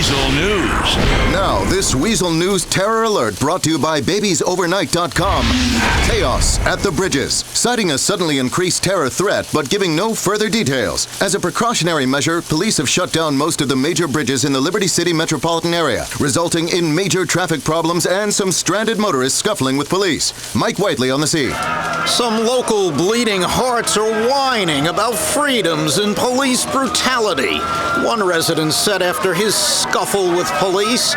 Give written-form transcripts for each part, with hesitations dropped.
Weazel News. Now, this Weazel News Terror Alert brought to you by BabiesOvernight.com. Chaos at the bridges, citing a suddenly increased terror threat, but giving no further details. As a precautionary measure, police have shut down most of the major bridges in the Liberty City metropolitan area, resulting in major traffic problems and some stranded motorists scuffling with police. Mike Whiteley on the scene. Some local bleeding hearts are whining about freedoms and police brutality. One resident said after his scuffle with police,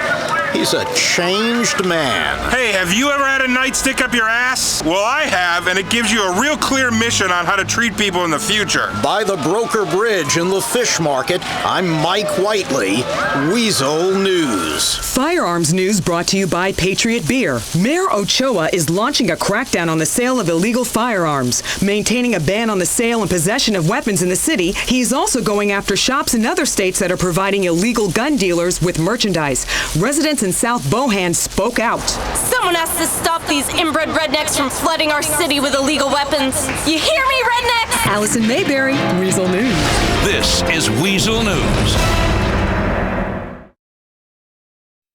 he's a changed man. Hey, have you ever had a nightstick up your ass? Well, I have, and it gives you a real clear mission on how to treat people in the future. By the Broker Bridge in the fish market, I'm Mike Whiteley, Weazel News. Firearms news brought to you by Patriot Beer. Mayor Ochoa is launching a crackdown on the sale of illegal firearms, maintaining a ban on the sale and possession of weapons in the city. He's also going after shops in other states that are providing illegal gun dealers with merchandise. Residents in South Bohan spoke out. Someone has to stop these inbred rednecks from flooding our city with illegal weapons. You hear me, rednecks? Allison Mayberry, Weazel News. This is Weazel News.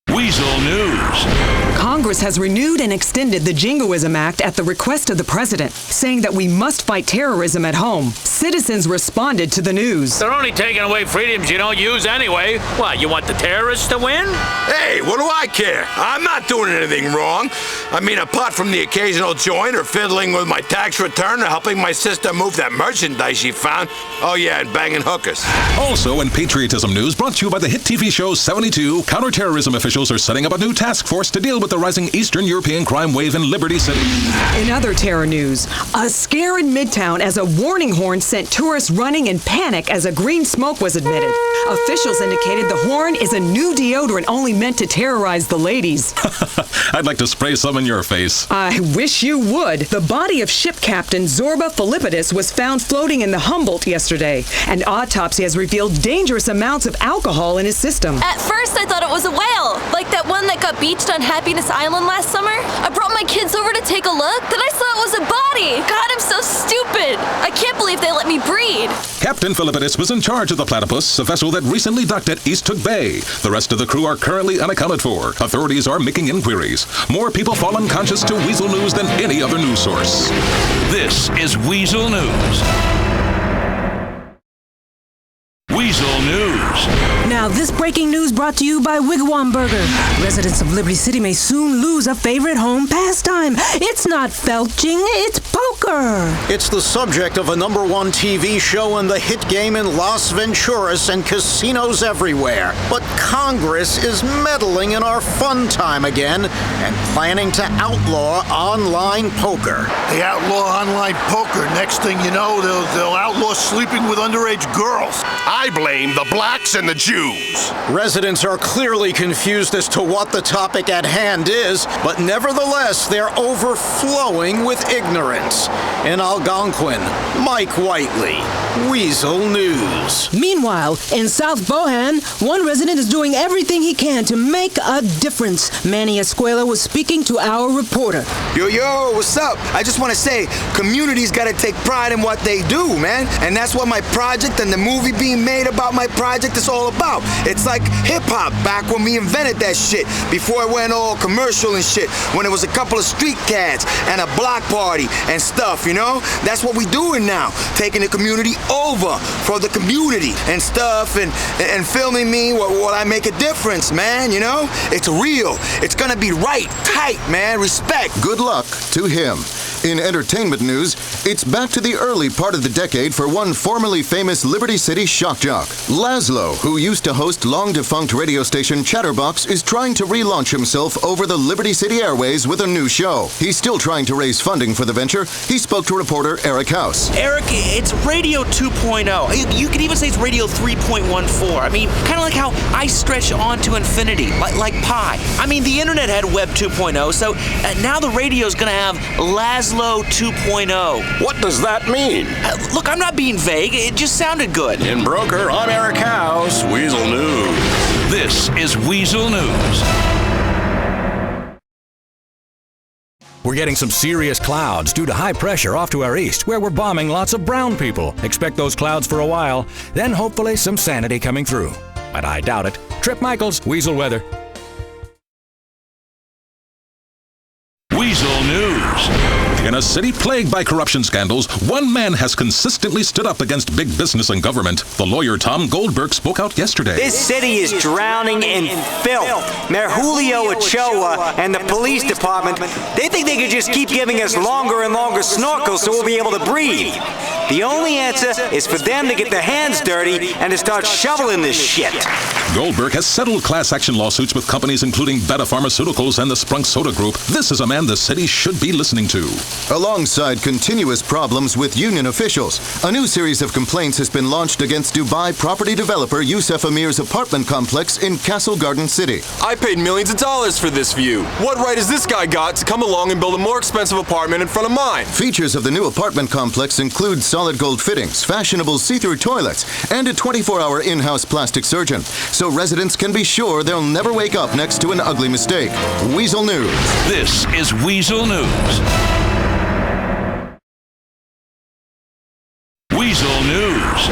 Weazel News. Congress has renewed and extended the Jingoism Act at the request of the president, saying that we must fight terrorism at home. Citizens responded to the news. They're only taking away freedoms you don't use anyway. What, you want the terrorists to win? Hey, what do I care? I'm not doing anything wrong. I mean, apart from the occasional joint or fiddling with my tax return or helping my sister move that merchandise she found. Oh yeah, and banging hookers. Also in patriotism news brought to you by the hit TV show 72, counterterrorism officials are setting up a new task force to deal with the rising Eastern European crime wave in Liberty City. In other terror news, a scare in Midtown as a warning horn sent tourists running in panic as a green smoke was emitted. Officials indicated the horn is a new deodorant only meant to terrorize the ladies. I'd like to spray some in your face. I wish you would. The body of ship captain Zorba Philippidis was found floating in the Humboldt yesterday. An autopsy has revealed dangerous amounts of alcohol in his system. At first, I thought it was a whale, like that one that got beached on Happiness Island last summer. I brought my kids over to take a look, then I saw it was a body. God, I'm so stupid. I can't believe they let me breed. Captain Philippidis was in charge of the Platypus, a vessel that recently docked at East Hook Bay. The rest of the crew are currently unaccounted for. Authorities are making inquiries. More people fall unconscious to Weazel News than any other news source. This is Weazel News. Weazel News. Now, this breaking news brought to you by Wigwam Burger. Residents of Liberty City may soon lose a favorite home pastime. It's not felching, it's poker. It's the subject of a #1 TV show and the hit game in Las Venturas and casinos everywhere. But Congress is meddling in our fun time again and planning to outlaw online poker. They outlaw online poker. Next thing you know, they'll outlaw sleeping with underage girls. I blame the blacks and the Jews. Residents are clearly confused as to what the topic at hand is, but nevertheless, they're overflowing with ignorance. In Algonquin, Mike Whiteley, Weazel News. Meanwhile, in South Bohan, one resident is doing everything he can to make a difference. Manny Escuela was speaking to our reporter. Yo, what's up? I just want to say, communities got to take pride in what they do, man. And that's what my project and the movie being made about my project is all about. It's like hip-hop back when we invented that shit, before it went all commercial and shit, when it was a couple of street cats and a block party and stuff, you know? That's what we doing now, taking the community over for the community and stuff, and filming me while I make a difference, man, you know? It's real. It's gonna be right, tight, man, respect. Good luck to him. In entertainment news, it's back to the early part of the decade for one formerly famous Liberty City shock jock. Lazlow, who used to host long-defunct radio station Chatterbox, is trying to relaunch himself over the Liberty City airways with a new show. He's still trying to raise funding for the venture. He spoke to reporter Eric House. Eric, it's Radio 2.0. You could even say it's Radio 3.14. I mean, kind of like how I stretch on to infinity, like pi. I mean, the internet had Web 2.0, so now the radio's going to have Lazlow 2.0. What does that mean? Look, I'm not being vague. It just sounded good. In Broker, I'm Eric House, Weazel News. This is Weazel News. We're getting some serious clouds due to high pressure off to our east, where we're bombing lots of brown people. Expect those clouds for a while, then hopefully some sanity coming through. But I doubt it. Trip Michaels, Weazel Weather. Weazel News. In a city plagued by corruption scandals, one man has consistently stood up against big business and government. The lawyer Tom Goldberg spoke out yesterday. This city is drowning in filth. Mayor Julio Ochoa and the police department, they think they could just keep giving us longer and longer snorkels so we'll be able to breathe. The only answer is for them to get their hands dirty and to start shoveling this shit. Goldberg has settled class action lawsuits with companies including Beta Pharmaceuticals and the Sprunk Soda Group. This is a man the city should be listening to. Alongside continuous problems with union officials, a new series of complaints has been launched against Dubai property developer Youssef Amir's apartment complex in Castle Garden City. I paid millions of dollars for this view. What right has this guy got to come along and build a more expensive apartment in front of mine? Features of the new apartment complex include solid gold fittings, fashionable see-through toilets, and a 24-hour in-house plastic surgeon, so residents can be sure they'll never wake up next to an ugly mistake. Weazel News. This is Weazel News. Weazel News.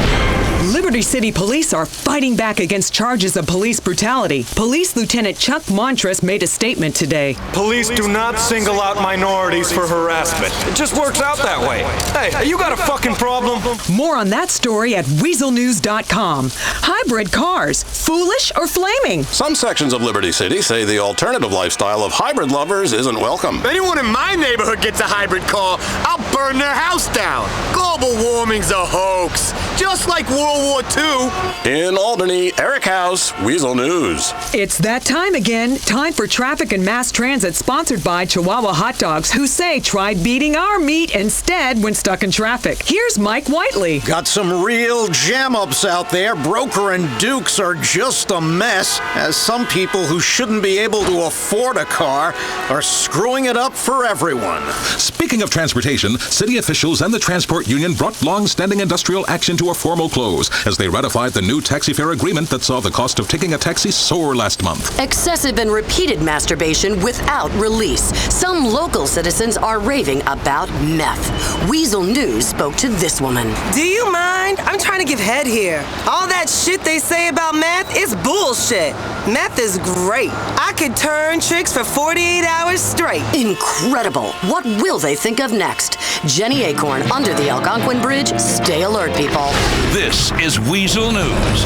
Liberty City Police are fighting back against charges of police brutality. Police Lieutenant Chuck Montress made a statement today. Police do not single out minorities for harassment. It just works out that way. Hey, you got a fucking problem? More on that story at weaselnews.com. Hybrid cars, foolish or flaming? Some sections of Liberty City say the alternative lifestyle of hybrid lovers isn't welcome. If anyone in my neighborhood gets a hybrid car, I'll burn their house down. Global warming's a hoax, just like World War II. In Albany, Eric House, Weazel News. It's that time again. Time for traffic and mass transit, sponsored by Chihuahua Hot Dogs, who say try beating our meat instead when stuck in traffic. Here's Mike Whiteley. Got some real jam-ups out there. Broker and Dukes are just a mess, as some people who shouldn't be able to afford a car are screwing it up for everyone. Speaking of transportation, city officials and the transport union brought long-standing industrial action to a formal close as they ratified the new taxi fare agreement that saw the cost of taking a taxi soar last month. Excessive and repeated masturbation without release. Some local citizens are raving about meth. Weazel News spoke to this woman. Do you mind? I'm trying to give head here. All that shit they say about meth is bullshit. Meth is great. I could turn tricks for 48 hours straight. Incredible. What will they think of next? Jenny Acorn, under the Algonquin Bridge. Stay alert, people. This is Weazel News.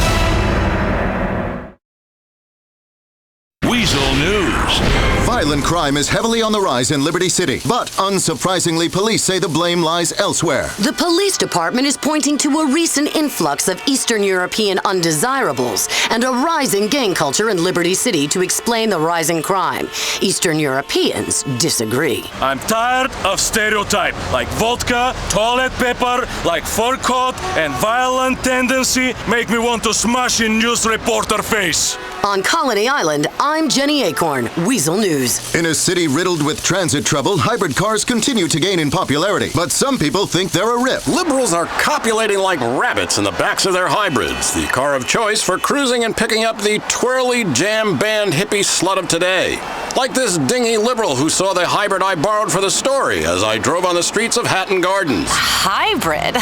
Weazel News. Violent crime is heavily on the rise in Liberty City, but unsurprisingly, police say the blame lies elsewhere. The police department is pointing to a recent influx of Eastern European undesirables and a rising gang culture in Liberty City to explain the rising crime. Eastern Europeans disagree. I'm tired of stereotype, like vodka, toilet paper, like fur coat, and violent tendency make me want to smash in news reporter face. On Colony Island, I'm Jenny Acorn, Weazel News. In a city riddled with transit trouble, hybrid cars continue to gain in popularity, but some people think they're a rip. Liberals are copulating like rabbits in the backs of their hybrids, the car of choice for cruising and picking up the twirly jam band hippie slut of today. Like this dingy liberal who saw the hybrid I borrowed for the story as I drove on the streets of Hatton Gardens. Hybrid?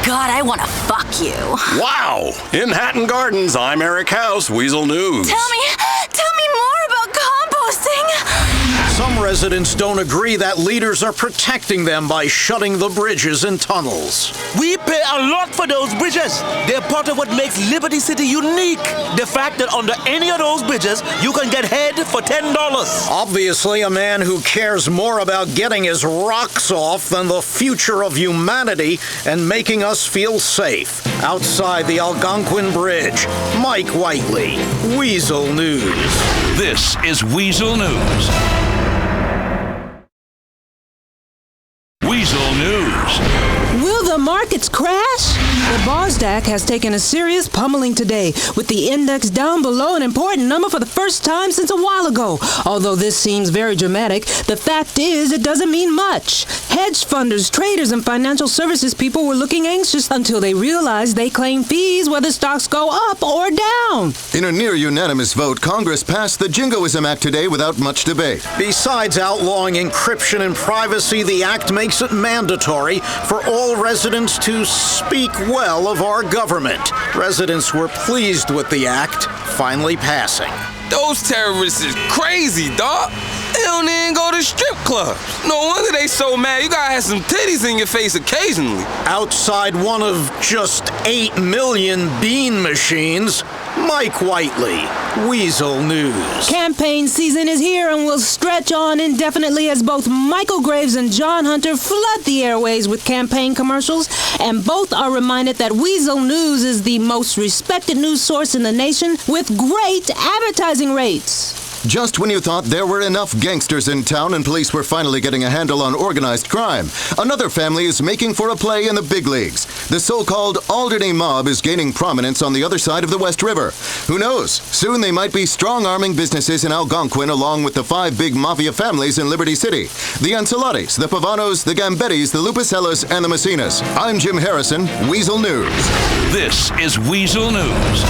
God, I want to fuck you. Wow! In Hatton Gardens, I'm Eric House, Weazel News. Tell me more about composting. Some residents don't agree that leaders are protecting them by shutting the bridges and tunnels. We pay a lot for those bridges. They're part of what makes Liberty City unique. The fact that under any of those bridges, you can get head for $10. Obviously, a man who cares more about getting his rocks off than the future of humanity and making us feel safe. Outside the Algonquin Bridge, Mike Whiteley, Weazel News. This is Weazel News. Weazel News. Will the markets crash? The Nasdaq has taken a serious pummeling today, with the index down below an important number for the first time since a while ago. Although this seems very dramatic, the fact is it doesn't mean much. Hedge funders, traders, and financial services people were looking anxious until they realized they claim fees whether stocks go up or down. In a near-unanimous vote, Congress passed the Jingoism Act today without much debate. Besides outlawing encryption and privacy, the act makes it mandatory for all residents to speak well shell of our government. Residents were pleased with the act finally passing. Those terrorists is crazy, dawg. They don't even go to strip clubs. No wonder they so mad. You gotta have some titties in your face occasionally. Outside one of just 8 million bean machines, Mike Whiteley, Weazel News. Campaign season is here and will stretch on indefinitely as both Michael Graves and John Hunter flood the airways with campaign commercials, and both are reminded that Weazel News is the most respected news source in the nation with great advertising rates. Just when you thought there were enough gangsters in town and police were finally getting a handle on organized crime, another family is making for a play in the big leagues. The so-called Alderney mob is gaining prominence on the other side of the West River. Who knows? Soon they might be strong-arming businesses in Algonquin along with the 5 big mafia families in Liberty City. The Ancelottis, the Pavanos, the Gambettis, the Lupicellas, and the Messinas. I'm Jim Harrison, Weazel News. This is Weazel News.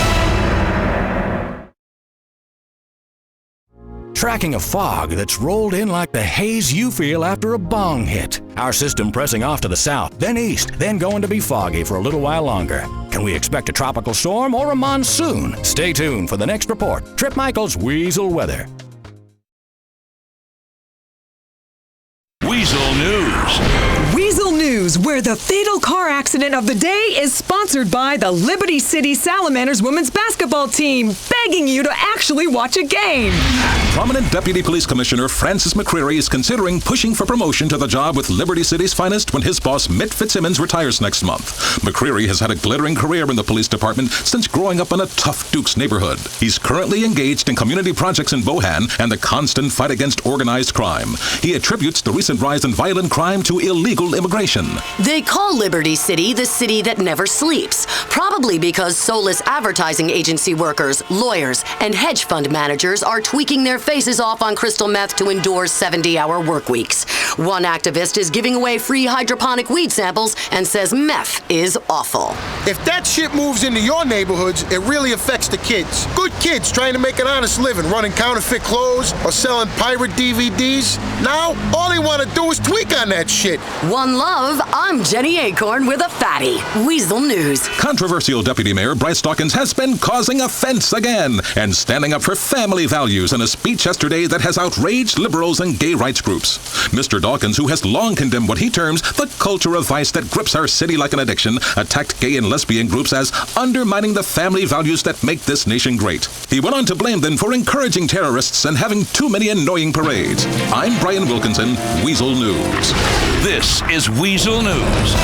Tracking a fog that's rolled in like the haze you feel after a bong hit. Our system pressing off to the south, then east, then going to be foggy for a little while longer. Can we expect a tropical storm or a monsoon? Stay tuned for the next report. Trip Michael's Weazel Weather. Weazel News. Weazel News, where the fatal car accident of the day is sponsored by the Liberty City Salamanders women's basketball team, begging you to actually watch a game. Prominent Deputy Police Commissioner Francis McCreary is considering pushing for promotion to the job with Liberty City's finest when his boss Mitt Fitzsimmons retires next month. McCreary has had a glittering career in the police department since growing up in a tough Dukes neighborhood. He's currently engaged in community projects in Bohan and the constant fight against organized crime. He attributes the recent rise in violent crime to illegal immigration. They call Liberty City the city that never sleeps, probably because soulless advertising agency workers, lawyers, and hedge fund managers are tweaking their faces off on crystal meth to endure 70-hour work weeks. One activist is giving away free hydroponic weed samples and says meth is awful. If that shit moves into your neighborhoods, it really affects the kids. Good kids trying to make an honest living, running counterfeit clothes or selling pirate DVDs. Now, all they want to do is tweak on that shit. One love, I'm Jenny Acorn with a fatty. Weazel News. Controversial Deputy Mayor Bryce Dawkins has been causing offense again and standing up for family values in a speech yesterday that has outraged liberals and gay rights groups. Mr. Dawkins, who has long condemned what he terms the culture of vice that grips our city like an addiction, attacked gay and lesbian groups as undermining the family values that make this nation great. He went on to blame them for encouraging terrorists and having too many annoying parades. I'm Brian Wilkinson, Weazel News. This is Weazel News.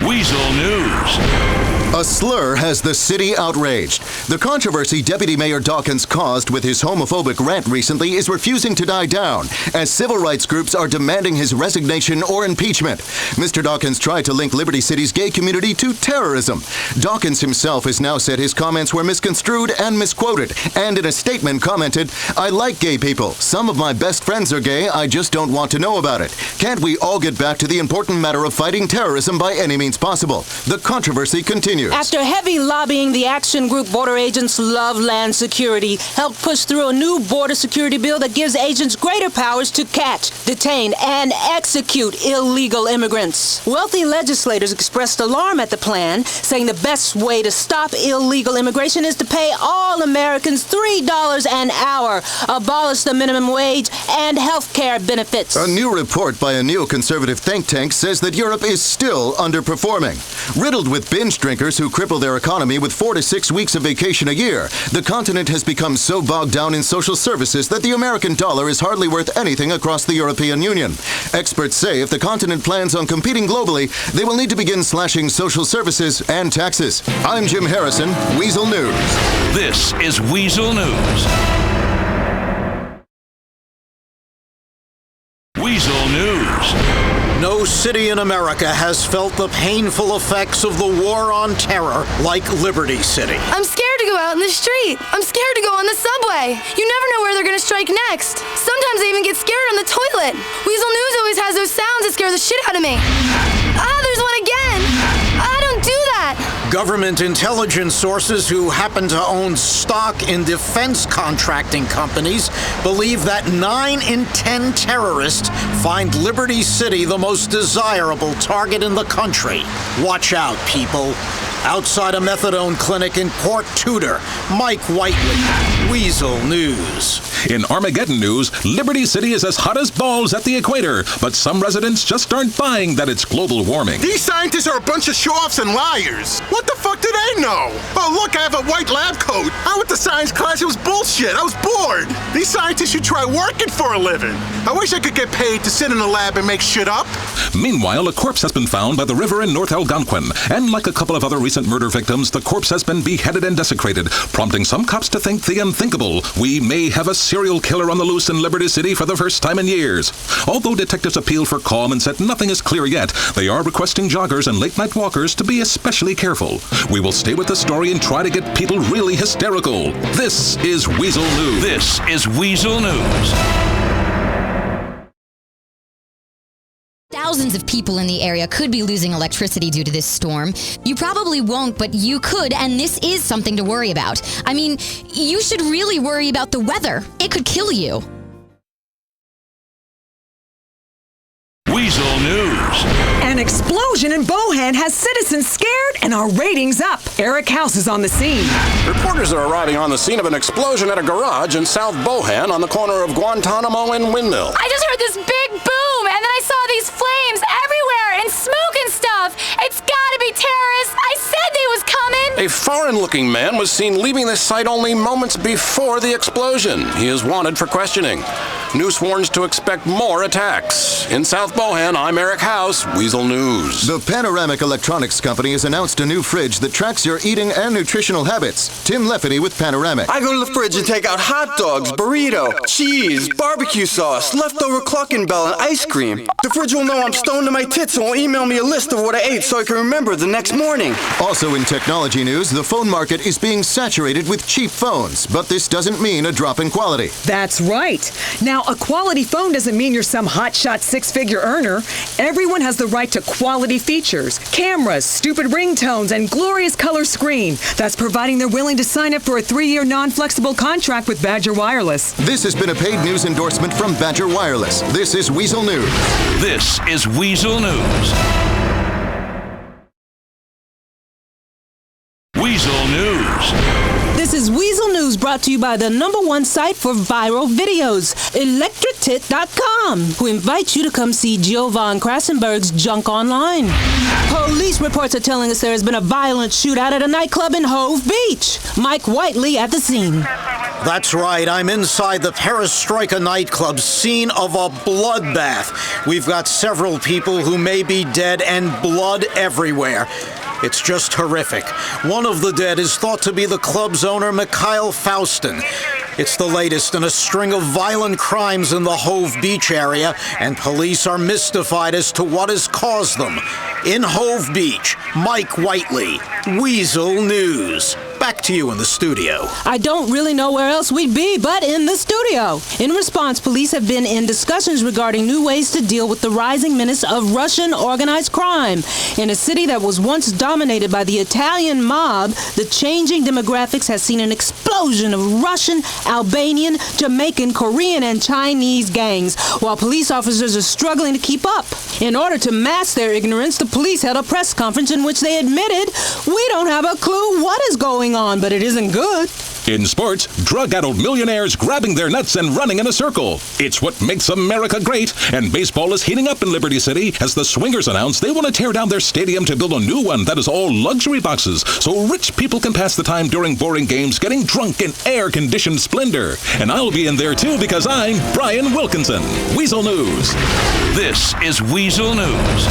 Weazel News. A slur has the city outraged. The controversy Deputy Mayor Dawkins caused with his homophobic rant recently is refusing to die down, as civil rights groups are demanding his resignation or impeachment. Mr. Dawkins tried to link Liberty City's gay community to terrorism. Dawkins himself has now said his comments were misconstrued and misquoted, and in a statement commented, "I like gay people. Some of my best friends are gay. I just don't want to know about it. Can't we all get back to the important matter of fighting terrorism by any means possible?" The controversy continues. After heavy lobbying, the action group Border Agents Love Land Security helped push through a new border security bill that gives agents greater powers to catch, detain, and execute illegal immigrants. Wealthy legislators expressed alarm at the plan, saying the best way to stop illegal immigration is to pay all Americans $3 an hour, abolish the minimum wage, and health care benefits. A new report by a neoconservative think tank says that Europe is still underperforming. Riddled with binge drinkers who cripple their economy with 4 to 6 weeks of vacation a year, the continent has become so bogged down in social services that the American dollar is hardly worth anything across the European Union. Experts say if the continent plans on competing globally, they will need to begin slashing social services and taxes. I'm Jim Harrison, Weazel News. This is Weazel News. Weazel News. No city in America has felt the painful effects of the war on terror like Liberty City. I'm scared to go out in the street. I'm scared to go on the subway. You never know where they're going to strike next. Sometimes I even get scared on the toilet. Weazel News always has those sounds that scare the shit out of me. Ah, there's one again. Don't do that. Government intelligence sources who happen to own stock in defense contracting companies believe that 9 in 10 terrorists find Liberty City the most desirable target in the country. Watch out, people. Outside a methadone clinic in Port Tudor, Mike Whiteley, Weazel News. In Armageddon news, Liberty City is as hot as balls at the equator, but some residents just aren't buying that it's global warming. These scientists are a bunch of show-offs and liars. What the fuck do they know? Oh, look, I have a white lab coat. I went to science class. It was bullshit. I was bored. These scientists should try working for a living. I wish I could get paid to sit in a lab and make shit up. Meanwhile, a corpse has been found by the river in North Algonquin, and like a couple of other recent murder victims, the corpse has been beheaded and desecrated, prompting some cops to think the unthinkable. We may have a serial killer on the loose in Liberty City for the first time in years. Although detectives appealed for calm and said nothing is clear yet, they are requesting joggers and late-night walkers to be especially careful. We will stay with the story and try to get people really hysterical. This is Weazel News. This is Weazel News. Thousands of people in the area could be losing electricity due to this storm. You probably won't, but you could, and this is something to worry about. I mean, you should really worry about the weather. It could kill you. Weazel News. An explosion in Bohan has citizens scared and our ratings up. Eric House is on the scene. Reporters are arriving on the scene of an explosion at a garage in South Bohan on the corner of Guantanamo and Windmill. I just heard this big boom, and then I saw these flames everywhere and smoke and stuff. It's gotta be terrorists. I said they was coming. A foreign-looking man was seen leaving the site only moments before the explosion. He is wanted for questioning. News warns to expect more attacks. In South Bohan, I'm Eric House, Weazel News. The Panoramic Electronics Company has announced a new fridge that tracks your eating and nutritional habits. Tim Leffany with Panoramic. I go to the fridge and take out hot dogs, burrito, cheese, barbecue sauce, leftover Cluckin' Bell, and ice cream. The fridge will know I'm stoned to my tits and will email me a list of what I ate so I can remember the next morning. Also in technology news, the phone market is being saturated with cheap phones, but this doesn't mean a drop in quality. That's right. Now, a quality phone doesn't mean you're some hotshot six-figure earner. Everyone has the right to quality features, cameras, stupid ringtones, and glorious color screen. That's providing they're willing to sign up for a 3-year non-flexible contract with Badger Wireless. This has been a paid news endorsement from Badger Wireless. This is Weazel News. This is Weazel News. Weazel News. This is Weazel News, brought to you by the #1 site for viral videos, electritit.com, who invites you to come see Jovan Krassenberg's Junk Online. Police reports are telling us there has been a violent shootout at a nightclub in Hove Beach. Mike Whiteley at the scene. That's right, I'm inside the Perestroika nightclub, scene of a bloodbath. We've got several people who may be dead and blood everywhere. It's just horrific. One of the dead is thought to be the club's owner, Mikhail Faustin. It's the latest in a string of violent crimes in the Hove Beach area, and police are mystified as to what has caused them. In Hove Beach, Mike Whiteley, Weazel News. Back to you in the studio. I don't really know where else we'd be but in the studio. In response, police have been in discussions regarding new ways to deal with the rising menace of Russian organized crime. In a city that was once dominated by the Italian mob, the changing demographics has seen an explosion of Russian, Albanian, Jamaican, Korean, and Chinese gangs, while police officers are struggling to keep up. In order to mask their ignorance, the police held a press conference in which they admitted, "We don't have a clue what is going on, but it isn't good." In sports, drug-addled millionaires grabbing their nuts and running in a circle. It's what makes America great, and baseball is heating up in Liberty City as the Swingers announce they want to tear down their stadium to build a new one that is all luxury boxes so rich people can pass the time during boring games getting drunk in air-conditioned splendor. And I'll be in there too because I'm Brian Wilkinson. Weazel News. This is Weazel News.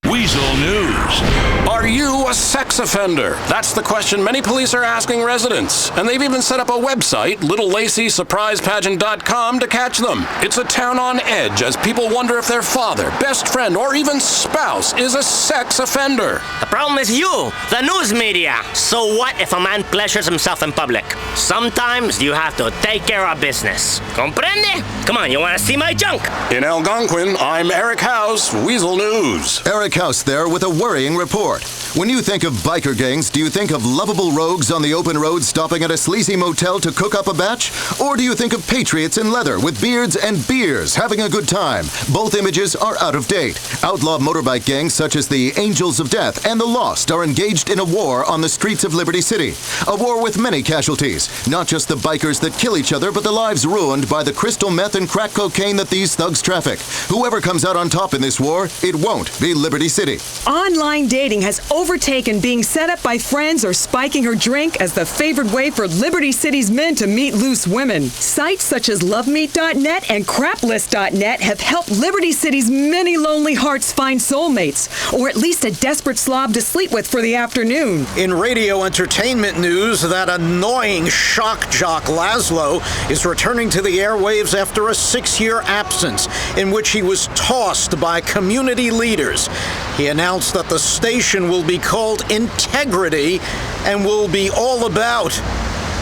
Weazel News. Our Are you a sex offender? That's the question many police are asking residents. And they've even set up a website, littlelacysurprisepageant.com, to catch them. It's a town on edge as people wonder if their father, best friend, or even spouse is a sex offender. The problem is you, the news media. So what if a man pleasures himself in public? Sometimes you have to take care of business. Comprende? Come on, you want to see my junk? In Algonquin, I'm Eric House, Weazel News. Eric House there with a worrying report. When you think of biker gangs, do you think of lovable rogues on the open road stopping at a sleazy motel to cook up a batch? Or do you think of patriots in leather with beards and beers having a good time? Both images are out of date. Outlaw motorbike gangs such as the Angels of Death and the Lost are engaged in a war on the streets of Liberty City. A war with many casualties. Not just the bikers that kill each other, but the lives ruined by the crystal meth and crack cocaine that these thugs traffic. Whoever comes out on top in this war, it won't be Liberty City. Online dating has overtaken being set up by friends or spiking her drink as the favored way for Liberty City's men to meet loose women. Sites such as lovemeet.net and craplist.net have helped Liberty City's many lonely hearts find soulmates, or at least a desperate slob to sleep with for the afternoon. In radio entertainment news, that annoying shock jock Lazlow is returning to the airwaves after a 6-year absence in which he was tossed by community leaders. He announced that the station will be called Integrity and will be all about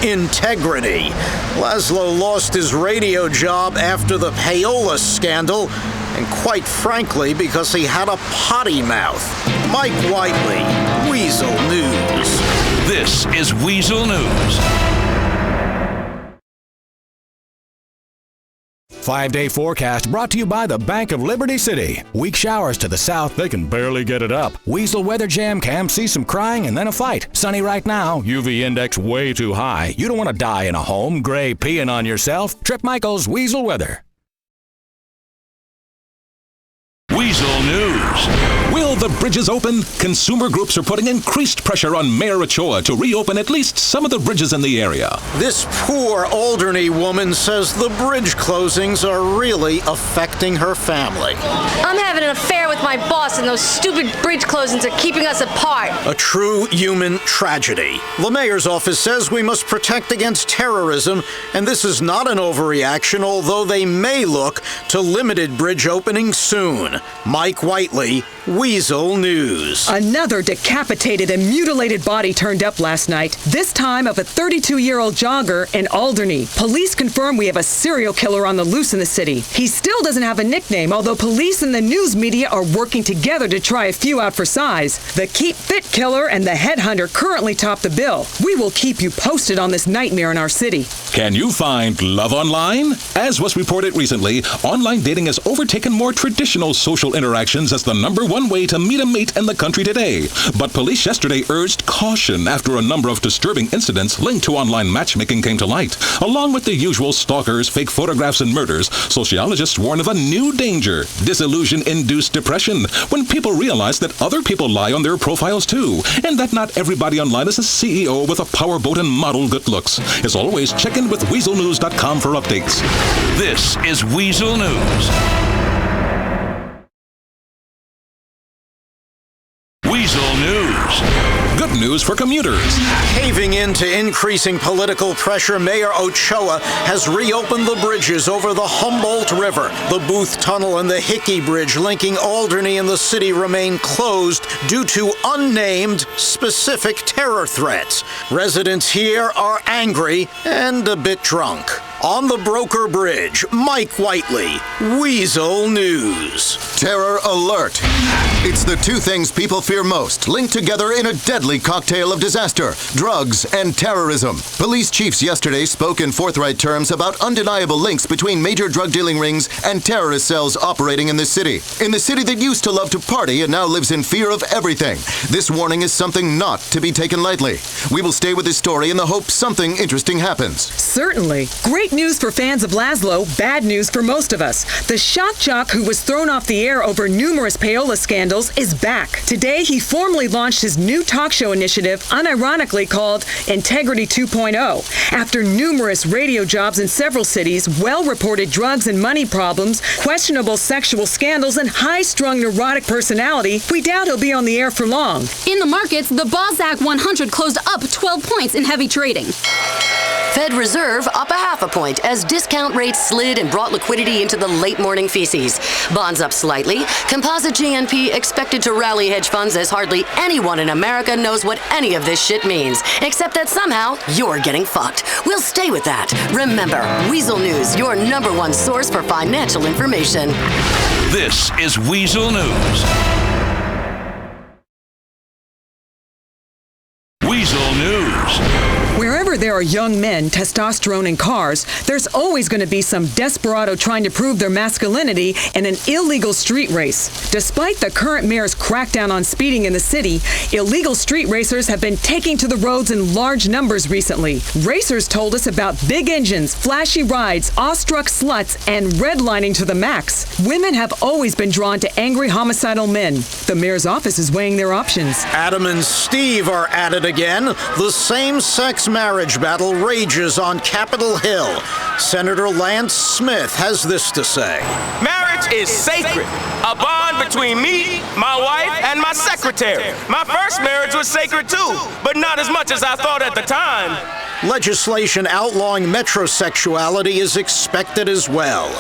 integrity. Lazlow lost his radio job after the payola scandal, and quite frankly, because he had a potty mouth. Mike Whiteley, Weazel News. This is Weazel News. 5-day forecast brought to you by the Bank of Liberty City. Weak showers to the south, they can barely get it up. Weazel weather jam cam sees some crying and then a fight. Sunny right now, UV index way too high. You don't want to die in a home, gray peeing on yourself. Trip Michael's Weazel weather. Weazel News. Will the bridges open? Consumer groups are putting increased pressure on Mayor Ochoa to reopen at least some of the bridges in the area. This poor Alderney woman says the bridge closings are really affecting her family. I'm having an affair with my boss, and those stupid bridge closings are keeping us apart. A true human tragedy. The mayor's office says we must protect against terrorism, and this is not an overreaction, although they may look to limited bridge openings soon. Mike Whiteley, Weazel News. Another decapitated and mutilated body turned up last night, this time of a 32-year-old jogger in Alderney. Police confirm we have a serial killer on the loose in the city. He still doesn't have a nickname, although police and the news media are working together to try a few out for size. The Keep Fit killer and the headhunter currently top the bill. We will keep you posted on this nightmare in our city. Can you find love online? As was reported recently, online dating has overtaken more traditional social interactions as the #1 way to meet a mate in the country today. But police yesterday urged caution after a number of disturbing incidents linked to online matchmaking came to light. Along with the usual stalkers, fake photographs, and murders, sociologists warn of a new danger: disillusion-induced depression, when people realize that other people lie on their profiles too, and that not everybody online is a CEO with a powerboat and model good looks. As always, check in with weaselnews.com for updates. This is Weazel News. Weazel News. Good news for commuters. Caving into increasing political pressure, Mayor Ochoa has reopened the bridges over the Humboldt River. The Booth Tunnel and the Hickey Bridge linking Alderney and the city remain closed due to unnamed specific terror threats. Residents here are angry and a bit drunk. On the Broker Bridge, Mike Whiteley, Weazel News. Terror alert. It's the two things people fear most, linked together in a deadly cocktail of disaster, drugs, and terrorism. Police chiefs yesterday spoke in forthright terms about undeniable links between major drug-dealing rings and terrorist cells operating in this city. In the city that used to love to party and now lives in fear of everything. This warning is something not to be taken lightly. We will stay with this story in the hope something interesting happens. Certainly. Great Great news for fans of Lazlow, bad news for most of us. The shock jock who was thrown off the air over numerous payola scandals is back. Today, he formally launched his new talk show initiative, unironically called Integrity 2.0. After numerous radio jobs in several cities, well-reported drugs and money problems, questionable sexual scandals, and high-strung neurotic personality, we doubt he'll be on the air for long. In the markets, the Bosdack 100 closed up 12 points in heavy trading. Fed Reserve up a half a point as discount rates slid and brought liquidity into the late morning feces. Bonds up slightly. Composite GNP expected to rally hedge funds as hardly anyone in America knows what any of this shit means. Except that somehow you're getting fucked. We'll stay with that. Remember, Weazel News, your #1 source for financial information. This is Weazel News. Weazel News. Wherever there are young men, testosterone, and cars, there's always going to be some desperado trying to prove their masculinity in an illegal street race. Despite the current mayor's crackdown on speeding in the city, illegal street racers have been taking to the roads in large numbers recently. Racers told us about big engines, flashy rides, awestruck sluts, and redlining to the max. Women have always been drawn to angry homicidal men. The mayor's office is weighing their options. Adam and Steve are at it again. The same-sex marriage battle rages on Capitol Hill. Senator Lance Smith has this to say. Marriage is sacred. A bond between me, my wife, and my secretary. My first marriage was sacred too, but not as much as I thought at the time. Legislation outlawing metrosexuality is expected as well.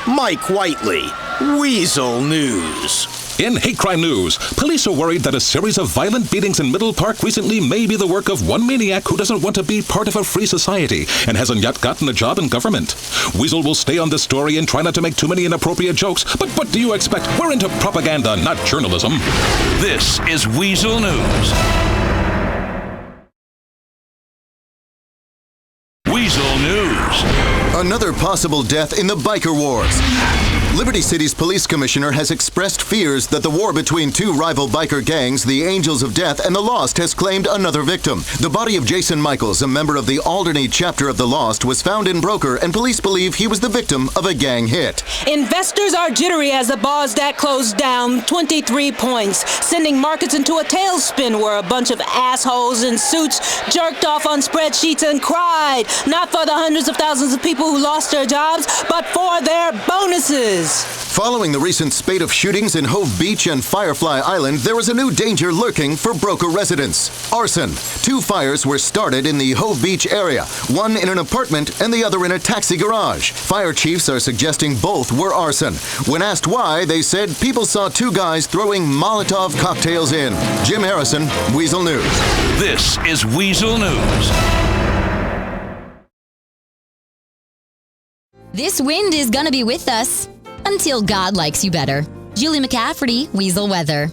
Mike Whiteley, Weazel News. In hate crime news, police are worried that a series of violent beatings in Middle Park recently may be the work of one maniac who doesn't want to be part of a free society and hasn't yet gotten a job in government. Weazel will stay on this story and try not to make too many inappropriate jokes, but what do you expect? We're into propaganda, not journalism. This is Weazel News. Weazel News. Another possible death in the biker wars. Liberty City's police commissioner has expressed fears that the war between two rival biker gangs, the Angels of Death and the Lost, has claimed another victim. The body of Jason Michaels, a member of the Alderney chapter of the Lost, was found in Broker, and police believe he was the victim of a gang hit. Investors are jittery as the Bosdack closed down 23 points, sending markets into a tailspin where a bunch of assholes in suits jerked off on spreadsheets and cried, not for the hundreds of thousands of people who lost their jobs, but for their bonuses. Following the recent spate of shootings in Hove Beach and Firefly Island, there is a new danger lurking for Broker residents. Arson. 2 fires were started in the Hove Beach area, one in an apartment and the other in a taxi garage. Fire chiefs are suggesting both were arson. When asked why, they said people saw 2 guys throwing Molotov cocktails in. Jim Harrison, Weazel News. This is Weazel News. This wind is gonna be with us until God likes you better. Julie McCafferty, Weazel Weather.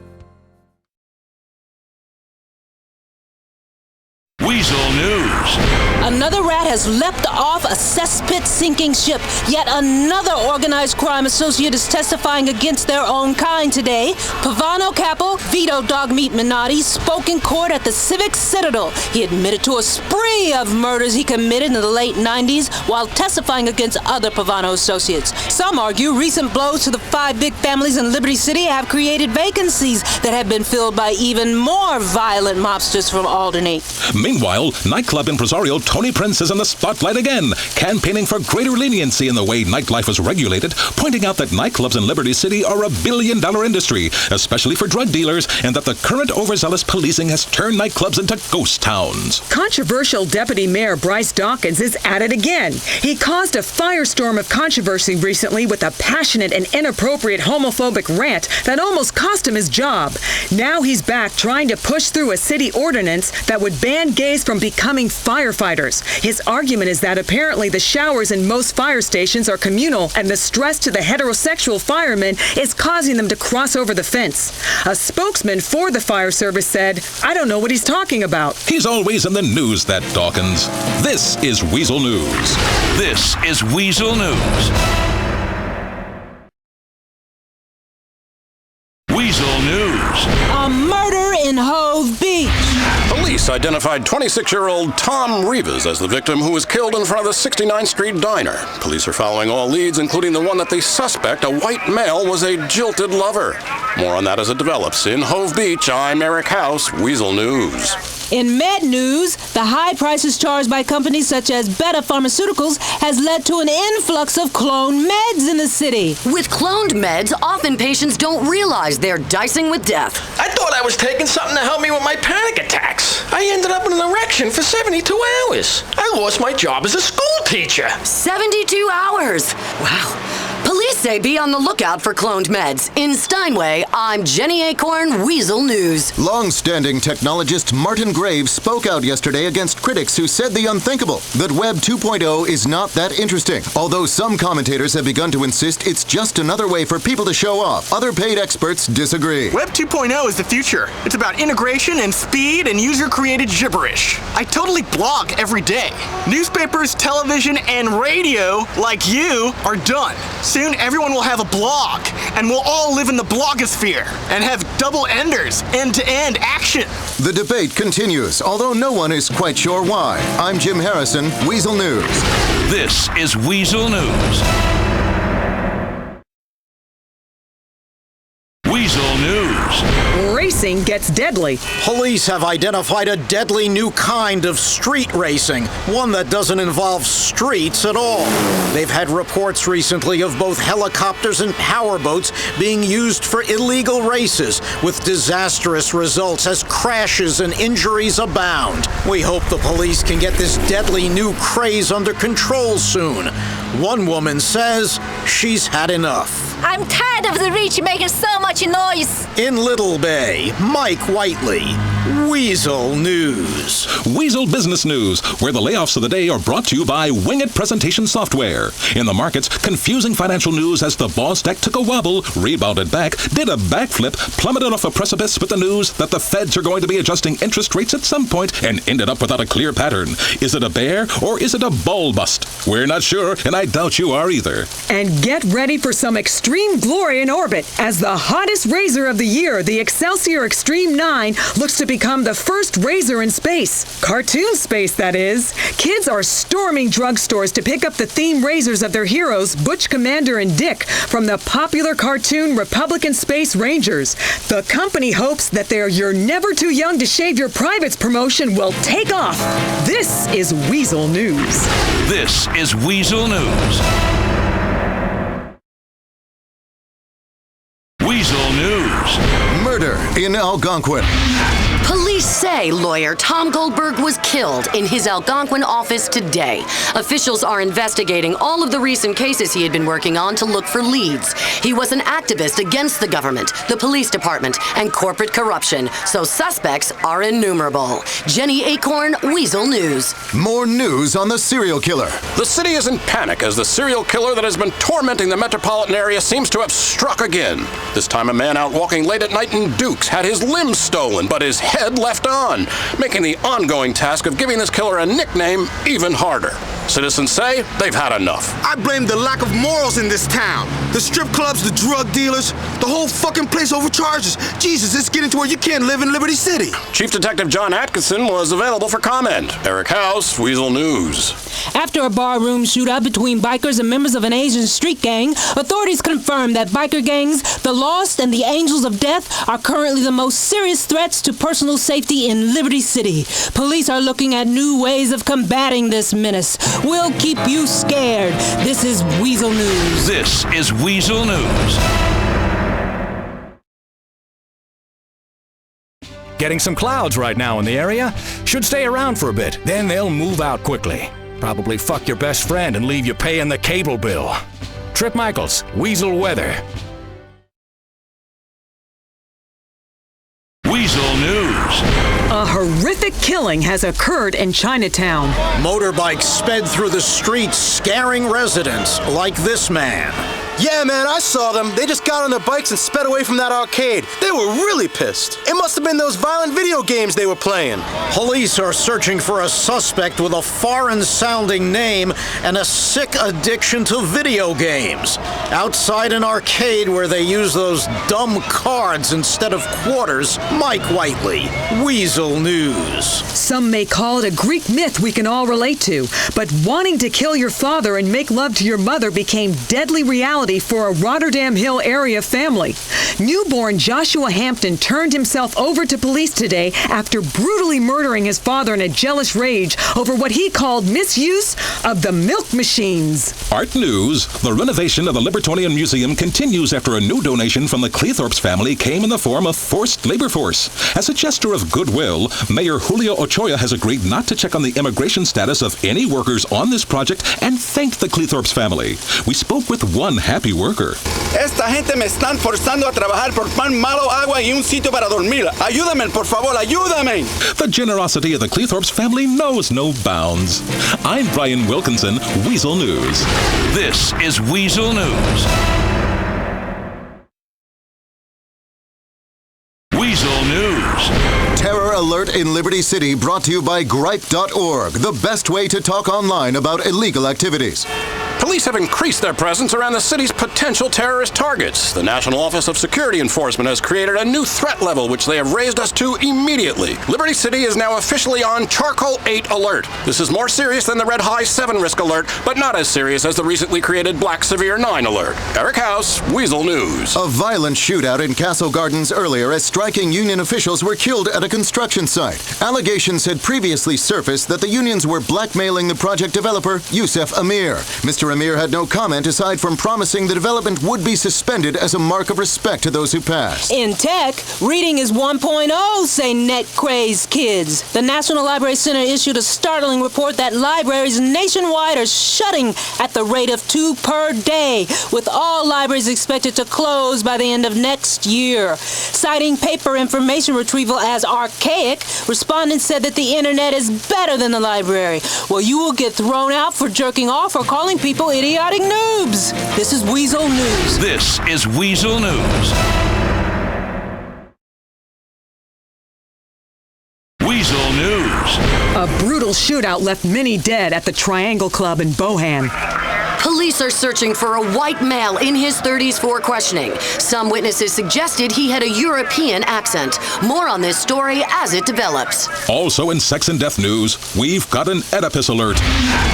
Weazel News. Another rat has leapt off a cesspit sinking ship. Yet another organized crime associate is testifying against their own kind today. Pavano Capo, Vito Dogmeat Minotti, spoke in court at the Civic Citadel. He admitted to a spree of murders he committed in the late 90s while testifying against other Pavano associates. Some argue recent blows to the 5 big families in Liberty City have created vacancies that have been filled by even more violent mobsters from Alderney. Meanwhile, nightclub impresario Tony Prince is in the spotlight again, campaigning for greater leniency in the way nightlife is regulated, pointing out that nightclubs in Liberty City are $1 billion industry, especially for drug dealers, and that the current overzealous policing has turned nightclubs into ghost towns. Controversial Deputy Mayor Bryce Dawkins is at it again. He caused a firestorm of controversy recently with a passionate and inappropriate homophobic rant that almost cost him his job. Now he's back trying to push through a city ordinance that would ban gays from becoming firefighters. His argument is that apparently the showers in most fire stations are communal and the stress to the heterosexual firemen is causing them to cross over the fence. A spokesman for the fire service said, "I don't know what he's talking about." He's always in the news, that Dawkins. This is Weazel News. This is Weazel News. Weazel News. A murder in Hove Beach. Police Police identified 26-year-old Tom Rivas as the victim who was killed in front of the 69th Street Diner. Police are following all leads, including the one that the suspect, a white male, was a jilted lover. More on that as it develops. In Hove Beach, I'm Eric House, Weazel News. In med news, the high prices charged by companies such as Beta Pharmaceuticals has led to an influx of cloned meds in the city. With cloned meds, often patients don't realize they're dicing with death. I thought I was taking something to help me with my panic attacks. I ended up in an erection for 72 hours. I lost my job as a school teacher. 72 hours! Wow. Police say be on the lookout for cloned meds. In Steinway, I'm Jenny Acorn, Weazel News. Long-standing technologist Martin Graves spoke out yesterday against critics who said the unthinkable, that Web 2.0 is not that interesting. Although some commentators have begun to insist it's just another way for people to show off, other paid experts disagree. Web 2.0 is the future. It's about integration and speed and user-created gibberish. I totally blog every day. Newspapers, television, and radio, like you, are done. Soon everyone will have a blog, and we'll all live in the blogosphere and have double-enders, end-to-end action. The debate continues, although no one is quite sure why. I'm Jim Harrison, Weazel News. This is Weazel News. Weazel News. Racing gets deadly. Police have identified a deadly new kind of street racing, one that doesn't involve streets at all. They've had reports recently of both helicopters and powerboats being used for illegal races, with disastrous results as crashes and injuries abound. We hope the police can get this deadly new craze under control soon. One woman says she's had enough. I'm tired of the rich making so much noise. In Little Bay, Mike Whiteley, Weazel News. Weazel Business News, where the layoffs of the day are brought to you by Wing It Presentation Software. In the markets, confusing financial news as the Boss deck took a wobble, rebounded back, did a backflip, plummeted off a precipice with the news that the feds are going to be adjusting interest rates at some point, and ended up without a clear pattern. Is it a bear or is it a bull bust? We're not sure, and I doubt you are either. And get ready for some extreme glory in orbit as the hottest razor of the year, the Excelsior Extreme 9, looks to become the first razor in space. Cartoon space, that is. Kids are storming drugstores to pick up the theme razors of their heroes, Butch, Commander, and Dick, from the popular cartoon Republican Space Rangers. The company hopes that their You're Never Too Young to Shave Your Privates promotion will take off. This is Weazel News. This is Weazel News. Weazel News. Murder in Algonquin. Police say lawyer Tom Goldberg was killed in his Algonquin office today. Officials are investigating all of the recent cases he had been working on to look for leads. He was an activist against the government, the police department, and corporate corruption, so suspects are innumerable. Jenny Acorn, Weazel News. More news on the serial killer. The city is in panic as the serial killer that has been tormenting the metropolitan area seems to have struck again. This time a man out walking late at night in Dukes had his limbs stolen, but his head left on, making the ongoing task of giving this killer a nickname even harder. Citizens say they've had enough. I blame the lack of morals in this town. The strip clubs, the drug dealers, the whole fucking place overcharges. Jesus, it's getting to where you can't live in Liberty City. Chief Detective John Atkinson was available for comment. Eric House, Weazel News. After a barroom shootout between bikers and members of an Asian street gang, authorities confirmed that biker gangs, the Lost and the Angels of Death, are currently the most serious threats to personal safety in Liberty City. Police are looking at new ways of combating this menace. We'll keep you scared. This is Weazel News. This is Weazel News. Getting some clouds right now in the area. Should stay around for a bit, then they'll move out quickly. Probably fuck your best friend and leave you paying the cable bill. Trip Michaels, Weazel Weather. Weazel News. A horrific killing has occurred in Chinatown. Motorbikes sped through the streets, scaring residents like this man. Yeah, man, I saw them. They just got on their bikes and sped away from that arcade. They were really pissed. It must have been those violent video games they were playing. Police are searching for a suspect with a foreign-sounding name and a sick addiction to video games. Outside an arcade where they use those dumb cards instead of quarters, Mike Whiteley, Weazel News. Some may call it a Greek myth we can all relate to, but wanting to kill your father and make love to your mother became deadly reality for a Rotterdam Hill area family. Newborn Joshua Hampton turned himself over to police today after brutally murdering his father in a jealous rage over what he called misuse of the milk machines. Art news. The renovation of the Libertonian Museum continues after a new donation from the Cleethorpes family came in the form of forced labor force. As a gesture of goodwill, Mayor Julio Ochoa has agreed not to check on the immigration status of any workers on this project and thanked the Cleethorpes family. We spoke with one happy worker. Esta gente me están forzando a trabajar por pan malo, agua y un sitio para dormir. Ayúdame, por favor, ayúdame. The generosity of the Cleethorpes family knows no bounds. I'm Brian Wilkinson, Weazel News. This is Weazel News. Weazel News. Terror Alert in Liberty City brought to you by gripe.org, the best way to talk online about illegal activities. Police have increased their presence around the city's potential terrorist targets. The National Office of Security Enforcement has created a new threat level, which they have raised us to immediately. Liberty City is now officially on Charcoal 8 Alert. This is more serious than the Red High 7 Risk Alert, but not as serious as the recently created Black Severe 9 Alert. Eric House, Weazel News. A violent shootout in Castle Gardens earlier as striking union officials were killed at a construction site. Allegations had previously surfaced that the unions were blackmailing the project developer, Youssef Amir. Mr. Amir had no comment aside from promising the development would be suspended as a mark of respect to those who passed. In tech, reading is 1.0, say net-crazed kids. The National Library Center issued a startling report that libraries nationwide are shutting at the rate of 2 per day, with all libraries expected to close by the end of next year. Citing paper information retrieval as archaic, respondents said that the internet is better than the library. Well, you will get thrown out for jerking off or calling people idiotic noobs. This is Weazel News. This is Weazel News. Weazel News. A brutal shootout left many dead at the Triangle Club in Bohan. Police are searching for a white male in his 30s for questioning. Some witnesses suggested he had a European accent. More on this story as it develops. Also in sex and death news, we've got an Oedipus alert.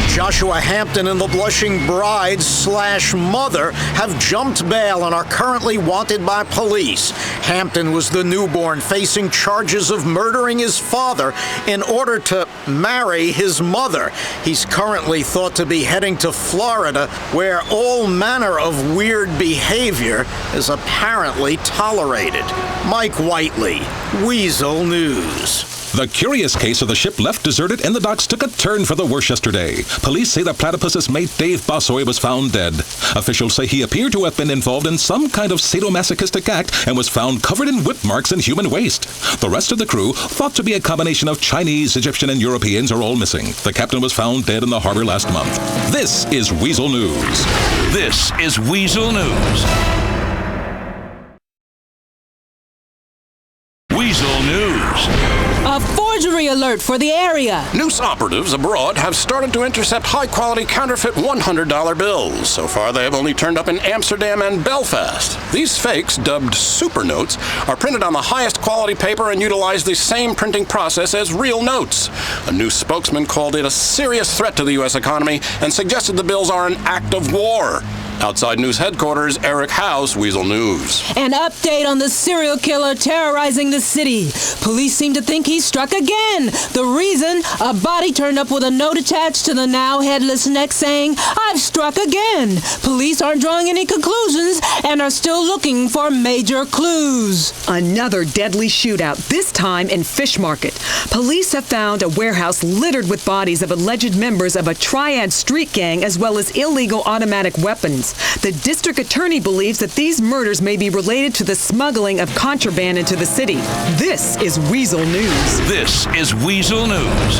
Joshua Hampton and the blushing bride/mother have jumped bail and are currently wanted by police. Hampton was the newborn facing charges of murdering his father in order to marry his mother. He's currently thought to be heading to Florida, where all manner of weird behavior is apparently tolerated. Mike Whiteley, Weazel News. The curious case of the ship left deserted in the docks took a turn for the worse yesterday. Police say the platypus's mate Dave Bossoy was found dead. Officials say he appeared to have been involved in some kind of sadomasochistic act and was found covered in whip marks and human waste. The rest of the crew, thought to be a combination of Chinese, Egyptian, and Europeans, are all missing. The captain was found dead in the harbor last month. This is Weazel News. This is Weazel News. Weazel News. A forgery alert for the area. Noose operatives abroad have started to intercept high-quality counterfeit $100 bills. So far, they have only turned up in Amsterdam and Belfast. These fakes, dubbed super notes, are printed on the highest quality paper and utilize the same printing process as real notes. A new spokesman called it a serious threat to the U.S. economy and suggested the bills are an act of war. Outside news headquarters, Eric House, Weazel News. An update on the serial killer terrorizing the city. Police seem to think he struck again. The reason? A body turned up with a note attached to the now headless neck saying, "I've struck again." Police aren't drawing any conclusions and are still looking for major clues. Another deadly shootout, this time in Fish Market. Police have found a warehouse littered with bodies of alleged members of a triad street gang as well as illegal automatic weapons. The district attorney believes that these murders may be related to the smuggling of contraband into the city. This is Weazel News. This is Weazel News.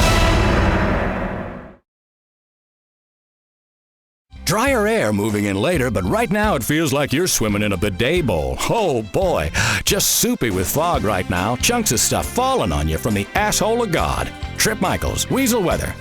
Drier air moving in later, but right now it feels like you're swimming in a bidet bowl. Oh boy, just soupy with fog right now. Chunks of stuff falling on you from the asshole of God. Trip Michaels, Weazel Weather.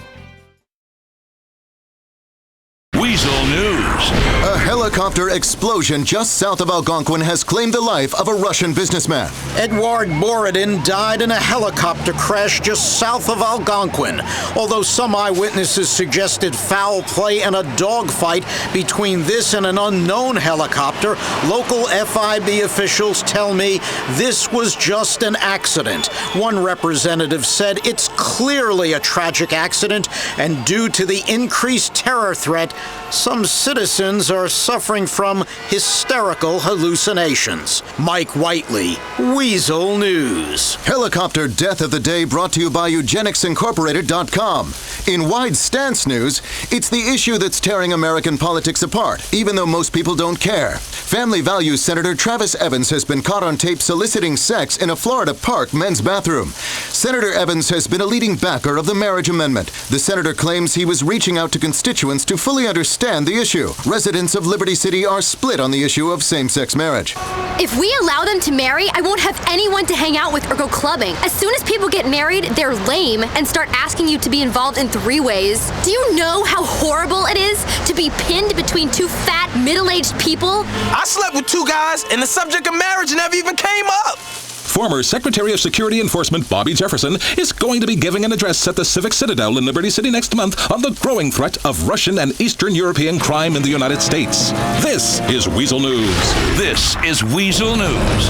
Weazel News. A helicopter explosion just south of Algonquin has claimed the life of a Russian businessman. Edward Borodin died in a helicopter crash just south of Algonquin. Although some eyewitnesses suggested foul play and a dogfight between this and an unknown helicopter, local FIB officials tell me this was just an accident. One representative said it's clearly a tragic accident, and due to the increased terror threat, some citizens are suffering from hysterical hallucinations. Mike Whiteley, Weazel News. Helicopter death of the day brought to you by eugenicsincorporated.com. In wide stance news, it's the issue that's tearing American politics apart, even though most people don't care. Family Values Senator Travis Evans has been caught on tape soliciting sex in a Florida park men's bathroom. Senator Evans has been a leading backer of the marriage amendment. The senator claims he was reaching out to constituents to fully understand the issue. Residents of Liberty City are split on the issue of same-sex marriage. If we allow them to marry, I won't have anyone to hang out with or go clubbing. As soon as people get married, they're lame and start asking you to be involved in three-ways. Do you know how horrible it is to be pinned between two fat, middle-aged people? I slept with two guys, and the subject of marriage never even came up. Former Secretary of Security Enforcement Bobby Jefferson is going to be giving an address at the Civic Citadel in Liberty City next month on the growing threat of Russian and Eastern European crime in the United States. This is Weazel News. This is Weazel News.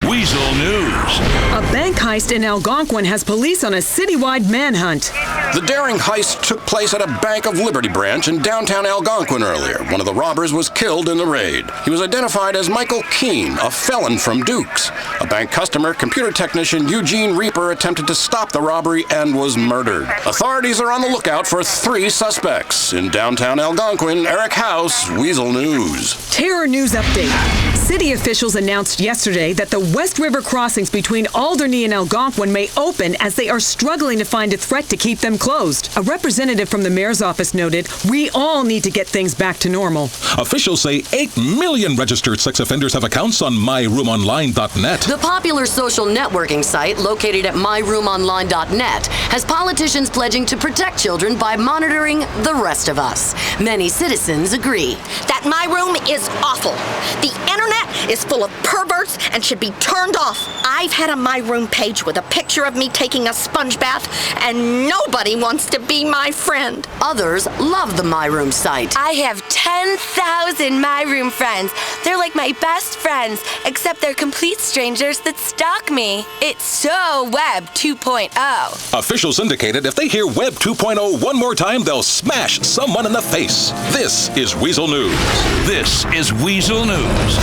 Weazel News. A bank heist in Algonquin has police on a citywide manhunt. The daring heist took place at a Bank of Liberty branch in downtown Algonquin earlier. One of the robbers was killed in the raid. He was identified as Michael Keene, a felon from Dukes. A bank customer, computer technician Eugene Reaper, attempted to stop the robbery and was murdered. Authorities are on the lookout for 3 suspects. In downtown Algonquin, Eric House, Weazel News. Terror News Update. City officials announced yesterday that the West River crossings between Alderney and Algonquin may open as they are struggling to find a threat to keep them closed. A representative from the mayor's office noted, "We all need to get things back to normal." Officials say 8 million registered sex offenders have accounts on myroomonline.net. The popular social networking site, located at myroomonline.net, has politicians pledging to protect children by monitoring the rest of us. Many citizens agree. That My Room is awful. The internet is full of perverts and should be turned off. I've had a My Room page with a picture of me taking a sponge bath, and nobody wants to be my friend. Others love the My Room site. I have 10,000 My Room friends. They're like my best friends, except they're complete strangers that stalk me. It's so Web 2.0. Officials indicated if they hear Web 2.0 one more time, they'll smash someone in the face. This is Weazel News. This is Weazel News.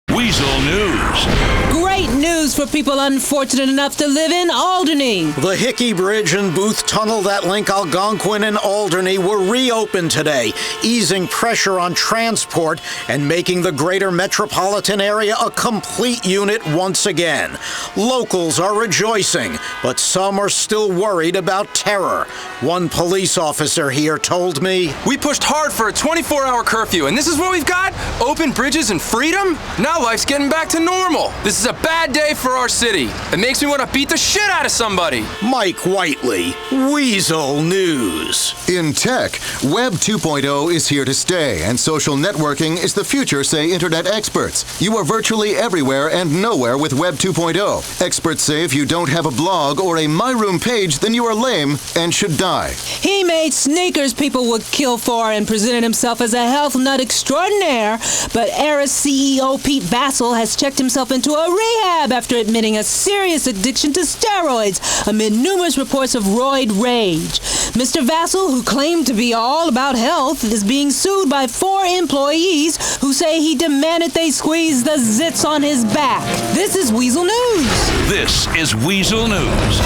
Weazel News. Great news for people unfortunate enough to live in Alderney. The Hickey Bridge and Booth Tunnel that link Algonquin and Alderney were reopened today, easing pressure on transport and making the greater metropolitan area a complete unit once again. Locals are rejoicing, but some are still worried about terror. One police officer here told me, "We pushed hard for a 24-hour curfew, and this is what we've got? Open bridges and freedom? Now life's getting back to normal. This is a bad day for our city. It makes me want to beat the shit out of somebody." Mike Whiteley, Weazel News. In tech, Web 2.0 is here to stay, and social networking is the future, say internet experts. You are virtually everywhere and nowhere with Web 2.0. Experts say if you don't have a blog or a My Room page, then you are lame and should die. He made sneakers people would kill for and presented himself as a health nut extraordinaire, but Eris CEO Pete Weazel has checked himself into a rehab after admitting a serious addiction to steroids amid numerous reports of roid rage. Mr. Weazel, who claimed to be all about health, is being sued by 4 employees who say he demanded they squeeze the zits on his back. This is Weazel News. This is Weazel News.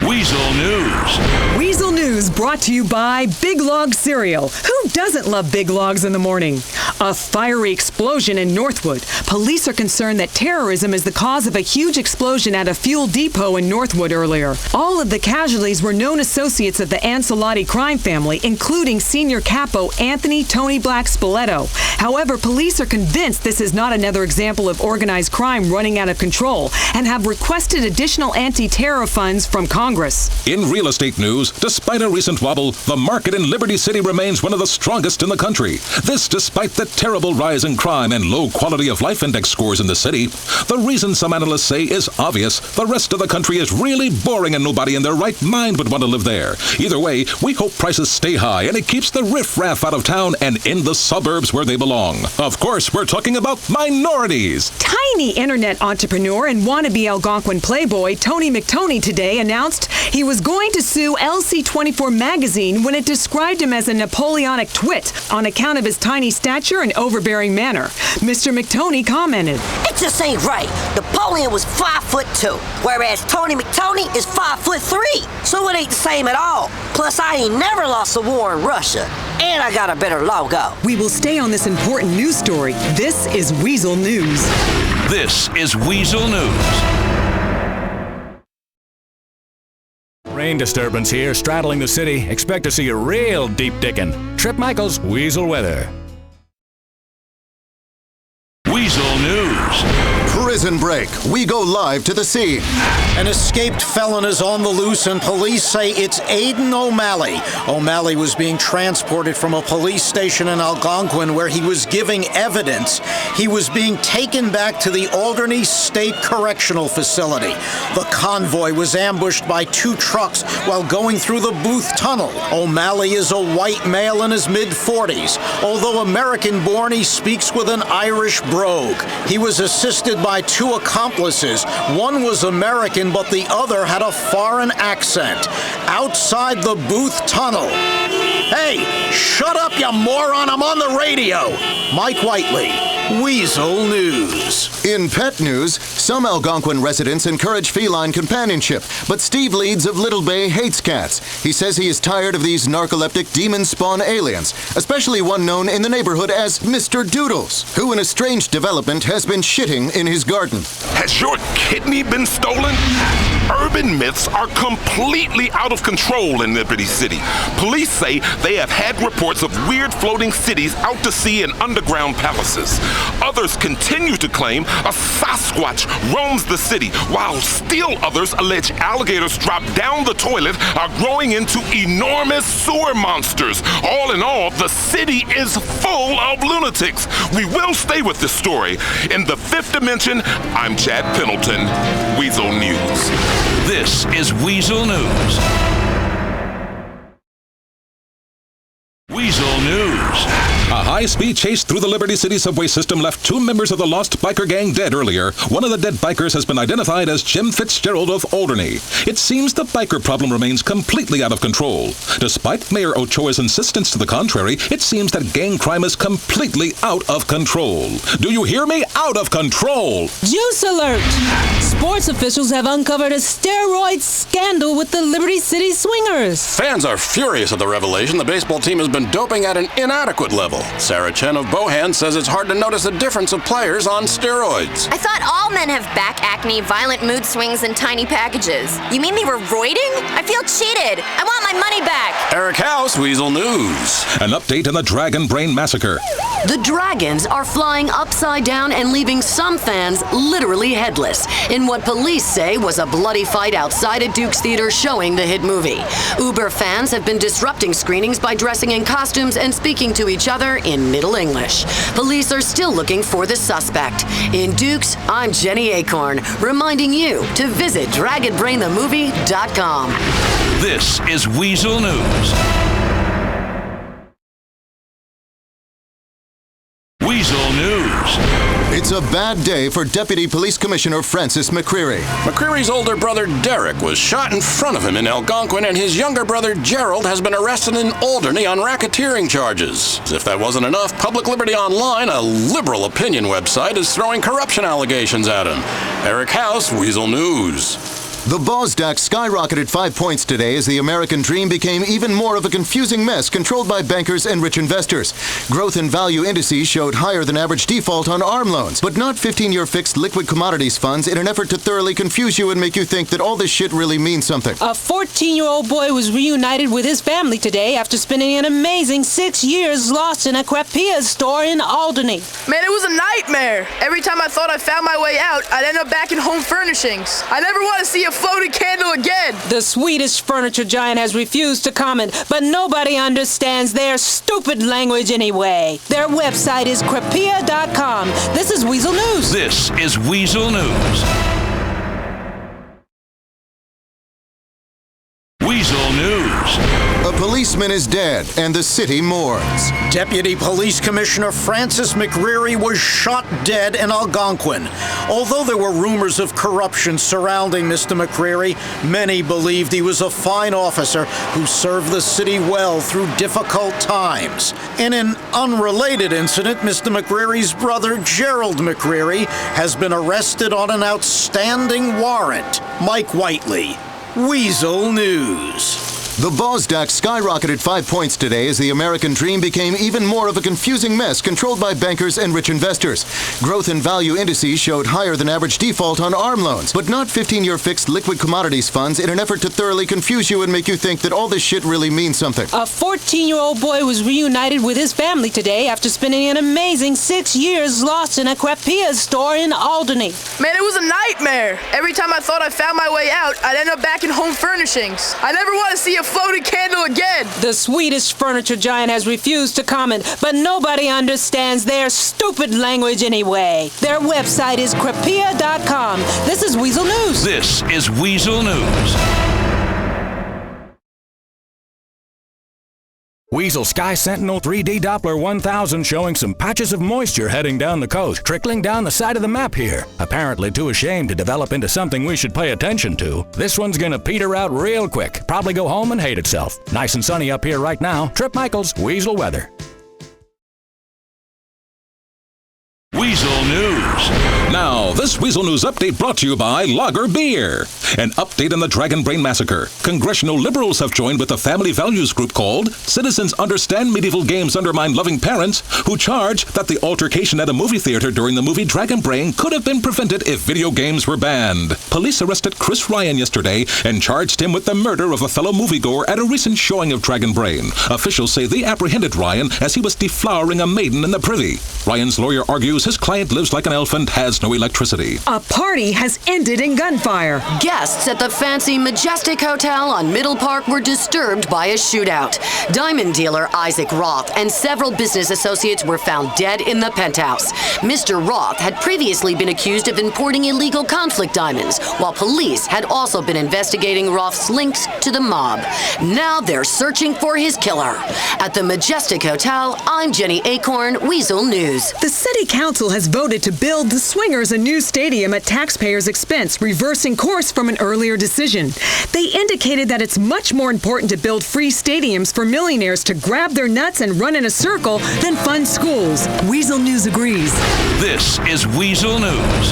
Weazel News. Weazel News brought to you by Big Log Cereal. Who doesn't love Big Logs in the morning? A fiery explosion in Northwood. Police are concerned that terrorism is the cause of a huge explosion at a fuel depot in Northwood earlier. All of the casualties were known associates of the Ancelotti crime family, including senior capo Anthony Tony Black Spoleto. However, police are convinced this is not another example of organized crime running out of control and have requested additional anti-terror funds from Congress. In real estate news, despite a recent wobble, the market in Liberty City remains one of the strongest in the country. This despite the terrible rise in crime and low quality of life index scores in the city. The reason some analysts say is obvious. The rest of the country is really boring and nobody in their right mind would want to live there. Either way, we hope prices stay high and it keeps the riffraff out of town and in the suburbs where they belong. Of course, we're talking about minorities. Tiny internet entrepreneur and wannabe Algonquin playboy Tony McTony today announced he was going to sue LC24 magazine when it described him as a Napoleonic twit on account of his tiny stature and overbearing manner. Mr. McTony commented, "It just ain't right. Napoleon was 5'2", whereas Tony McTony is 5'3", so it ain't the same at all. Plus, I ain't never lost a war in Russia, and I got a better logo." We will stay on this important news story. This is Weazel News. This is Weazel News. Rain disturbance here, straddling the city. Expect to see a real deep dickin'. Trip Michaels, Weazel Weather. Weazel News. Prison break. We go live to the scene. An escaped felon is on the loose, and police say it's Aiden O'Malley. O'Malley was being transported from a police station in Algonquin where he was giving evidence. He was being taken back to the Alderney State Correctional Facility. The convoy was ambushed by 2 trucks while going through the Booth Tunnel. O'Malley is a white male in his mid-40s. Although American-born, he speaks with an Irish brogue. He was assisted by 2 accomplices. One was American, but the other had a foreign accent. Outside the Booth Tunnel. Hey, shut up, you moron, I'm on the radio. Mike Whiteley, Weazel News. In pet news, some Algonquin residents encourage feline companionship, but Steve Leeds of Little Bay hates cats. He says he is tired of these narcoleptic demon-spawn aliens, especially one known in the neighborhood as Mr. Doodles, who in a strange development has been shitting in his garden. Has your kidney been stolen? Urban myths are completely out of control in Liberty City. Police say they have had reports of weird floating cities out to sea and underground palaces. Others continue to claim a Sasquatch roams the city, while still others allege alligators dropped down the toilet are growing into enormous sewer monsters. All in all, the city is full of lunatics. We will stay with this story. In the 5th dimension, I'm Chad Pendleton, Weazel News. This is Weazel News. Weazel News. A high-speed chase through the Liberty City subway system left 2 members of the lost biker gang dead earlier. One of the dead bikers has been identified as Jim Fitzgerald of Alderney. It seems the biker problem remains completely out of control. Despite Mayor Ochoa's insistence to the contrary, it seems that gang crime is completely out of control. Do you hear me? Out of control! Juice alert! Sports officials have uncovered a steroid scandal with the Liberty City Swingers. Fans are furious at the revelation the baseball team has been doping at an inadequate level. Sarah Chen of Bohan says it's hard to notice the difference of players on steroids. I thought all men have back acne, violent mood swings, and tiny packages. You mean they were roiding? I feel cheated. I want my money back. Eric House, Weazel News. An update on the Dragon Brain Massacre. The dragons are flying upside down and leaving some fans literally headless in what police say was a bloody fight outside a Duke's Theater showing the hit movie. Uber fans have been disrupting screenings by dressing in costumes and speaking to each other in Middle English. Police are still looking for the suspect. In Dukes, I'm Jenny Acorn, reminding you to visit DragonBrainTheMovie.com. This is Weazel News. Weazel News. It's a bad day for Deputy Police Commissioner Francis McCreary. McCreary's older brother Derek was shot in front of him in Algonquin, and his younger brother Gerald has been arrested in Alderney on racketeering charges. As if that wasn't enough, Public Liberty Online, a liberal opinion website, is throwing corruption allegations at him. Eric House, Weazel News. The Bosdack skyrocketed 5 points today as the American dream became even more of a confusing mess controlled by bankers and rich investors. Growth and value indices showed higher than average default on ARM loans, but not 15-year fixed liquid commodities funds in an effort to thoroughly confuse you and make you think that all this shit really means something. A 14-year-old boy was reunited with his family today after spending an amazing 6 years lost in a crepe store in Albany. Man, it was a nightmare. Every time I thought I found my way out, I'd end up back in home furnishings. I never want to see a floating candle again. The Swedish furniture giant has refused to comment, but nobody understands their stupid language anyway. Their website is crepea.com. This is Weazel News. This is Weazel News. Weazel News. A policeman is dead, and the city mourns. Deputy Police Commissioner Francis McCreary was shot dead in Algonquin. Although there were rumors of corruption surrounding Mr. McCreary, many believed he was a fine officer who served the city well through difficult times. In an unrelated incident, Mr. McCreary's brother, Gerald McCreary, has been arrested on an outstanding warrant. Mike Whiteley, Weazel News. The Bosdack skyrocketed 5 points today as the American dream became even more of a confusing mess controlled by bankers and rich investors. Growth and value indices showed higher than average default on ARM loans, but not 15-year fixed liquid commodities funds in an effort to thoroughly confuse you and make you think that all this shit really means something. A 14-year-old boy was reunited with his family today after spending an amazing 6 years lost in a crepe store in Albany. Man, it was a nightmare. Every time I thought I found my way out, I'd end up back in home furnishings. I never want to see a floating candle again. The Swedish furniture giant has refused to comment, but nobody understands their stupid language anyway. Their website is crepea.com. This is Weazel News. This is Weazel News. Weazel Sky Sentinel 3D Doppler 1000 showing some patches of moisture heading down the coast, trickling down the side of the map here. Apparently too ashamed to develop into something we should pay attention to. This one's gonna peter out real quick, probably go home and hate itself. Nice and sunny up here right now. Trip Michaels, Weazel Weather. Weazel News. Now, this Weazel News update brought to you by Lager Beer. An update on the Dragon Brain Massacre. Congressional liberals have joined with a family values group called Citizens Understand Medieval Games Undermine Loving Parents, who charge that the altercation at a movie theater during the movie Dragon Brain could have been prevented if video games were banned. Police arrested Chris Ryan yesterday and charged him with the murder of a fellow moviegoer at a recent showing of Dragon Brain. Officials say they apprehended Ryan as he was deflowering a maiden in the privy. Ryan's lawyer argues his client lives like an elf and has no electricity. A party has ended in gunfire. Guests at the fancy Majestic Hotel on Middle Park were disturbed by a shootout. Diamond dealer Isaac Roth and several business associates were found dead in the penthouse. Mr. Roth had previously been accused of importing illegal conflict diamonds, while police had also been investigating Roth's links to the mob. Now they're searching for his killer. At the Majestic Hotel, I'm Jenny Acorn, Weazel News. The city council has voted to build the Swingers a new stadium at taxpayers' expense, reversing course from an earlier decision. They indicated that it's much more important to build free stadiums for millionaires to grab their nuts and run in a circle than fund schools. Weazel News agrees. This is Weazel News.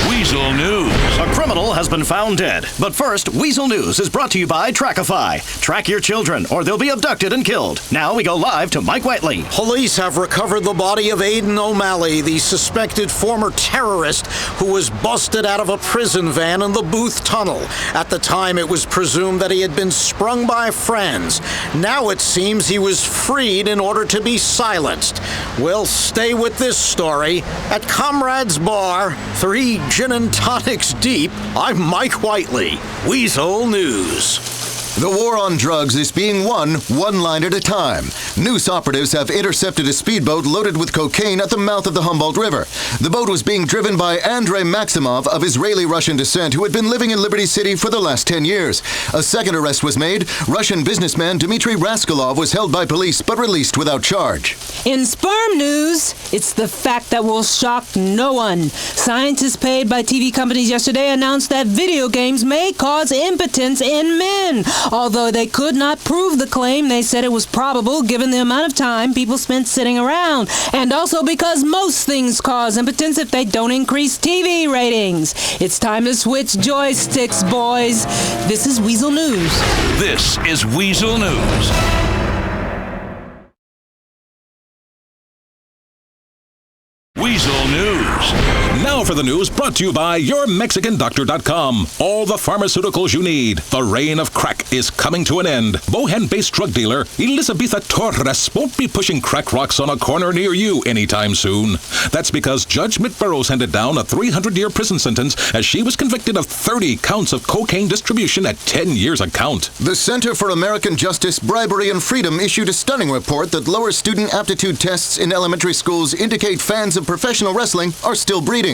Weazel News. A criminal has been found dead. But first, Weazel News is brought to you by Trackify. Track your children, or they'll be abducted and killed. Now we go live to Mike Whiteley. Police have recovered the body of Aidan O'Malley, the suspected former terrorist who was busted out of a prison van in the Booth Tunnel. At the time, it was presumed that he had been sprung by friends. Now it seems he was freed in order to be silenced. We'll stay with this story. At Comrades Bar, 3 gin and tonics deep, I'm Mike Whiteley, Weazel News. The war on drugs is being won one line at a time. Noose operatives have intercepted a speedboat loaded with cocaine at the mouth of the Humboldt River. The boat was being driven by Andrei Maximov of Israeli-Russian descent, who had been living in Liberty City for the last 10 years. A second arrest was made. Russian businessman Dmitry Raskolov was held by police but released without charge. In sperm news, it's the fact that will shock no one. Scientists paid by TV companies yesterday announced that video games may cause impotence in men. Although they could not prove the claim, they said it was probable given given the amount of time people spend sitting around, and also because most things cause impotence if they don't increase TV ratings. It's time to switch joysticks, boys. This is Weazel News. This is Weazel News. Weazel News. Now for the news brought to you by YourMexicanDoctor.com. All the pharmaceuticals you need. The reign of crack is coming to an end. Bohan-based drug dealer Elizabetha Torres won't be pushing crack rocks on a corner near you anytime soon. That's because Judge Mitt Burrows handed down a 300-year prison sentence as she was convicted of 30 counts of cocaine distribution at 10 years a count. The Center for American Justice, Bribery, and Freedom issued a stunning report that lower student aptitude tests in elementary schools indicate fans of professional wrestling are still breeding.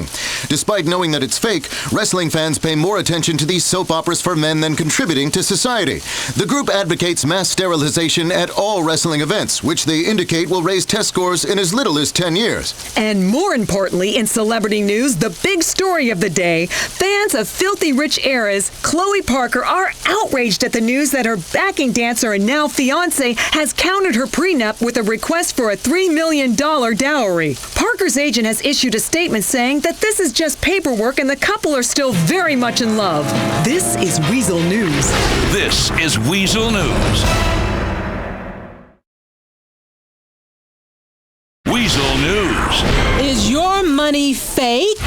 Despite knowing that it's fake, wrestling fans pay more attention to these soap operas for men than contributing to society. The group advocates mass sterilization at all wrestling events, which they indicate will raise test scores in as little as 10 years. And more importantly, in celebrity news, the big story of the day, fans of Filthy Rich eras Chloe Parker are outraged at the news that her backing dancer and now fiancé has countered her prenup with a request for a $3 million dowry. Parker's agent has issued a statement saying that this is just paperwork and the couple are still very much in love. This is Weazel News. This is Weazel News. Weazel News. Is your money fake?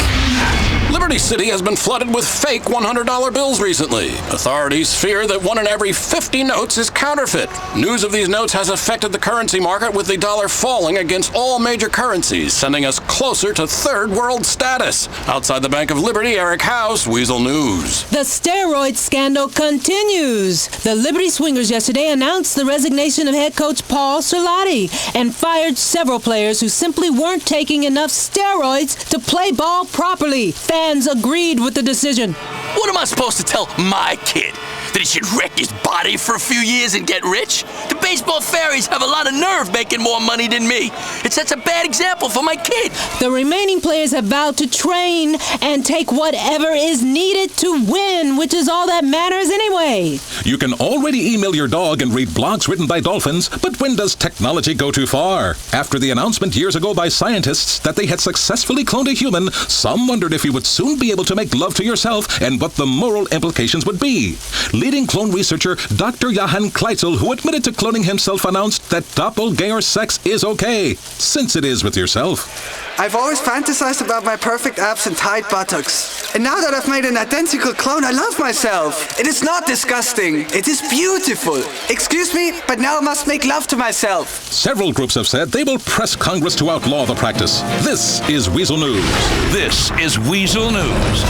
Liberty City has been flooded with fake $100 bills recently. Authorities fear that 1 in every 50 notes is counterfeit. News of these notes has affected the currency market, with the dollar falling against all major currencies, sending us closer to third world status. Outside the Bank of Liberty, Eric House, Weazel News. The steroid scandal continues. The Liberty Swingers yesterday announced the resignation of head coach Paul Cerlati and fired several players who simply weren't taking enough steroids to play ball properly. Fans agreed with the decision. What am I supposed to tell my kid? That he should wreck his body for a few years and get rich? The baseball fairies have a lot of nerve making more money than me. It sets a bad example for my kid. The remaining players have vowed to train and take whatever is needed to win, which is all that matters anyway. You can already email your dog and read blogs written by dolphins, but when does technology go too far? After the announcement years ago by scientists that they had successfully cloned a human, some wondered if you would soon be able to make love to yourself and what the moral implications would be. Leading clone researcher Dr. Johann Kleitzel, who admitted to cloning himself, announced that doppelganger sex is okay, since it is with yourself. I've always fantasized about my perfect abs and tight buttocks. And now that I've made an identical clone, I love myself. It is not disgusting. It is beautiful. Excuse me, but now I must make love to myself. Several groups have said they will press Congress to outlaw the practice. This is Weazel News. This is Weazel News.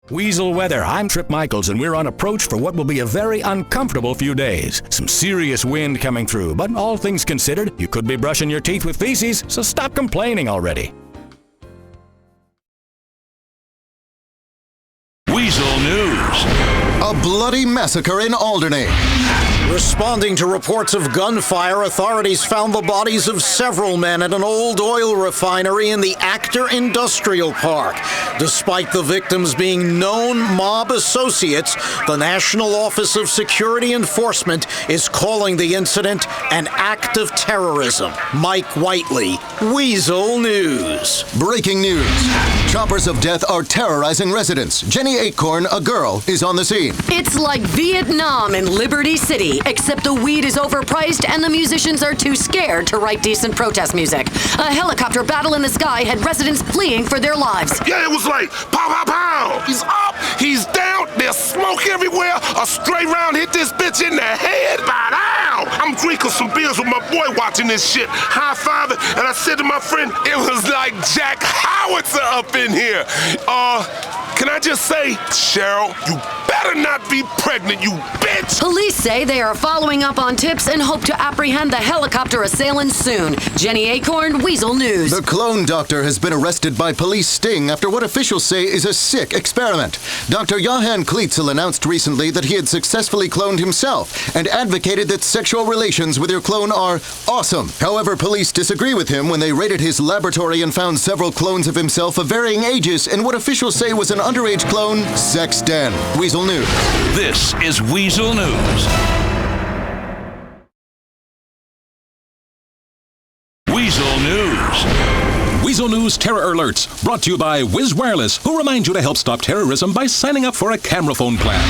Weazel weather. I'm Trip Michaels, and we're on approach for what will be a very uncomfortable few days. Some serious wind coming through, but all things considered, you could be brushing your teeth with feces, so stop complaining already. Weazel News. A bloody massacre in Alderney. Responding to reports of gunfire, authorities found the bodies of several men at an old oil refinery in the Actor Industrial Park. Despite the victims being known mob associates, the National Office of Security Enforcement is calling the incident an act of terrorism. Mike Whiteley, Weazel News. Breaking news. Choppers of death are terrorizing residents. Jenny Acorn, a girl, is on the scene. It's like Vietnam in Liberty City, except the weed is overpriced and the musicians are too scared to write decent protest music. A helicopter battle in the sky had residents fleeing for their lives. Yeah, it was like pow, pow, pow. He's up, he's down, there's smoke everywhere. A stray round hit this bitch in the head. Bow. I'm drinking some beers with my boy watching this shit, high-fiving, and I said to my friend, it was like Jack Howitzer up in here. Can I just say, Cheryl, you better not be pregnant, you bitch! Police say they are following up on tips and hope to apprehend the helicopter assailant soon. Jenny Acorn, Weazel News. The clone doctor has been arrested by police sting after what officials say is a sick experiment. Dr. Johann Kleitzel announced recently that he he had successfully cloned himself and advocated that sexual relations with your clone are awesome. However, police disagree with him when they raided his laboratory and found several clones of himself of varying ages in what officials say was an underage clone sex den. Weazel News. This is Weazel News. Weazel News. Weazel News Terror Alerts, brought to you by Wiz Wireless, who remind you to help stop terrorism by signing up for a camera phone plan.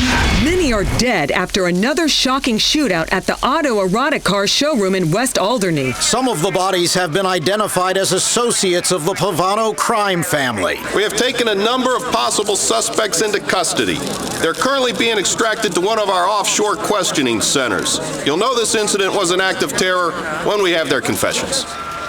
Many are dead after another shocking shootout at the autoerotic car showroom in West Alderney. Some of the bodies have been identified as associates of the Pavano crime family. We have taken a number of possible suspects into custody. They're currently being extracted to one of our offshore questioning centers. You'll know this incident was an act of terror when we have their confessions.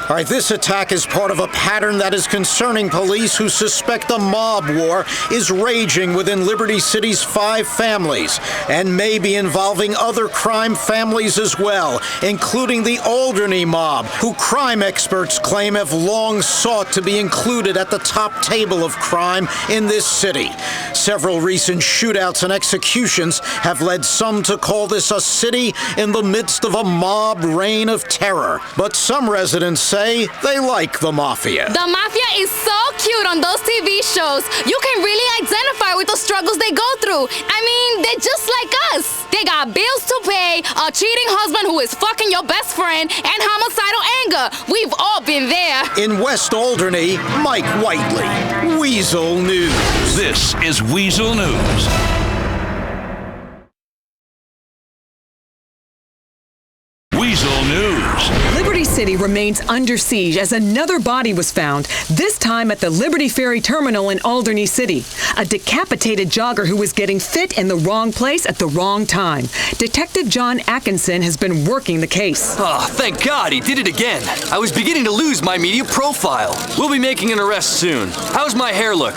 All right, this attack is part of a pattern that is concerning police who suspect a mob war is raging within Liberty City's 5 families and may be involving other crime families as well, including the Alderney mob, who crime experts claim have long sought to be included at the top table of crime in this city. Several recent shootouts and executions have led some to call this a city in the midst of a mob reign of terror. But some residents say they like the mafia. The mafia is so cute on those TV shows. You can really identify with the struggles they go through. I mean, they're just like us. They got bills to pay, a cheating husband who is fucking your best friend, and homicidal anger. We've all been there. In West Alderney, Mike Whiteley, Weazel News. This is Weazel News. Weazel News. Liberty City remains under siege as another body was found, this time at the Liberty Ferry Terminal in Alderney City. A decapitated jogger who was getting fit in the wrong place at the wrong time. Detective John Atkinson has been working the case. Oh, thank God, he did it again. I was beginning to lose my media profile. We'll be making an arrest soon. How's my hair look?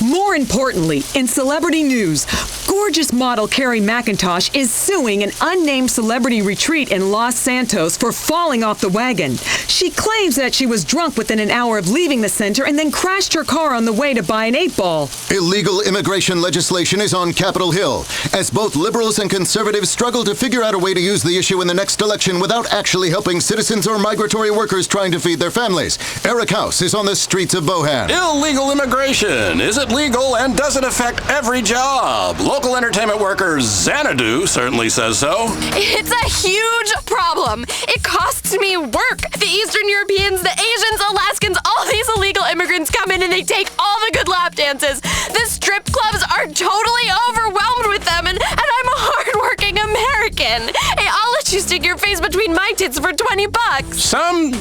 More importantly, in celebrity news, gorgeous model Carrie McIntosh is suing an unnamed celebrity retreat in Los Santos for falling off the wagon. She claims that she was drunk within an hour of leaving the center and then crashed her car on the way to buy an 8-ball. Illegal immigration legislation is on Capitol Hill, as both liberals and conservatives struggle to figure out a way to use the issue in the next election without actually helping citizens or migratory workers trying to feed their families. Eric House is on the streets of Bohan. Illegal immigration. Is it legal, and does it affect every job? Local entertainment worker Xanadu certainly says so. It's a huge problem. It costs me work. The Eastern Europeans, the Asians, Alaskans, all these illegal immigrants come in and they take all the good lap dances. The strip clubs are totally overwhelmed with them, and I'm a hardworking American. Hey, I'll let you stick your face between my tits for $20. Some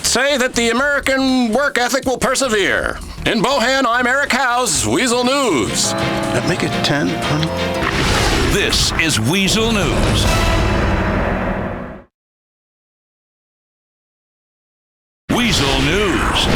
say that the American work ethic will persevere. In Bohan, I'm Eric House, Weazel News. Make it 10, honey. This is Weazel News. Weazel News.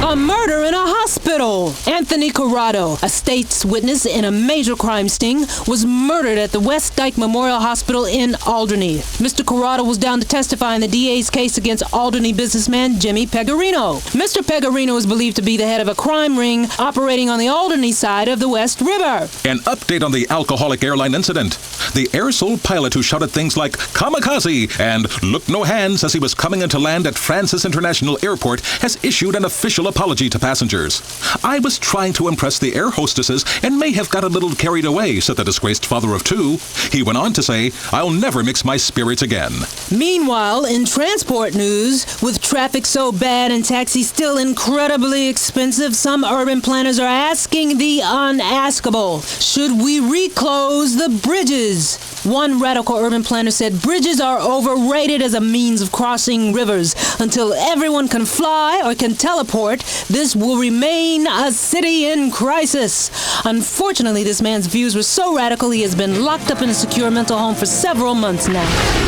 A murder in a hospital. Anthony Corrado, a state's witness in a major crime sting, was murdered at the West Dyke Memorial Hospital in Alderney. Mr. Corrado was down to testify in the DA's case against Alderney businessman Jimmy Pegarino. Mr. Pegarino is believed to be the head of a crime ring operating on the Alderney side of the West River. An update on the alcoholic airline incident. The Air Soul pilot who shouted things like kamikaze and look no hands as he was coming into land at Francis International Airport has issued an official apology to passengers. I was trying to impress the air hostesses and may have got a little carried away, said the disgraced father of 2. He went on to say, I'll never mix my spirits again. Meanwhile, in transport news, with traffic so bad and taxis still incredibly expensive, some urban planners are asking the unaskable. Should we reclose the bridges? One radical urban planner said bridges are overrated as a means of crossing rivers. Until everyone can fly or can teleport, this will remain a city in crisis. Unfortunately, this man's views were so radical he has been locked up in a secure mental home for several months now.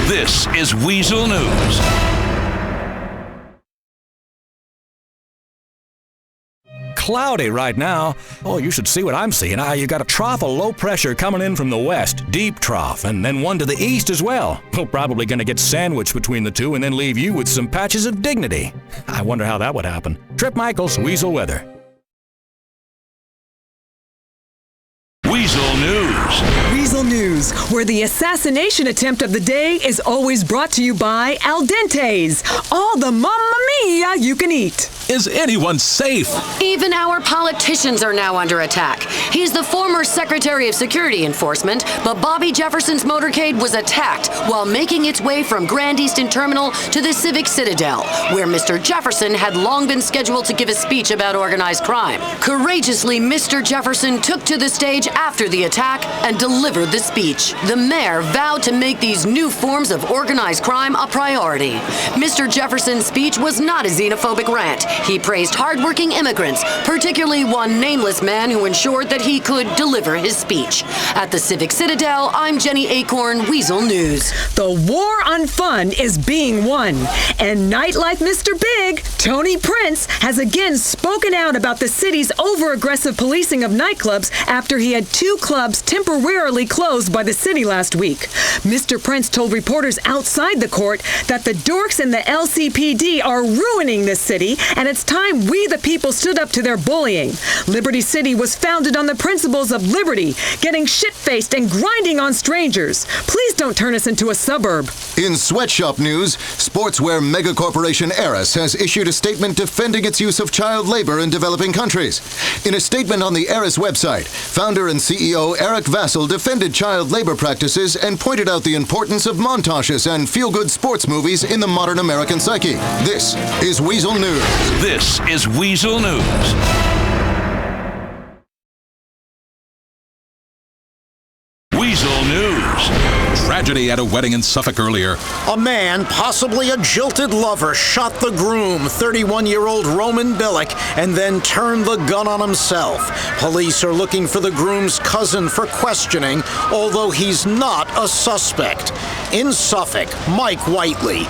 This is Weazel News. Cloudy right now. Oh, you should see what I'm seeing. You got a trough of low pressure coming in from the west, deep trough, and then one to the east as well. We're probably going to get sandwiched between the two and then leave you with some patches of dignity. I wonder how that would happen. Trip Michaels, Weazel Weather. Weazel News. Weazel News, where the assassination attempt of the day is always brought to you by Al Dente's. All the mamma mia you can eat. Is anyone safe? Even our politicians are now under attack. He's the former Secretary of Security Enforcement, but Bobby Jefferson's motorcade was attacked while making its way from Grand Easton Terminal to the Civic Citadel, where Mr. Jefferson had long been scheduled to give a speech about organized crime. Courageously, Mr. Jefferson took to the stage after the attack and delivered the speech. The mayor vowed to make these new forms of organized crime a priority. Mr. Jefferson's speech was not a xenophobic rant. He praised hardworking immigrants, particularly one nameless man who ensured that he could deliver his speech. At the Civic Citadel, I'm Jenny Acorn, Weazel News. The war on fun is being won. And Nightlife Mr. Big, Tony Prince, has again spoken out about the city's over-aggressive policing of nightclubs after he had 2 clubs temporarily closed by the city last week. Mr. Prince told reporters outside the court that the dorks and the LCPD are ruining this city, and it's time we the people stood up to their bullying. Liberty City was founded on the principles of liberty, getting shit-faced and grinding on strangers. Please don't turn us into a suburb. In sweatshop news, sportswear megacorporation Eris has issued a statement defending its use of child labor in developing countries. In a statement on the Eris website, founder and CEO Eric Weazel defended child labor practices and pointed out the importance of montages and feel-good sports movies in the modern American psyche. This is Weazel News. This is Weazel News. Weazel News. Tragedy at a wedding in Suffolk earlier. A man, possibly a jilted lover, shot the groom, 31-year-old Roman Billick, and then turned the gun on himself. Police are looking for the groom's cousin for questioning, although he's not a suspect. In Suffolk, Mike Whiteley,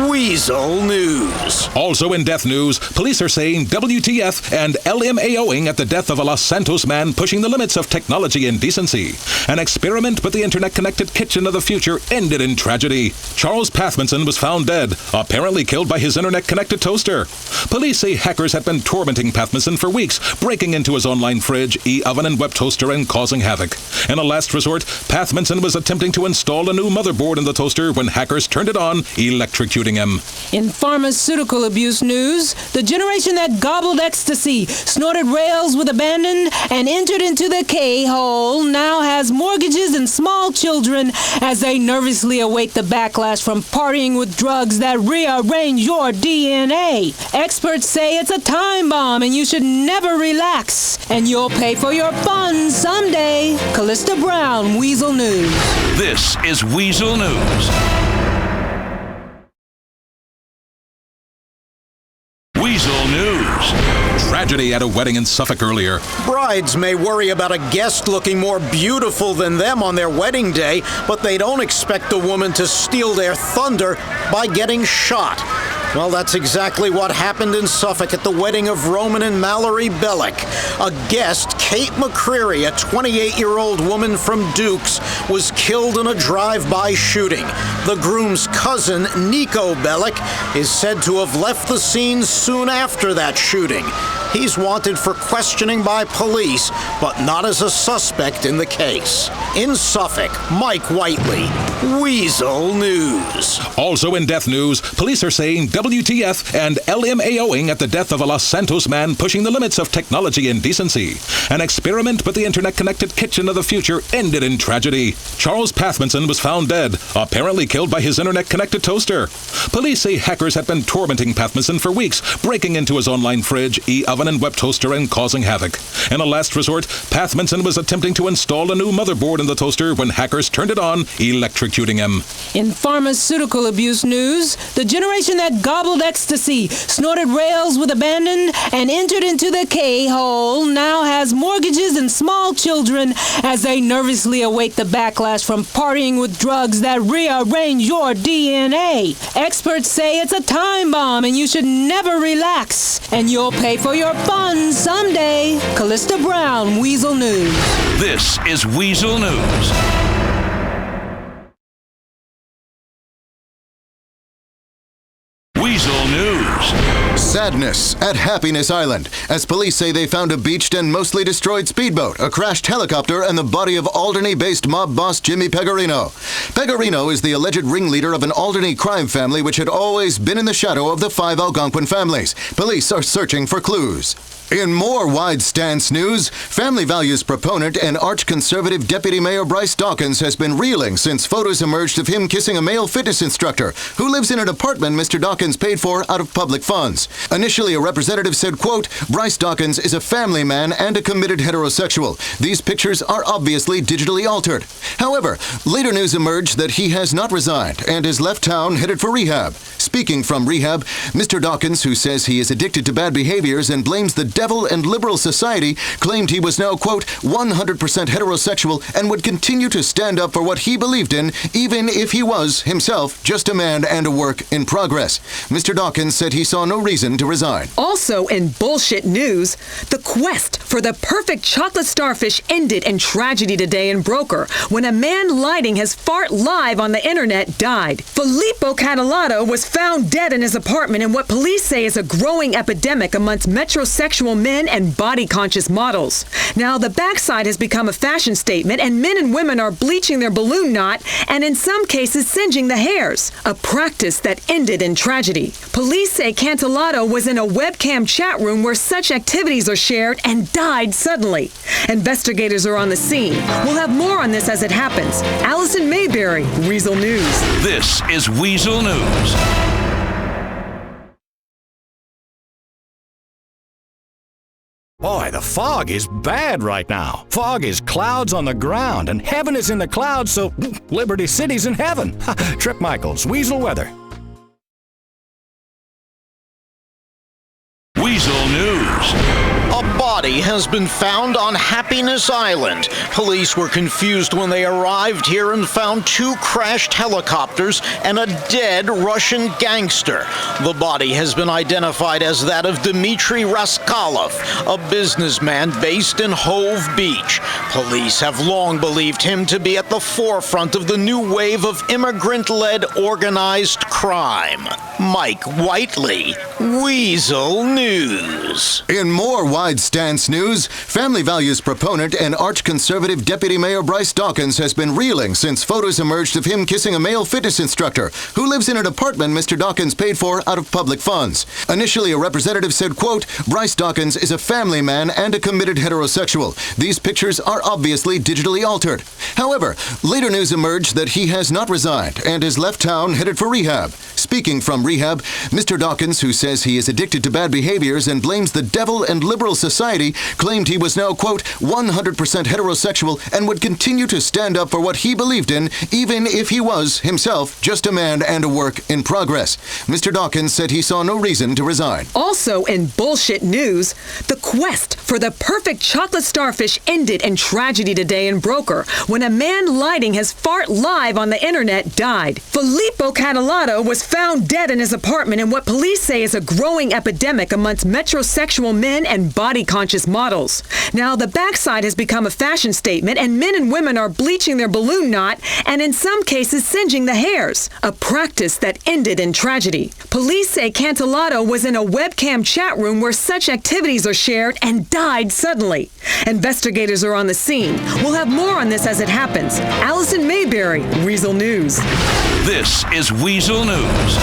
Weazel News. Also in death news, police are saying WTF and LMAOing at the death of a Los Santos man pushing the limits of technology and decency. An experiment with the internet-connected kitchen of the future ended in tragedy. Charles Pathmanson was found dead, apparently killed by his internet-connected toaster. Police say hackers had been tormenting Pathmanson for weeks, breaking into his online fridge, e-oven, and web toaster and causing havoc. In a last resort, Pathmanson was attempting to install a new motherboard in the toaster when hackers turned it on, electrocuting him. In pharmaceutical abuse news, the generation that gobbled ecstasy, snorted rails with abandon, and entered into the K-hole now has mortgages and small children as they nervously await the backlash from partying with drugs that rearrange your DNA. Experts say it's a time bomb and you should never relax. And you'll pay for your fun someday. Callista Brown, Weazel News. This is Weazel News. Weazel News. Tragedy at a wedding in Suffolk earlier. Brides may worry about a guest looking more beautiful than them on their wedding day, but they don't expect the woman to steal their thunder by getting shot. Well, that's exactly what happened in Suffolk at the wedding of Roman and Mallory Bellick. A guest, Kate McCreary, a 28-year-old woman from Dukes, was killed in a drive-by shooting. The groom's cousin, Nico Bellick, is said to have left the scene soon after that shooting. He's wanted for questioning by police, but not as a suspect in the case. In Suffolk, Mike Whiteley, Weazel News. Also in death news, police are saying WTF and LMAOing at the death of a Los Santos man pushing the limits of technology and decency. An experiment with the internet-connected kitchen of the future ended in tragedy. Charles Pathmanson was found dead, apparently killed by his internet-connected toaster. Police say hackers had been tormenting Pathmanson for weeks, breaking into his online fridge, e-oven, and web toaster and causing havoc. In a last resort, Pathmanson was attempting to install a new motherboard in the toaster when hackers turned it on, electrocuting him. In pharmaceutical abuse news, the generation that gobbled ecstasy, snorted rails with abandon, and entered into the K-hole now has mortgages and small children as they nervously await the backlash from partying with drugs that rearrange your DNA. Experts say it's a time bomb and you should never relax. And you'll pay for your fun someday. Callista Brown, Weazel News. This is Weazel News. Weazel News. Madness at Happiness Island, as police say they found a beached and mostly destroyed speedboat, a crashed helicopter, and the body of Alderney-based mob boss Jimmy Pegorino. Pegorino is the alleged ringleader of an Alderney crime family which had always been in the shadow of the 5 Algonquin families. Police are searching for clues. In more wide stance news, family values proponent and arch-conservative Deputy Mayor Bryce Dawkins has been reeling since photos emerged of him kissing a male fitness instructor who lives in an apartment Mr. Dawkins paid for out of public funds. Initially, a representative said, quote, Bryce Dawkins is a family man and a committed heterosexual. These pictures are obviously digitally altered. However, later news emerged that he has not resigned and has left town headed for rehab. Speaking from rehab, Mr. Dawkins, who says he is addicted to bad behaviors and blames the devil and liberal society, claimed he was now, quote, 100% heterosexual and would continue to stand up for what he believed in, even if he was, himself, just a man and a work in progress. Mr. Dawkins said he saw no reason to resign. Also in bullshit news, the quest for the perfect chocolate starfish ended in tragedy today in Broker when a man lighting his fart live on the internet died. Filippo Catalano was found dead in his apartment in what police say is a growing epidemic amongst metrosexual men and body-conscious models. Now, the backside has become a fashion statement, and men and women are bleaching their balloon knot and in some cases singeing the hairs, a practice that ended in tragedy. Police say Cantalato was in a webcam chat room where such activities are shared and died suddenly. Investigators are on the scene. We'll have more on this as it happens. Allison Mayberry, Weazel News. This is Weazel News. Boy, the fog is bad right now. Fog is clouds on the ground, and heaven is in the clouds, so Liberty City's in heaven. Trip Michaels, Weazel Weather. Weazel News. A body has been found on Happiness Island. Police were confused when they arrived here and found 2 crashed helicopters and a dead Russian gangster. The body has been identified as that of Dmitry Raskolov, a businessman based in Hove Beach. Police have long believed him to be at the forefront of the new wave of immigrant-led organized crime. Mike Whiteley, Weazel News. In more wide stance news, family values proponent and arch-conservative Deputy Mayor Bryce Dawkins has been reeling since photos emerged of him kissing a male fitness instructor who lives in an apartment Mr. Dawkins paid for out of public funds. Initially, a representative said, quote, Bryce Dawkins is a family man and a committed heterosexual. These pictures are obviously digitally altered. However, later news emerged that he has not resigned and has left town headed for rehab. Speaking from rehab, Mr. Dawkins, who says he is addicted to bad behaviors and blames the devil and liberal society, claimed he was now, quote, 100% heterosexual and would continue to stand up for what he believed in, even if he was, himself, just a man and a work in progress. Mr. Dawkins said he saw no reason to resign. Also in bullshit news, the quest for the perfect chocolate starfish ended in tragedy today in Broker when a man lighting his fart live on the internet died. Filippo Catalano was found dead in his apartment in what police say is a growing epidemic amongst metrosexual men and body-conscious models. Now, the backside has become a fashion statement, and men and women are bleaching their balloon knot and in some cases singeing the hairs, a practice that ended in tragedy. Police say Cantalato was in a webcam chat room where such activities are shared and died suddenly. Investigators are on the scene. We'll have more on this as it happens. Allison Mayberry, Weazel News. This is Weazel News.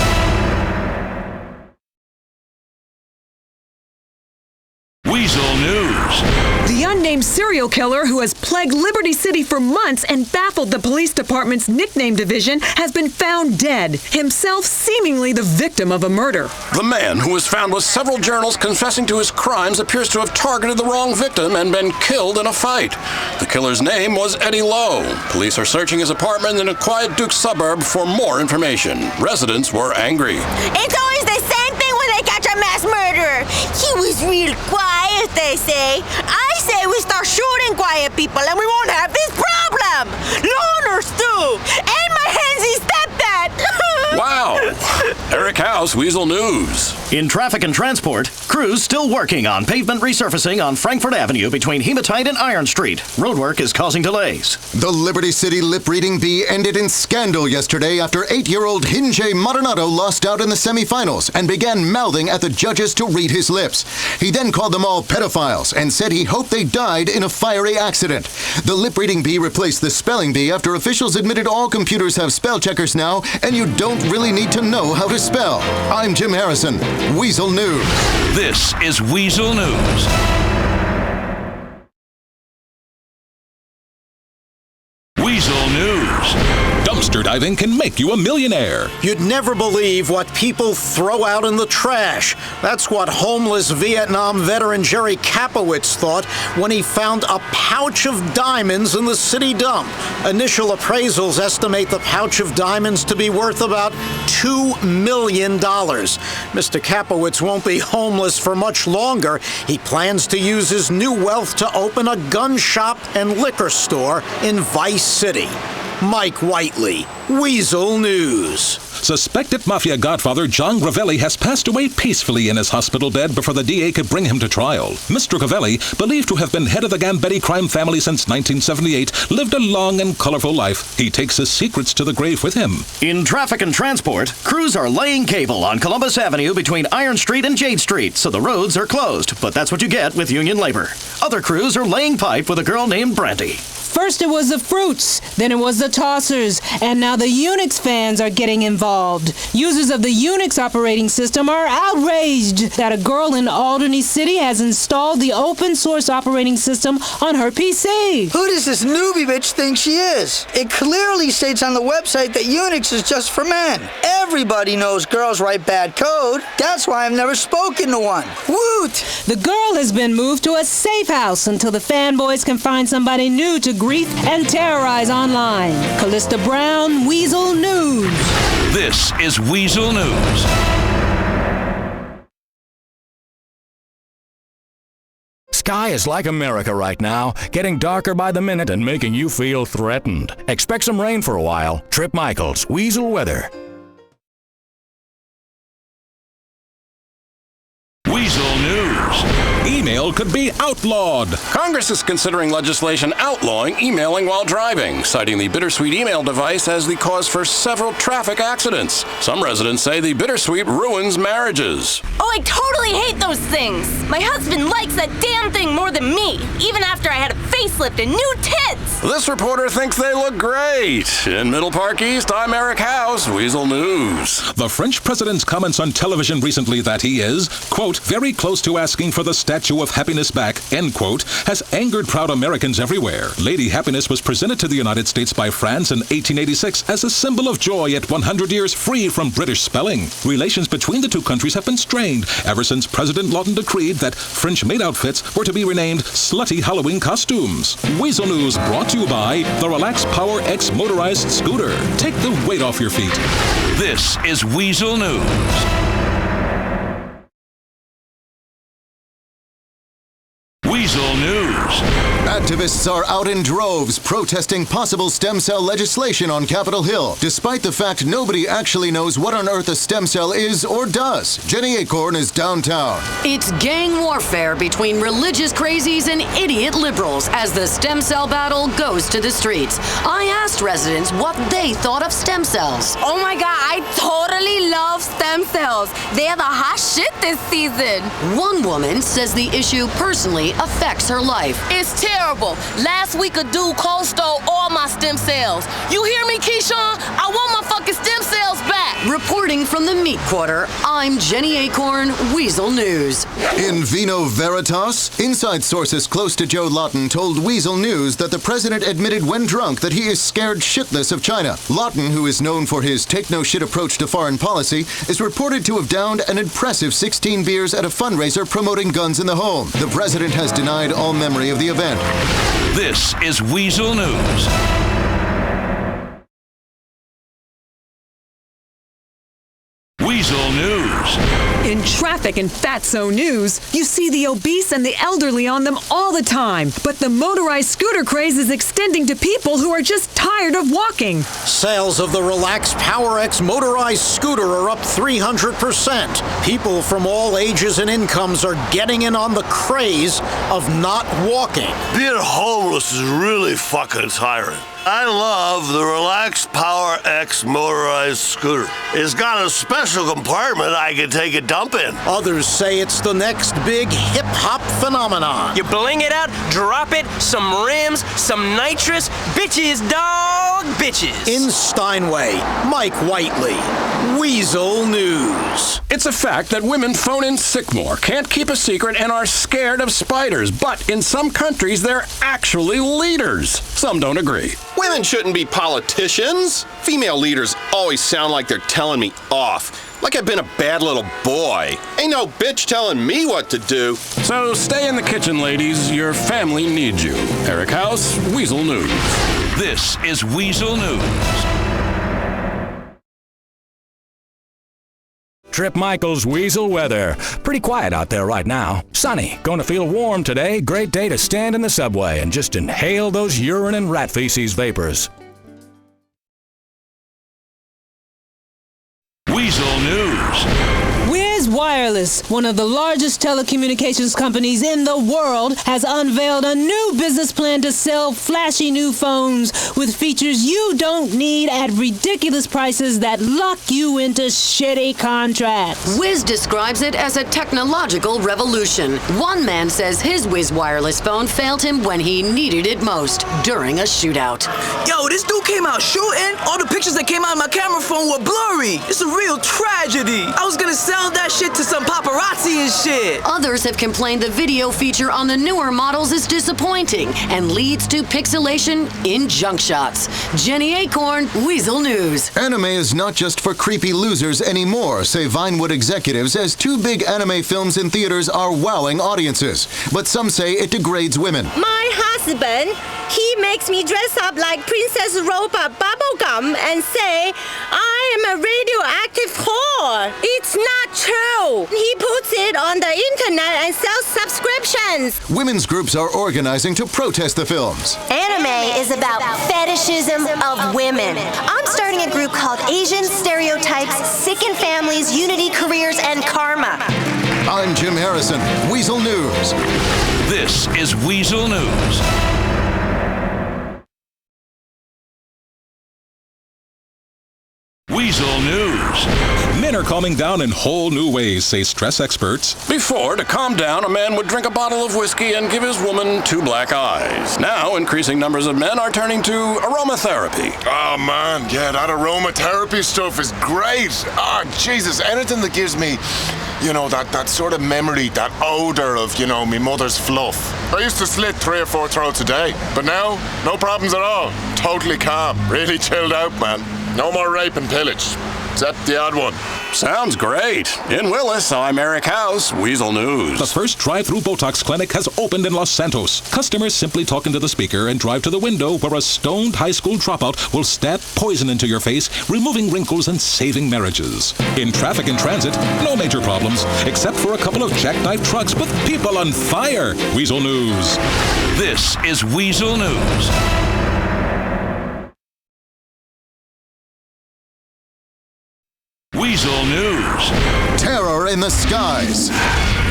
Weazel News. The unnamed serial killer who has plagued Liberty City for months and baffled the police department's nickname division has been found dead, himself seemingly the victim of a murder. The man, who was found with several journals confessing to his crimes, appears to have targeted the wrong victim and been killed in a fight. The killer's name was Eddie Lowe. Police are searching his apartment in a quiet Duke suburb for more information. Residents were angry. It's always the same thing when they catch a mass murderer. He was real quiet, they say. I say we start shooting quiet people and we won't have this problem. Loners too. And my handsy stepdad. Wow. Eric House, Weazel News. In traffic and transport, crews still working on pavement resurfacing on Frankfurt Avenue between Hematite and Iron Street. Roadwork is causing delays. The Liberty City lip-reading bee ended in scandal yesterday after 8-year-old Hinje Maldonado lost out in the semifinals and began mouthing at the judges to read his lips. He then called them all pedophiles and said he hoped they died in a fiery accident. The lip-reading bee replaced the spelling bee after officials admitted all computers have spell checkers now and you don't really need to know how to spell. I'm Jim Harrison, Weazel News. This is Weazel News. Weazel News. Dumpster diving can make you a millionaire. You'd never believe what people throw out in the trash. That's what homeless Vietnam veteran Jerry Kapowitz thought when he found a pouch of diamonds in the city dump. Initial appraisals estimate the pouch of diamonds to be worth about $2 million. Mr. Kapowitz won't be homeless for much longer. He plans to use his new wealth to open a gun shop and liquor store in Vice City. Mike Whiteley, Weazel News. Suspected mafia godfather John Gravelli has passed away peacefully in his hospital bed before the DA could bring him to trial. Mr. Gravelli, believed to have been head of the Gambetti crime family since 1978, lived a long and colorful life. He takes his secrets to the grave with him. In traffic and transport, crews are laying cable on Columbus Avenue between Iron Street and Jade Street, so the roads are closed. But that's what you get with union labor. Other crews are laying pipe with a girl named Brandy. First it was the Fruits, then it was the Tossers, and now the Unix fans are getting involved. Users of the Unix operating system are outraged that a girl in Albany City has installed the open source operating system on her PC. Who does this newbie bitch think she is? It clearly states on the website that Unix is just for men. Everybody knows girls write bad code. That's why I've never spoken to one. Woot! The girl has been moved to a safe house until the fanboys can find somebody new to grief and terrorize online. Callista Brown, Weazel News. This is Weazel News. Sky is like America right now, getting darker by the minute and making you feel threatened. Expect some rain for a while. Trip Michaels, Weazel Weather. Weazel News. Email could be outlawed. Congress is considering legislation outlawing emailing while driving, citing the bittersweet email device as the cause for several traffic accidents. Some residents say the bittersweet ruins marriages. Oh, I totally hate those things. My husband likes that damn thing more than me, even after I had a facelift and new tits. This reporter thinks they look great. In Middle Park East, I'm Eric House, Weazel News. The French president's comments on television recently that he is, quote, very close to asking for the Statue of Happiness back, end quote, has angered proud Americans everywhere. Lady Happiness was presented to the United States by France in 1886 as a symbol of joy at 100 years free from British spelling. Relations between the two countries have been strained ever since President Lawton decreed that French-made outfits were to be renamed slutty Halloween costumes. Weazel News brought to you by the Relax Power X motorized scooter. Take the weight off your feet. This is Weazel News. Weazel News. Activists are out in droves protesting possible stem cell legislation on Capitol Hill, despite the fact nobody actually knows what on earth a stem cell is or does. Jenny Acorn is downtown. It's gang warfare between religious crazies and idiot liberals as the stem cell battle goes to the streets. I asked residents what they thought of stem cells. Oh my god, I totally love stem cells. They're the hot shit this season. One woman says the issue personally affects her life. It's terrible. Last week a dude cold stole all my stem cells. You hear me, Keyshawn? I want my fucking stem cells back. Reporting from the meat quarter, I'm Jenny Acorn, Weazel News. In Vino Veritas, inside sources close to Joe Lawton told Weazel News that the president admitted when drunk that he is scared shitless of China. Lawton, who is known for his take-no-shit approach to foreign policy, is reported to have downed an impressive 16 beers at a fundraiser promoting guns in the home. The president has denied all memory of the event. This is Weazel News. Weazel News. In traffic and Fatso news, you see the obese and the elderly on them all the time. But the motorized scooter craze is extending to people who are just tired of walking. Sales of the Relax Power X motorized scooter are up 300%. People from all ages and incomes are getting in on the craze of not walking. Being homeless is really fucking tiring. I love the Relax Power X motorized scooter. It's got a special compartment I can take a dump in. Others say it's the next big hip-hop phenomenon. You bling it out, drop it, some rims, some nitrous, bitches, dog, bitches. In Steinway, Mike Whiteley, Weazel News. It's a fact that women phone in sick more, can't keep a secret, and are scared of spiders. But in some countries, they're actually leaders. Some don't agree. Women shouldn't be politicians. Female leaders always sound like they're telling me off. Like I've been a bad little boy. Ain't no bitch telling me what to do. So stay in the kitchen, ladies. Your family needs you. Eric House, Weazel News. This is Weazel News. Trip Michael's Weazel weather. Pretty quiet out there right now. Sunny. Going to feel warm today. Great day to stand in the subway and just inhale those urine and rat feces vapors. Weazel News. Wiz Wireless, one of the largest telecommunications companies in the world, has unveiled a new business plan to sell flashy new phones with features you don't need at ridiculous prices that lock you into shitty contracts. Wiz describes it as a technological revolution. One man says his Wiz Wireless phone failed him when he needed it most, during a shootout. Yo, this dude came out shooting. All the pictures that came out of my camera phone were blurry. It's a real tragedy. I was gonna sell that shit to some paparazzi and shit. Others have complained the video feature on the newer models is disappointing and leads to pixelation in junk shots. Jenny Acorn, Weazel News. Anime is not just for creepy losers anymore, say Vinewood executives, as two big anime films in theaters are wowing audiences. But some say it degrades women. My husband, he makes me dress up like Princess Robot bubblegum and say, I am a radioactive whore. It's not true. He puts it on the internet and sells subscriptions. Women's groups are organizing to protest the films. Anime is about fetishism of women. I'm starting a group called Asian Stereotypes, Sicken Families, Unity Careers, and Karma. I'm Jim Harrison, Weazel News. This is Weazel News. Weazel News. Men are calming down in whole new ways, say stress experts. Before, to calm down, a man would drink a bottle of whiskey and give his woman 2 black eyes. Now, increasing numbers of men are turning to aromatherapy. Oh, man, yeah, that aromatherapy stuff is great. Oh, Jesus, anything that gives me, that sort of memory, that odor of, me mother's fluff. I used to slit 3 or 4 throats a day, but now, no problems at all. Totally calm, really chilled out, man. No more rape and pillage, except the odd one. Sounds great. In Willis, I'm Eric House, Weazel News. The first drive-through Botox clinic has opened in Los Santos. Customers simply talk into the speaker and drive to the window where a stoned high school dropout will stab poison into your face, removing wrinkles and saving marriages. In traffic and transit, no major problems, except for a couple of jackknife trucks with people on fire. Weazel News. This is Weazel News. Weazel News. Terror in the skies.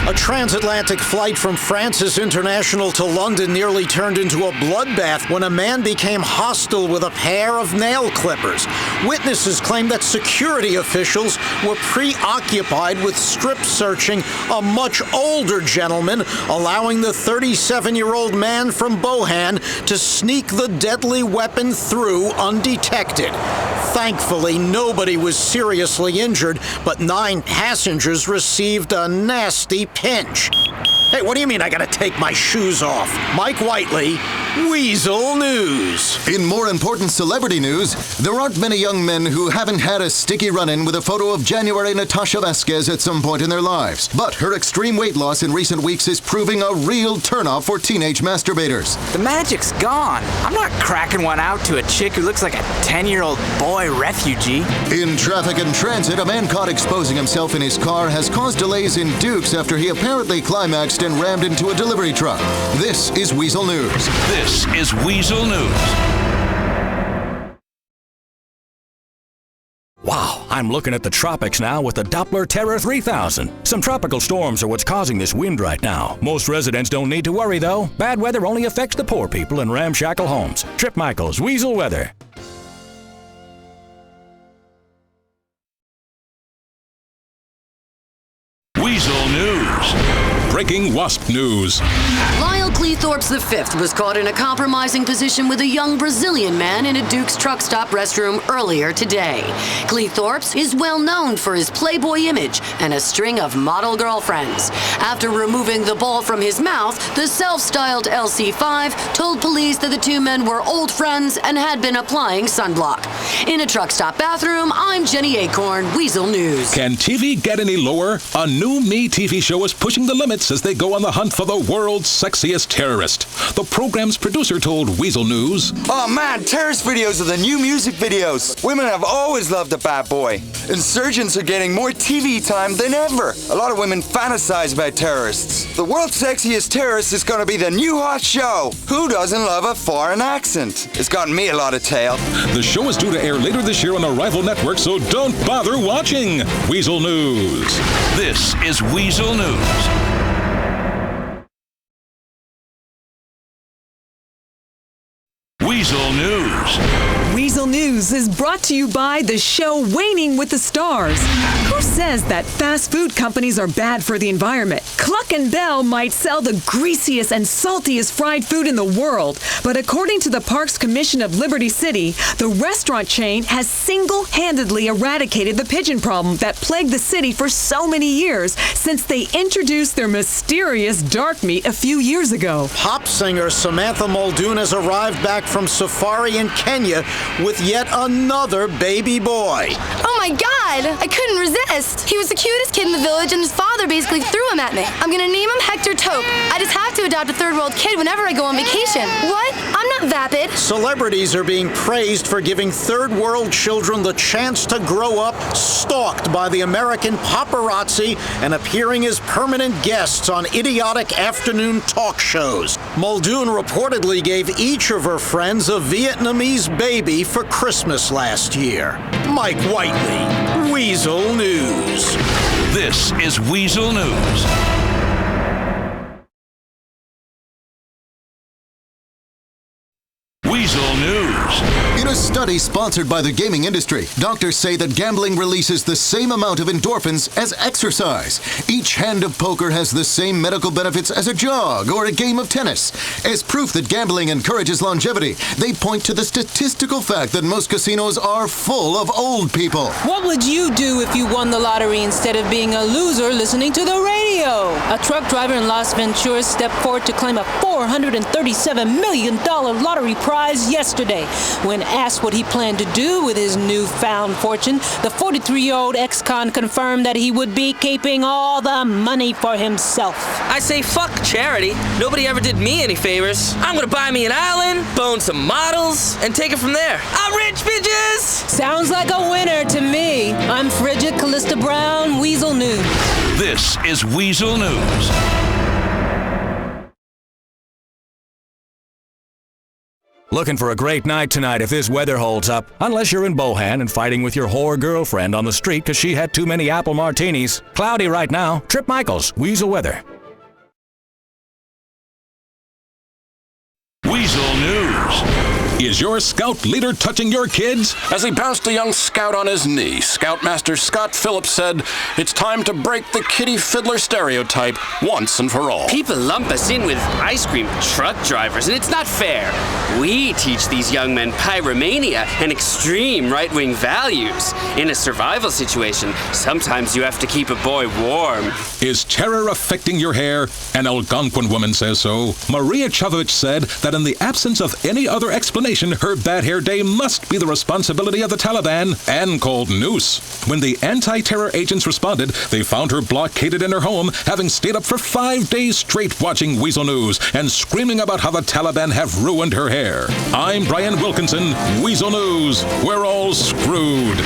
A transatlantic flight from Francis International to London nearly turned into a bloodbath when a man became hostile with a pair of nail clippers. Witnesses claim that security officials were preoccupied with strip searching a much older gentleman, allowing the 37-year-old man from Bohan to sneak the deadly weapon through undetected. Thankfully, nobody was seriously injured, but 9 passengers received a nasty pinch. Hey, what do you mean I gotta take my shoes off? Mike Whiteley, Weazel News. In more important celebrity news, there aren't many young men who haven't had a sticky run-in with a photo of January Natasha Vasquez at some point in their lives. But her extreme weight loss in recent weeks is proving a real turnoff for teenage masturbators. The magic's gone. I'm not cracking one out to a chick who looks like a 10-year-old boy refugee. In traffic and transit, a man caught exposing himself in his car has caused delays in Dukes after he apparently climaxed and rammed into a delivery truck. This is Weazel News. This is Weazel News. Wow, I'm looking at the tropics now with the Doppler Terror 3000. Some tropical storms are what's causing this wind right now. Most residents don't need to worry, though. Bad weather only affects the poor people in ramshackle homes. Trip Michaels, Weazel Weather. Weazel News. Breaking WASP news. Lyle Cleethorpes V was caught in a compromising position with a young Brazilian man in a Duke's truck stop restroom earlier today. Cleethorpes is well known for his Playboy image and a string of model girlfriends. After removing the ball from his mouth, the self-styled LC5 told police that the two men were old friends and had been applying sunblock. In a truck stop bathroom, I'm Jenny Acorn, Weazel News. Can TV get any lower? A new Me TV show is pushing the limits as they go on the hunt for the world's sexiest terrorist. The program's producer told Weazel News, "Oh man, terrorist videos are the new music videos. Women have always loved a bad boy. Insurgents are getting more TV time than ever. A lot of women fantasize about terrorists. The world's sexiest terrorist is going to be the new hot show. Who doesn't love a foreign accent? It's gotten me a lot of tail." The show is due to air later this year on a rival network, so don't bother watching. Weazel News. This is Weazel News. Weazel News. Weazel News is brought to you by the show Waning with the Stars. Who says that fast food companies are bad for the environment? Cluck and Bell might sell the greasiest and saltiest fried food in the world, but according to the Parks Commission of Liberty City, the restaurant chain has single-handedly eradicated the pigeon problem that plagued the city for so many years since they introduced their mysterious dark meat a few years ago. Pop singer Samantha Muldoon has arrived back from safari in Kenya with yet another baby boy. Oh my God! I couldn't resist. He was the cutest kid in the village, and his father basically threw him at me. I'm gonna name him Hector Taupe. I just have to adopt a third-world kid whenever I go on vacation. What? I'm not vapid. Celebrities are being praised for giving third-world children the chance to grow up stalked by the American paparazzi and appearing as permanent guests on idiotic afternoon talk shows. Muldoon reportedly gave each of her friends a Vietnamese baby for Christmas last year. Mike Whiteley, Weazel News. This is Weazel News. Weazel News. In a study sponsored by the gaming industry, doctors say that gambling releases the same amount of endorphins as exercise. Each hand of poker has the same medical benefits as a jog or a game of tennis. As proof that gambling encourages longevity, they point to the statistical fact that most casinos are full of old people. What would you do if you won the lottery instead of being a loser listening to the radio? A truck driver in Las Venturas stepped forward to claim a $437 million lottery prize yesterday. When asked what he planned to do with his newfound fortune, the 43-year-old ex-con confirmed that he would be keeping all the money for himself. I say fuck charity. Nobody ever did me any favors. I'm gonna buy me an island, bone some models, and take it from there. I'm rich, bitches! Sounds like a winner to me. I'm Frigid Callista Brown, Weazel News. This is Weazel News. Looking for a great night tonight if this weather holds up. Unless you're in Bohan and fighting with your whore girlfriend on the street because she had too many apple martinis. Cloudy right now. Trip Michaels, Weazel Weather. Weazel News. Is your scout leader touching your kids? As he bounced a young scout on his knee, Scoutmaster Scott Phillips said, "It's time to break the kitty fiddler stereotype once and for all." People lump us in with ice cream truck drivers, and it's not fair. We teach these young men pyromania and extreme right-wing values. In a survival situation, sometimes you have to keep a boy warm. Is terror affecting your hair? An Algonquin woman says so. Maria Chavovich said that in the absence of any other explanation, her bad hair day must be the responsibility of the Taliban, and called Noose. When the anti-terror agents responded, they found her blockaded in her home, having stayed up for 5 days straight watching Weazel News and screaming about how the Taliban have ruined her hair. I'm Brian Wilkinson, Weazel News. We're all screwed.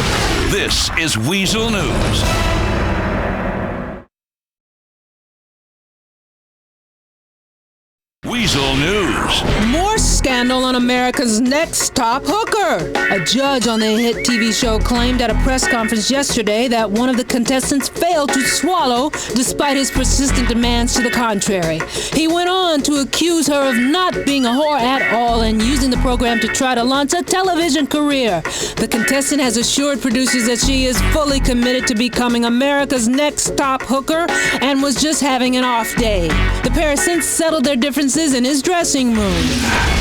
This is Weazel News. Weazel News. More scandal on America's next top hooker. A judge on the hit TV show claimed at a press conference yesterday that one of the contestants failed to swallow despite his persistent demands to the contrary. He went on to accuse her of not being a whore at all and using the program to try to launch a television career. The contestant has assured producers that she is fully committed to becoming America's next top hooker and was just having an off day. The pair has since settled their differences in his dressing room.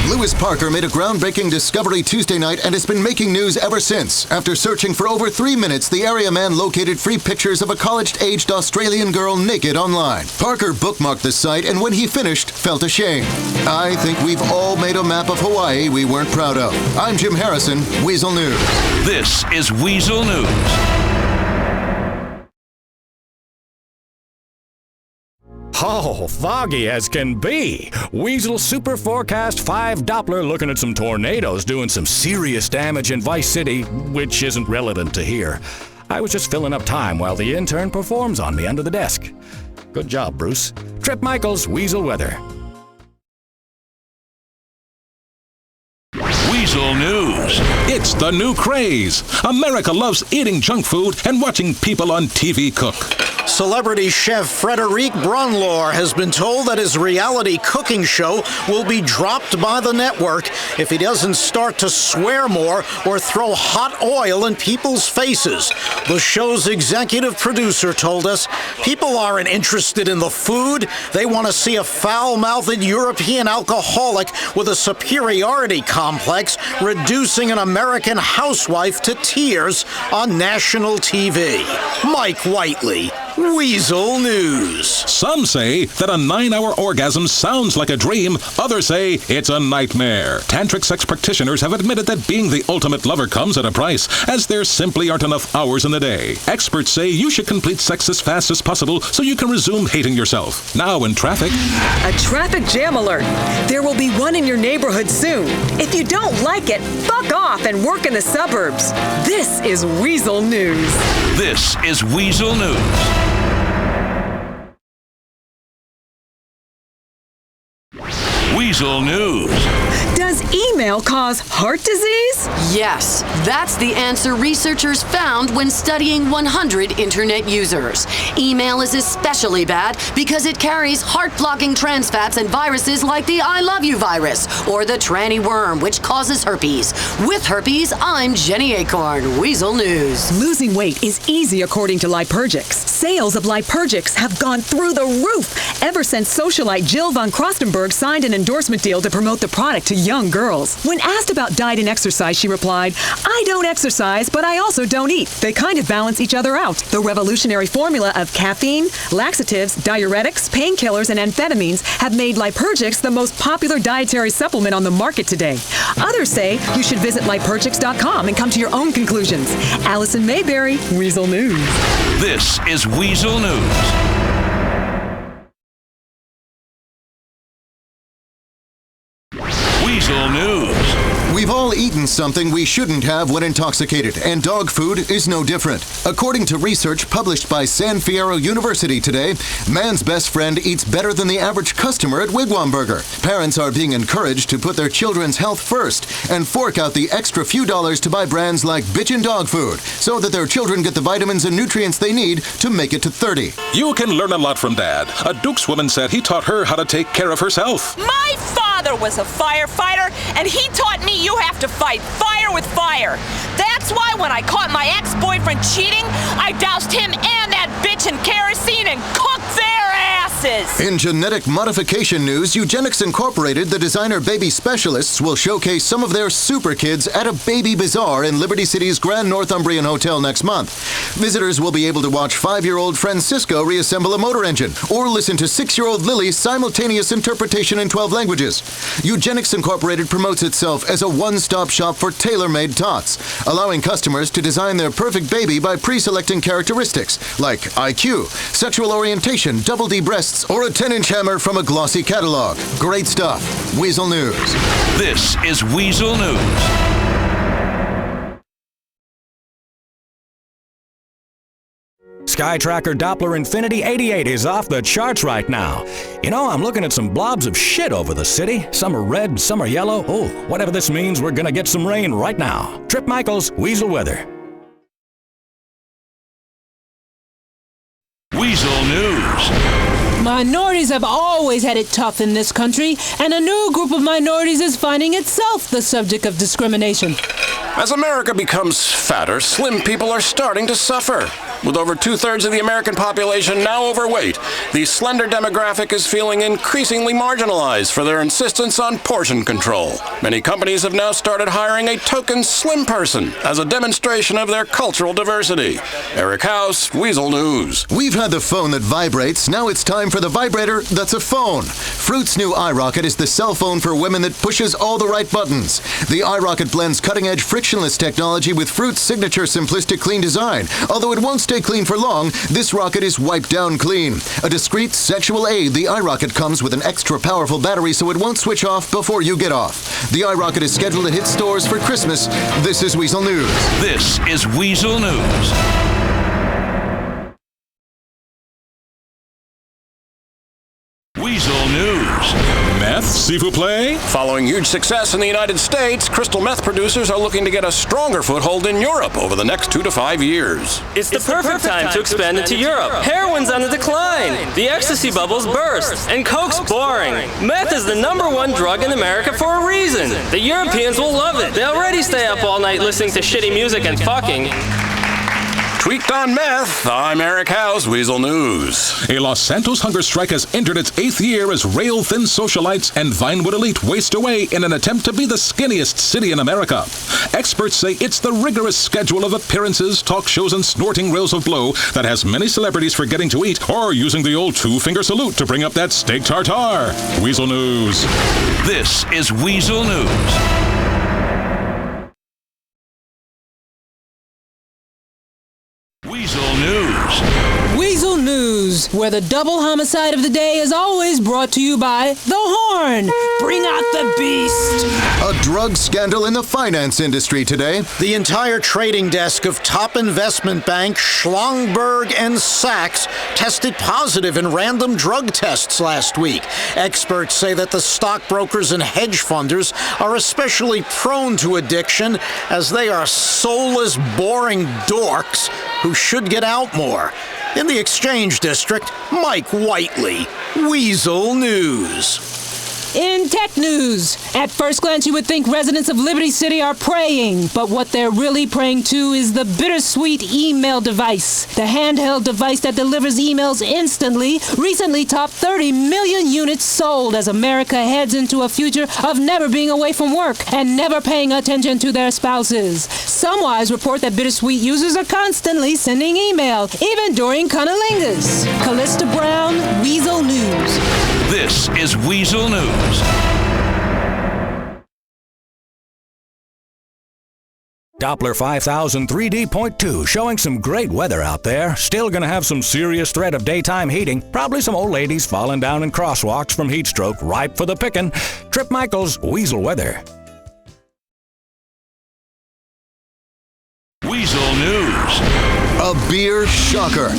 Lewis Parker made a groundbreaking discovery Tuesday night and has been making news ever since. After searching for over 3 minutes, the area man located free pictures of a college-aged Australian girl naked online. Parker bookmarked the site and when he finished, felt ashamed. I think we've all made a map of Hawaii we weren't proud of. I'm Jim Harrison, Weazel News. This is Weazel News. Oh, foggy as can be. Weazel Super Forecast 5 Doppler looking at some tornadoes doing some serious damage in Vice City, which isn't relevant to here. I was just filling up time while the intern performs on me under the desk. Good job, Bruce. Trip Michaels, Weazel Weather. Weazel News. It's the new craze. America loves eating junk food and watching people on TV cook. Celebrity chef Frederic Brunlor has been told that his reality cooking show will be dropped by the network if he doesn't start to swear more or throw hot oil in people's faces. The show's executive producer told us people aren't interested in the food. They want to see a foul-mouthed European alcoholic with a superiority complex reducing an American housewife to tears on national TV. Mike Whiteley, Weazel News. Some say that a 9-hour orgasm sounds like a dream. Others say it's a nightmare. Tantric sex practitioners have admitted that being the ultimate lover comes at a price, as there simply aren't enough hours in the day. Experts say you should complete sex as fast as possible so you can resume hating yourself. Now in traffic. A traffic jam alert. There will be one in your neighborhood soon. If you don't like it, fuck off and work in the suburbs. This is Weazel News. This is Weazel News. Weazel News. Does email cause heart disease? Yes, that's the answer researchers found when studying 100 internet users. Email is especially bad because it carries heart-blocking trans fats and viruses like the I love you virus or the tranny worm, which causes herpes. With herpes, I'm Jenny Acorn, Weazel News. Losing weight is easy according to Liturgix. Sales of Liturgix have gone through the roof ever since socialite Jill von Krostenberg signed an endorsement deal to promote the product to young girls. When asked about diet and exercise, she replied, "I don't exercise, but I also don't eat. They kind of balance each other out." The revolutionary formula of caffeine, laxatives, diuretics, painkillers, and amphetamines have made Liturgix the most popular dietary supplement on the market today. Others say you should visit Liturgix.com and come to your own conclusions. Allison Mayberry, Weazel News. This is Weazel News. Weazel News. We've all eaten something we shouldn't have when intoxicated, and dog food is no different. According to research published by San Fierro University today, man's best friend eats better than the average customer at Wigwam Burger. Parents are being encouraged to put their children's health first and fork out the extra few dollars to buy brands like Bitchin' Dog Food so that their children get the vitamins and nutrients they need to make it to 30. You can learn a lot from Dad. A Dukes woman said he taught her how to take care of herself. My father was a firefighter, and he taught me you have to fight fire with fire. That's why when I caught my ex-boyfriend cheating, I doused him and that bitch in kerosene and cooked their asses. In genetic modification news, Eugenics Incorporated, the designer baby specialists, will showcase some of their super kids at a baby bazaar in Liberty City's Grand Northumbrian Hotel next month. Visitors will be able to watch 5-year-old Francisco reassemble a motor engine or listen to 6-year-old Lily's simultaneous interpretation in 12 languages. Eugenics Incorporated promotes itself as a one-stop shop for tailor-made tots, allowing customers to design their perfect baby by pre-selecting characteristics like IQ, sexual orientation, double D breasts, or a 10-inch hammer from a glossy catalog. Great stuff. Weazel News. This is Weazel News. SkyTracker Doppler Infinity 88 is off the charts right now. You know, I'm looking at some blobs of shit over the city. Some are red, some are yellow. Oh, whatever this means, we're gonna get some rain right now. Trip Michaels, Weazel Weather. Weazel News. Minorities have always had it tough in this country, and a new group of minorities is finding itself the subject of discrimination. As America becomes fatter, slim people are starting to suffer. With over 2/3 of the American population now overweight, the slender demographic is feeling increasingly marginalized for their insistence on portion control. Many companies have now started hiring a token slim person as a demonstration of their cultural diversity. Eric House, Weazel News. We've had the phone that vibrates. Now it's time for the vibrator that's a phone. Fruit's new iRocket is the cell phone for women that pushes all the right buttons. The iRocket blends cutting-edge frictionless technology with Fruit's signature simplistic clean design. Although it won't stay clean for long, this rocket is wiped down clean. A discreet sexual aid, the iRocket comes with an extra powerful battery so it won't switch off before you get off. The iRocket is scheduled to hit stores for Christmas. This is Weazel News. This is Weazel News. Weazel News. Meth, s'il vous plaît? Following huge success in the United States, crystal meth producers are looking to get a stronger foothold in Europe over the next 2 to 5 years. It's the perfect time to expand into Europe. Heroin's on the decline. The ecstasy bubbles burst. And coke's boring. Meth is the #1 drug in America for a reason. The Europeans will love it. They already stay up all night listening to shitty music and fucking. Tweaked on Meth, I'm Eric House, Weazel News. A Los Santos hunger strike has entered its 8th year as rail-thin socialites and Vinewood elite waste away in an attempt to be the skinniest city in America. Experts say it's the rigorous schedule of appearances, talk shows, and snorting rails of blow that has many celebrities forgetting to eat or using the old 2-finger salute to bring up that steak tartare. Weazel News. This is Weazel News. Weazel News. Weazel News, where the double homicide of the day is always brought to you by The Horn. Bring out the beast. A drug scandal in the finance industry today. The entire trading desk of top investment bank Schlumberg and Sachs tested positive in random drug tests last week. Experts say that the stockbrokers and hedge funders are especially prone to addiction as they are soulless, boring dorks who should get out more. In the Exchange District, Mike Whiteley, Weazel News. In tech news, at first glance you would think residents of Liberty City are praying, but what they're really praying to is the bittersweet email device. The handheld device that delivers emails instantly recently topped 30 million units sold as America heads into a future of never being away from work and never paying attention to their spouses. Some wise report that bittersweet users are constantly sending email, even during cunnilingus. Callista Brown, Weazel News. This is Weazel News. Doppler 5000 3D.2 showing some great weather out there. Still gonna have some serious threat of daytime heating. Probably some old ladies falling down in crosswalks from heat stroke, ripe for the picking. Trip Michaels, Weazel Weather. Weazel News. A beer shocker.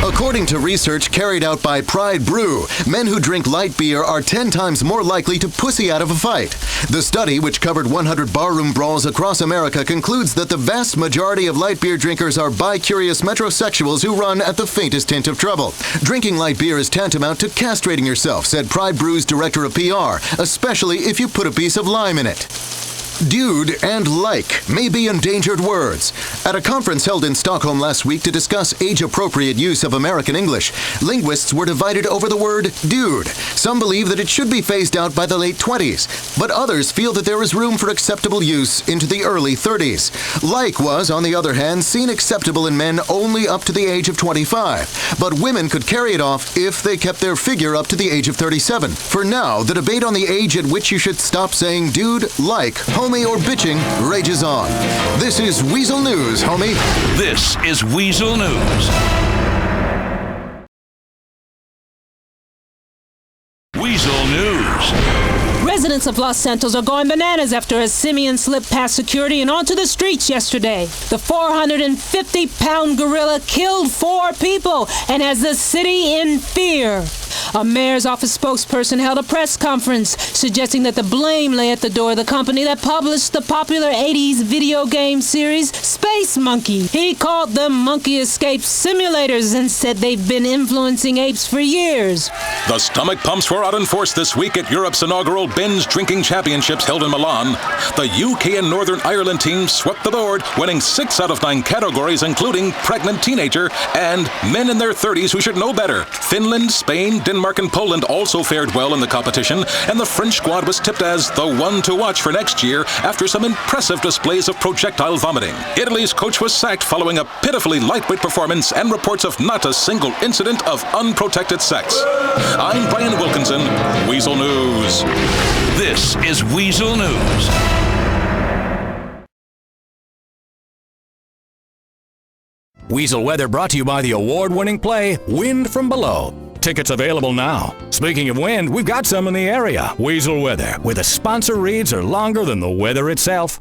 According to research carried out by Pride Brew, men who drink light beer are 10 times more likely to pussy out of a fight. The study, which covered 100 barroom brawls across America, concludes that the vast majority of light beer drinkers are bi-curious metrosexuals who run at the faintest hint of trouble. Drinking light beer is tantamount to castrating yourself, said Pride Brew's director of PR, especially if you put a piece of lime in it. Dude and like may be endangered words. At a conference held in Stockholm last week to discuss age-appropriate use of American English, linguists were divided over the word dude. Some believe that it should be phased out by the late 20s, but others feel that there is room for acceptable use into the early 30s. Like was, on the other hand, seen acceptable in men only up to the age of 25, but women could carry it off if they kept their figure up to the age of 37. For now, the debate on the age at which you should stop saying dude, like, homie, or bitching rages on. This is Weazel News, homie. This is Weazel News. Weazel News. Residents of Los Santos are going bananas after a simian slipped past security and onto the streets yesterday. The 450-pound gorilla killed 4 people and has the city in fear. A mayor's office spokesperson held a press conference suggesting that the blame lay at the door of the company that published the popular 80s video game series Space Monkey. He called them monkey escape simulators and said they've been influencing apes for years. The stomach pumps were out in force this week at Europe's inaugural binge drinking championships held in Milan. The UK and Northern Ireland teams swept the board, winning 6 out of 9 categories, including pregnant teenager and men in their 30s who should know better. Finland, Spain, Denmark, and Poland also fared well in the competition, and the French squad was tipped as the one to watch for next year after some impressive displays of projectile vomiting. Italy's coach was sacked following a pitifully lightweight performance and reports of not a single incident of unprotected sex. I'm Brian Wilkinson, Weazel News. This is Weazel News. Weazel Weather brought to you by the award-winning play Wind from Below. Tickets available now. Speaking of wind, we've got some in the area. Weazel Weather, where the sponsor reads are longer than the weather itself.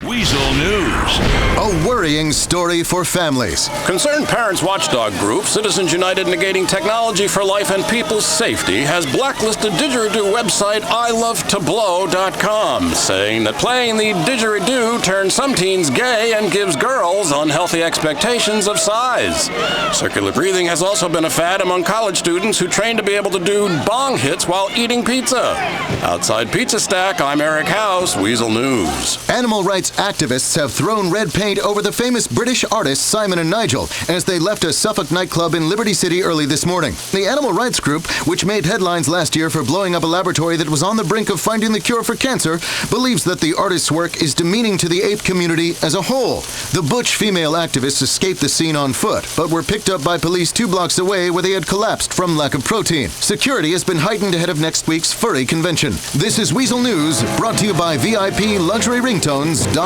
Weazel News. A worrying story for families. Concerned Parents Watchdog Group, Citizens United Negating Technology for Life and People's Safety, has blacklisted didgeridoo website ilovetoblow.com, saying that playing the didgeridoo turns some teens gay and gives girls unhealthy expectations of size. Circular breathing has also been a fad among college students who train to be able to do bong hits while eating pizza. Outside Pizza Stack, I'm Eric House, Weazel News. Animal rights activists have thrown red paint over the famous British artists Simon and Nigel as they left a Suffolk nightclub in Liberty City early this morning. The animal rights group, which made headlines last year for blowing up a laboratory that was on the brink of finding the cure for cancer, believes that the artist's work is demeaning to the ape community as a whole. The butch female activists escaped the scene on foot, but were picked up by police 2 blocks away where they had collapsed from lack of protein. Security has been heightened ahead of next week's furry convention. This is Weazel News, brought to you by VIPLuxuryRingtones.com.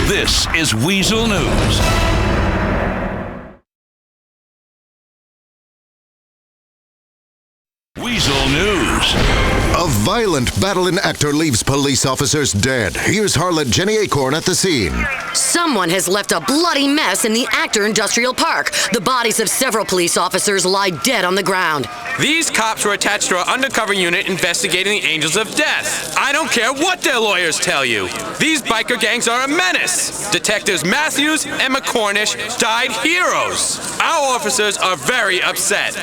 This is Weazel News. Weazel News. A violent battle-in actor leaves police officers dead. Here's harlot Jenny Acorn at the scene. Someone has left a bloody mess in the Actor Industrial Park. The bodies of several police officers lie dead on the ground. These cops were attached to our undercover unit investigating the Angels of Death. I don't care what their lawyers tell you. These biker gangs are a menace. Detectives Matthews and McCornish died heroes. Our officers are very upset.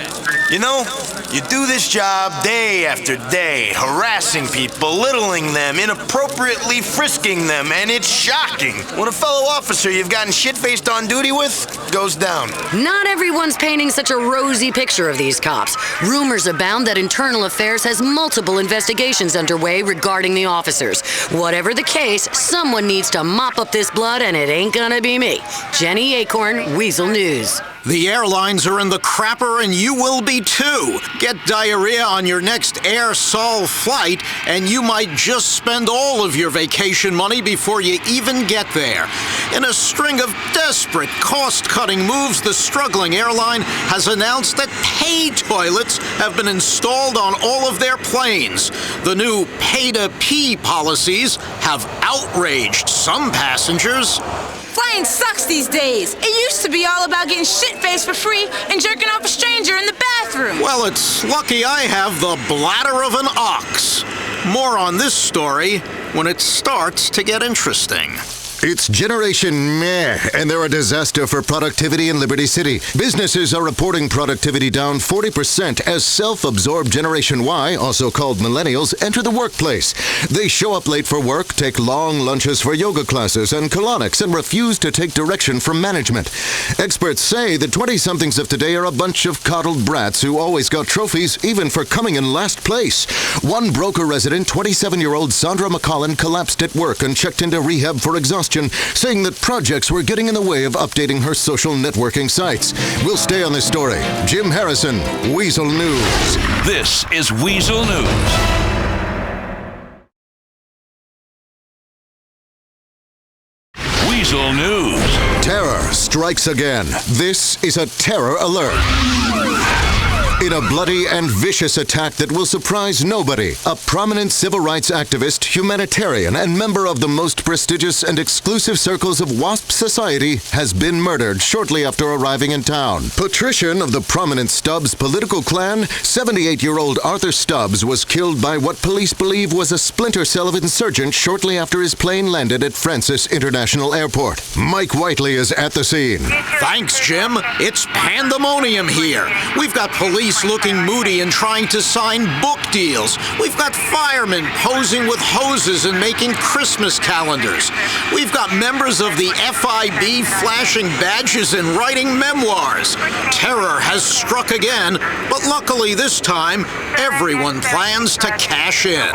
You know, you do this job day after day, harassing people, belittling them, inappropriately frisking them, and it's shocking when a fellow officer you've gotten shit-faced on duty with goes down. Not everyone's painting such a rosy picture of these cops. Rumors abound that Internal Affairs has multiple investigations underway regarding the officers. Whatever the case, someone needs to mop up this blood, and it ain't gonna be me. Jenny Acorn, Weazel News. The airlines are in the crapper, and you will be too. Get diarrhea on your next Air Sol flight, and you might just spend all of your vacation money before you even get there. In a string of desperate, cost-cutting moves, the struggling airline has announced that pay toilets have been installed on all of their planes. The new pay-to-pee policies have outraged some passengers. Flying sucks these days. It used to be all about getting shit-faced for free and jerking off a stranger in the bathroom. Well, it's lucky I have the bladder of an ox. More on this story when it starts to get interesting. It's Generation Meh, and they're a disaster for productivity in Liberty City. Businesses are reporting productivity down 40% as self-absorbed Generation Y, also called millennials, enter the workplace. They show up late for work, take long lunches for yoga classes and colonics, and refuse to take direction from management. Experts say the 20-somethings of today are a bunch of coddled brats who always got trophies, even for coming in last place. One Broker resident, 27-year-old Sandra McCollin, collapsed at work and checked into rehab for exhaustion, saying that projects were getting in the way of updating her social networking sites. We'll stay on this story. Jim Harrison, Weazel News. This is Weazel News. Weazel News. Terror strikes again. This is a terror alert. In a bloody and vicious attack that will surprise nobody, a prominent civil rights activist, humanitarian, and member of the most prestigious and exclusive circles of WASP society has been murdered shortly after arriving in town. Patrician of the prominent Stubbs political clan, 78-year-old Arthur Stubbs was killed by what police believe was a splinter cell of insurgents shortly after his plane landed at Francis International Airport. Mike Whiteley is at the scene. Thanks, Jim. It's pandemonium here. We've got police looking moody and trying to sign book deals. We've got firemen posing with hoses and making Christmas calendars. We've got members of the FIB flashing badges and writing memoirs. Terror has struck again, but luckily this time, everyone plans to cash in.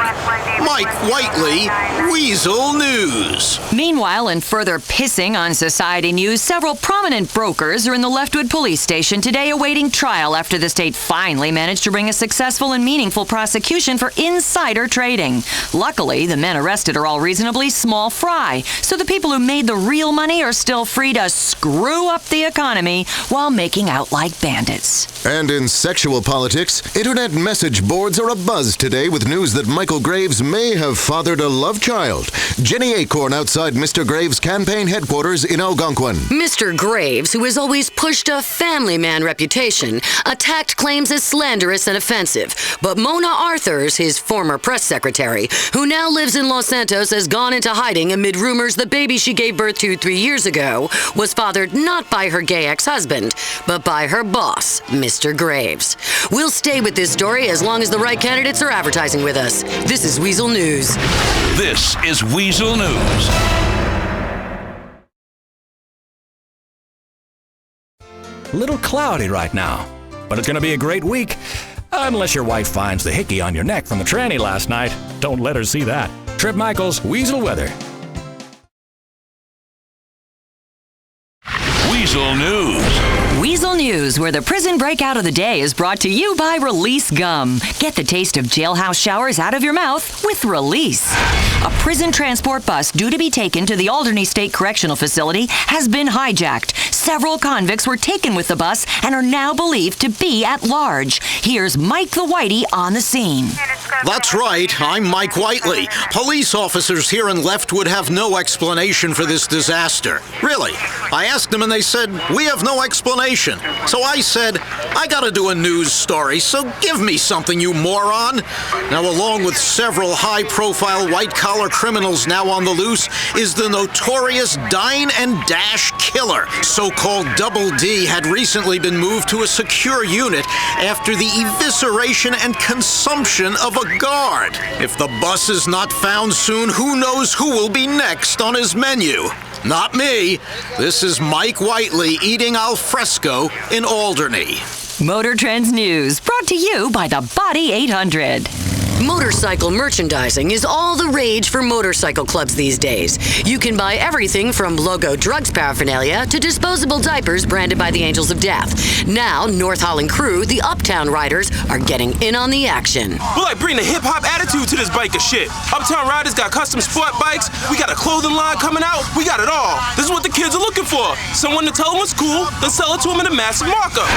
Mike Whiteley, Weazel News. Meanwhile, in further pissing on society news, several prominent brokers are in the Leftwood police station today awaiting trial after the state finally managed to bring a successful and meaningful prosecution for insider trading. Luckily, the men arrested are all reasonably small fry, so the people who made the real money are still free to screw up the economy while making out like bandits. And in sexual politics, internet message boards are abuzz today with news that Michael Graves may have fathered a love child. Jenny Acorn outside Mr. Graves' campaign headquarters in Algonquin. Mr. Graves, who has always pushed a family man reputation, attacked claims as slanderous and offensive. But Mona Arthurs, his former press secretary, who now lives in Los Santos, has gone into hiding amid rumors the baby she gave birth to 3 years ago was fathered not by her gay ex-husband, but by her boss, Mr. Graves. We'll stay with this story as long as the right candidates are advertising with us. This is Weazel News. This is Weazel News. A little cloudy right now, but it's going to be a great week. Unless your wife finds the hickey on your neck from the tranny last night. Don't let her see that. Trip Michaels, Weazel Weather. Weazel News. Weazel News, where the prison breakout of the day is brought to you by Release Gum. Get the taste of jailhouse showers out of your mouth with Release. A prison transport bus due to be taken to the Alderney State Correctional Facility has been hijacked. Several convicts were taken with the bus and are now believed to be at large. Here's Mike the Whitey on the scene. That's right, I'm Mike Whiteley. Police officers here in Leftwood have no explanation for this disaster. Really. I asked them and they said, we have no explanation. So I said, I gotta do a news story, so give me something, you moron. Now, along with several high-profile white-collar criminals now on the loose, is the notorious Dine and Dash killer. So-called Double D had recently been moved to a secure unit after the evisceration and consumption of a guard. If the bus is not found soon, who knows who will be next on his menu? Not me. This is Mike Whiteley eating al fresco in Alderney. Motor Trends News, brought to you by the Body 800. Motorcycle merchandising is all the rage for motorcycle clubs these days. You can buy everything from logo drugs paraphernalia to disposable diapers branded by the Angels of Death. Now, North Holland crew, the Uptown Riders, are getting in on the action. We like bringing a hip-hop attitude to this biker shit. Uptown Riders got custom sport bikes, we got a clothing line coming out, we got it all. This is what the kids are looking for. Someone to tell them what's cool, then sell it to them in a massive markup.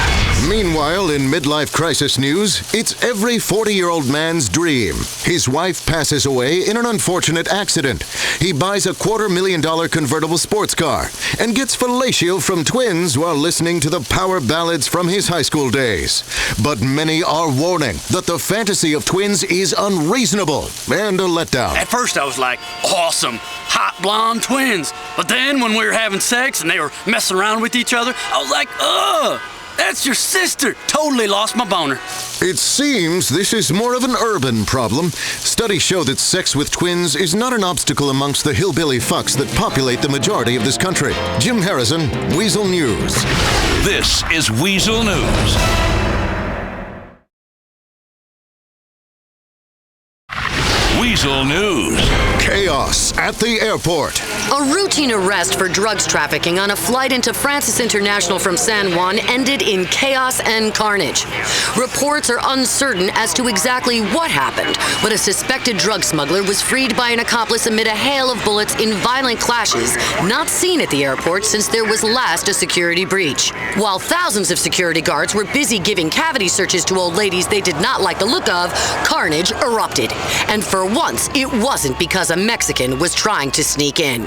Meanwhile, in midlife crisis news, it's every 40-year-old man's dream. His wife passes away in an unfortunate accident. He buys a $250,000 convertible sports car and gets fellatio from twins while listening to the power ballads from his high school days. But many are warning that the fantasy of twins is unreasonable and a letdown. At first I was like, awesome, hot blonde twins. But then when we were having sex and they were messing around with each other, I was like, ugh, that's your sister. Totally lost my boner. It seems this is more of an urban problem. Studies show that sex with twins is not an obstacle amongst the hillbilly fucks that populate the majority of this country. Jim Harrison, Weazel News. This is Weazel News. Weazel News. Chaos at the airport. A routine arrest for drugs trafficking on a flight into Francis International from San Juan ended in chaos and carnage. Reports are uncertain as to exactly what happened, but a suspected drug smuggler was freed by an accomplice amid a hail of bullets in violent clashes not seen at the airport since there was last a security breach. While thousands of security guards were busy giving cavity searches to old ladies they did not like the look of, carnage erupted. And for once, it wasn't because a Mexican was trying to sneak in.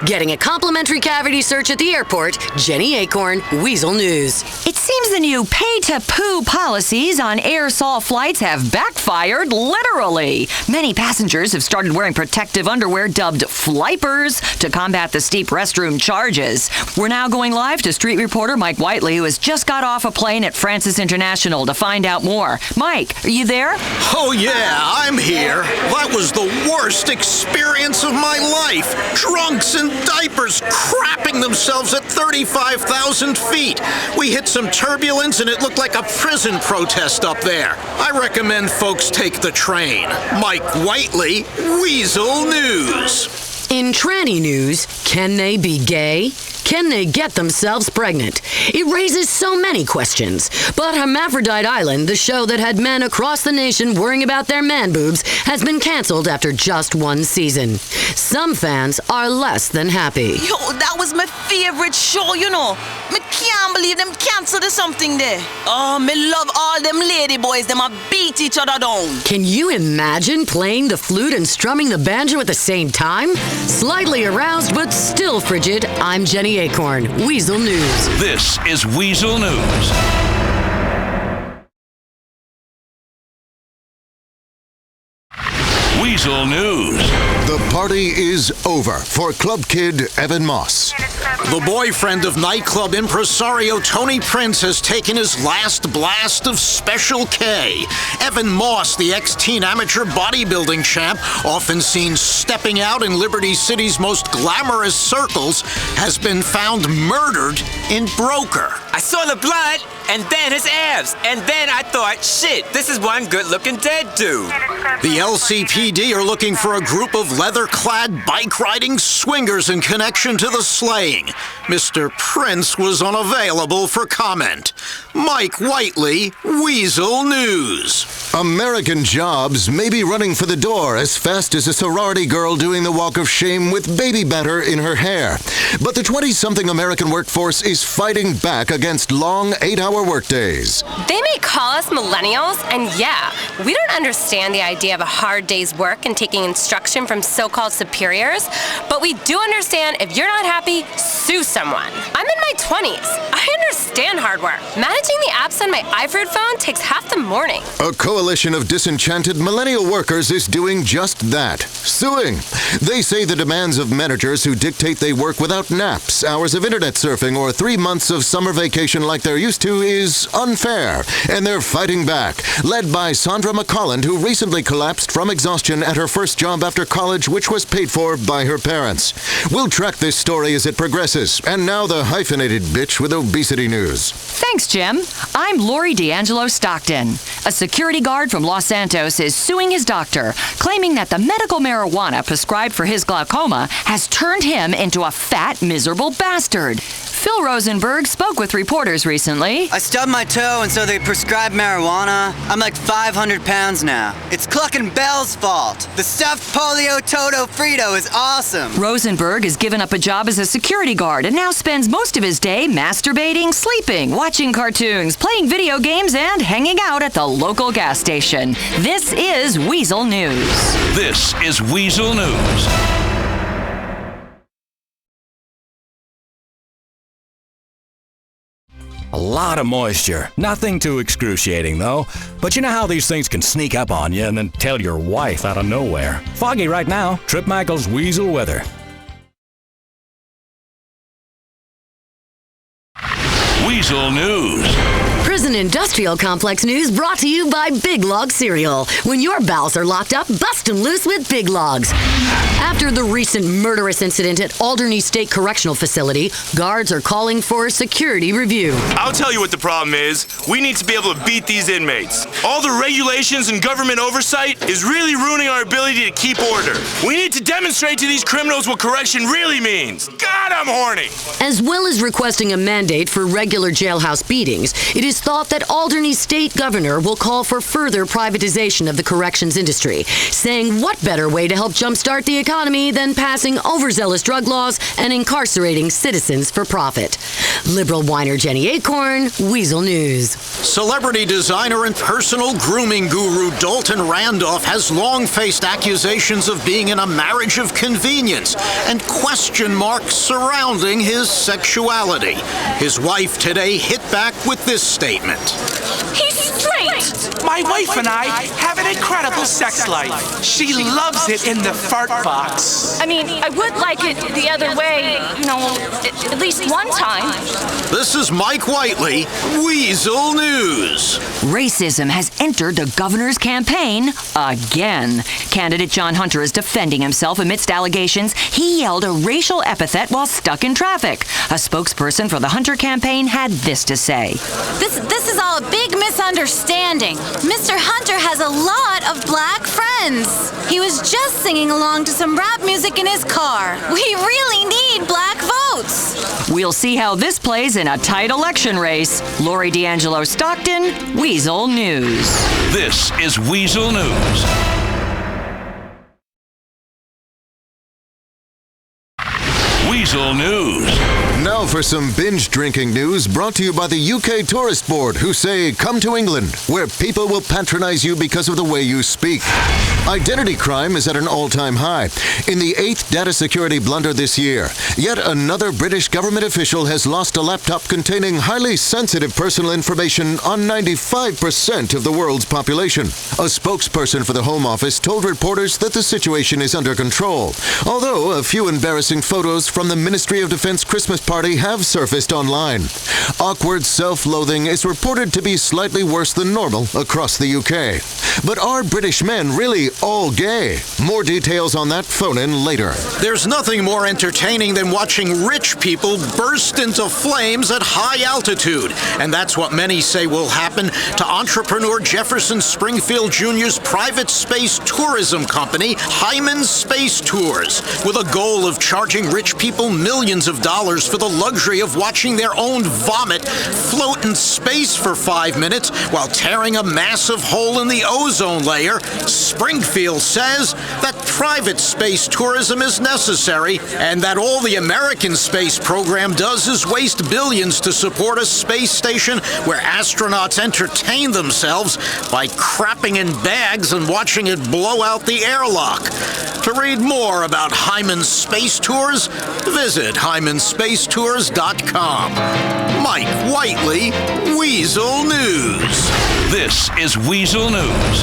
Getting a complimentary cavity search at the airport, Jenny Acorn, Weazel News. It seems the new pay-to-poo policies on air-sol flights have backfired, literally. Many passengers have started wearing protective underwear dubbed flippers to combat the steep restroom charges. We're now going live to street reporter Mike Whiteley, who has just got off a plane at Francis International to find out more. Mike, are you there? Oh yeah, I'm here. That was the worst experience of my life. Drunks in diapers crapping themselves at 35,000 feet. We hit some turbulence and it looked like a prison protest up there. I recommend folks take the train. Mike Whiteley, Weazel News. In tranny news, can they be gay? Can they get themselves pregnant? It raises so many questions. But Hermaphrodite Island, the show that had men across the nation worrying about their man boobs, has been canceled after just one season. Some fans are less than happy. Yo, that was my favorite show, you know. Me can't believe them canceled or something there. Oh, me love all them lady boys. Them a beat each other down. Can you imagine playing the flute and strumming the banjo at the same time? Slightly aroused but still frigid, I'm Jenny Acorn, Weazel News. This is Weazel News. Weazel News. The party is over for Club Kid Evan Moss. The boyfriend of nightclub impresario Tony Prince has taken his last blast of Special K. Evan Moss, the ex-teen amateur bodybuilding champ, often seen stepping out in Liberty City's most glamorous circles, has been found murdered in Broker. I saw the blood, and then his abs, and then I thought, shit, this is one good-looking dead dude. The LCPD are looking for a group of leather-clad, bike-riding swingers in connection to the slaying. Mr. Prince was unavailable for comment. Mike Whiteley, Weazel News. American jobs may be running for the door as fast as a sorority girl doing the walk of shame with baby batter in her hair. But the 20-something American workforce is fighting back against long 8-hour workdays. They may call us millennials, and yeah, we don't understand the idea of a hard day's work and taking instruction from so-called superiors, but we do understand if you're not happy, sue someone. I'm in my 20s. I understand hard work. Managing the apps on my iPhone phone takes half the morning. A coalition of disenchanted millennial workers is doing just that, suing. They say the demands of managers who dictate they work without naps, hours of internet surfing, or 3 months of summer vacation like they're used to is unfair, and they're fighting back, led by Sandra McColland, who recently collapsed from exhaustion at her first job after college, which was paid for by her parents. We'll track this story as it progresses, and now the hyphenated bitch with obesity news. Thanks, Jim. I'm Lori D'Angelo Stockton. A security guard from Los Santos is suing his doctor, claiming that the medical marijuana prescribed for his glaucoma has turned him into a fat, miserable bastard. Phil Rosenberg spoke with reporters recently. I stubbed my toe, and so they prescribed marijuana. I'm like 500 pounds now. It's Cluckin' Bell's fault. The stuffed polio Toto Frito is awesome. Rosenberg has given up a job as a security guard and now spends most of his day masturbating, sleeping, watching cartoons, playing video games, and hanging out at the local gas station. This is Weazel News. This is Weazel News. A lot of moisture. Nothing too excruciating, though. But you know how these things can sneak up on you and then tell your wife out of nowhere. Foggy right now. Trip Michael's Weazel weather. Weazel News. Prison Industrial Complex News brought to you by Big Log Cereal. When your bowels are locked up, bust them loose with Big Logs. After the recent murderous incident at Alderney State Correctional Facility, guards are calling for a security review. I'll tell you what the problem is. We need to be able to beat these inmates. All the regulations and government oversight is really ruining our ability to keep order. We need to demonstrate to these criminals what correction really means. God, I'm horny. As well as requesting a mandate for regular jailhouse beatings, it is thought that Alderney State Governor will call for further privatization of the corrections industry, saying what better way to help jumpstart the economy than passing overzealous drug laws and incarcerating citizens for profit. Liberal whiner Jenny Acorn, Weazel News. Celebrity designer and personal grooming guru Dalton Randolph has long faced accusations of being in a marriage of convenience and question marks surrounding his sexuality. His wife today hit back with this statement. He's straight! My wife and I have an incredible sex life. She loves it in the fart box. I mean, I would like it the other way, at least one time. This is Mike Whiteley, Weazel News. Racism has entered the governor's campaign again. Candidate John Hunter is defending himself amidst allegations he yelled a racial epithet while stuck in traffic. A spokesperson for the Hunter campaign had this to say. This is all a big misunderstanding. Mr. Hunter has a lot of black friends. He was just singing along to some rap music in his car. We really need black votes. We'll see how this plays in a tight election race. Lori D'Angelo Stockton, Weazel News. This is Weazel News. Weazel News. Now for some binge drinking news brought to you by the UK Tourist Board, who say, come to England, where people will patronize you because of the way you speak. Identity crime is at an all-time high. In the 8th data security blunder this year, yet another British government official has lost a laptop containing highly sensitive personal information on 95% of the world's population. A spokesperson for the Home Office told reporters that the situation is under control, although a few embarrassing photos from the Ministry of Defense Christmas party have surfaced online. Awkward self-loathing is reported to be slightly worse than normal across the UK. But are British men really all gay? More details on that phone-in later. There's nothing more entertaining than watching rich people burst into flames at high altitude. And that's what many say will happen to entrepreneur Jefferson Springfield Jr.'s private space tourism company, Hyman Space Tours, with a goal of charging rich people millions of dollars for the luxury of watching their own vomit float in space for 5 minutes while tearing a massive hole in the ozone layer. Springfield says that private space tourism is necessary and that all the American space program does is waste billions to support a space station where astronauts entertain themselves by crapping in bags and watching it blow out the airlock. To read more about Hyman Space Tours, visit hymanspacetours.com. Mike Whiteley, Weazel News. This is Weazel News.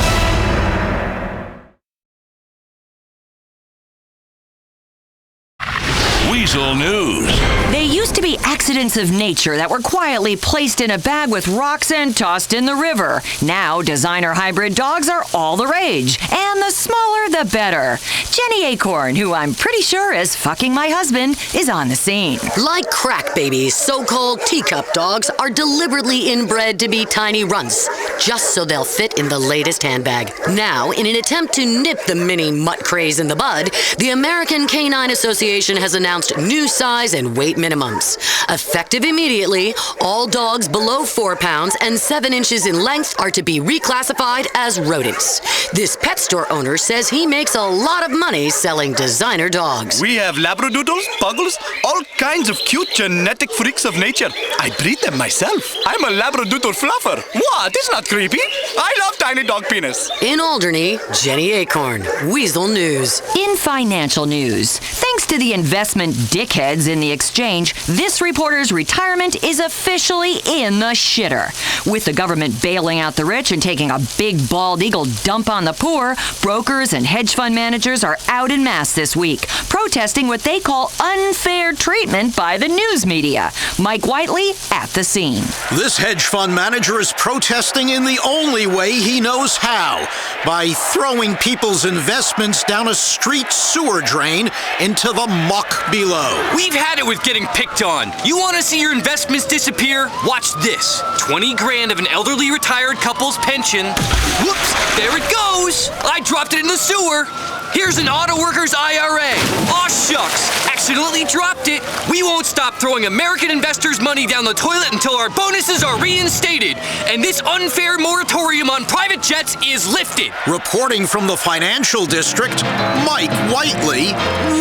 Weazel News. They used to be accidents of nature that were quietly placed in a bag with rocks and tossed in the river. Now, designer hybrid dogs are all the rage. And the smaller, the the better. Jenny Acorn, who I'm pretty sure is fucking my husband, is on the scene. Like crack babies, so-called teacup dogs are deliberately inbred to be tiny runts, just so they'll fit in the latest handbag. Now, in an attempt to nip the mini mutt craze in the bud, the American Canine Association has announced new size and weight minimums. Effective immediately, all dogs below 4 pounds and 7 inches in length are to be reclassified as rodents. This pet store owner says he makes a lot of money selling designer dogs. We have Labradoodles, Puggles, all kinds of cute genetic freaks of nature. I breed them myself. I'm a Labradoodle fluffer. What? It's not creepy. I love tiny dog penis. In Alderney, Jenny Acorn, Weazel News. In financial news, thanks to the investment dickheads in the exchange, this reporter's retirement is officially in the shitter. With the government bailing out the rich and taking a big bald eagle dump on the poor, brokers and hedge fund managers are out en masse this week, protesting what they call unfair treatment by the news media. Mike Whiteley at the scene. This hedge fund manager is protesting in the only way he knows how, by throwing people's investments down a street sewer drain into the muck below. We've had it with getting picked on. You want to see your investments disappear? Watch this. 20 grand of an elderly retired couple's pension. Whoops, there it goes. I dropped it in the sewer. Here's an auto worker's IRA. Aw shucks, accidentally dropped it. We won't stop throwing American investors' money down the toilet until our bonuses are reinstated. And this unfair moratorium on private jets is lifted. Reporting from the financial district, Mike Whiteley,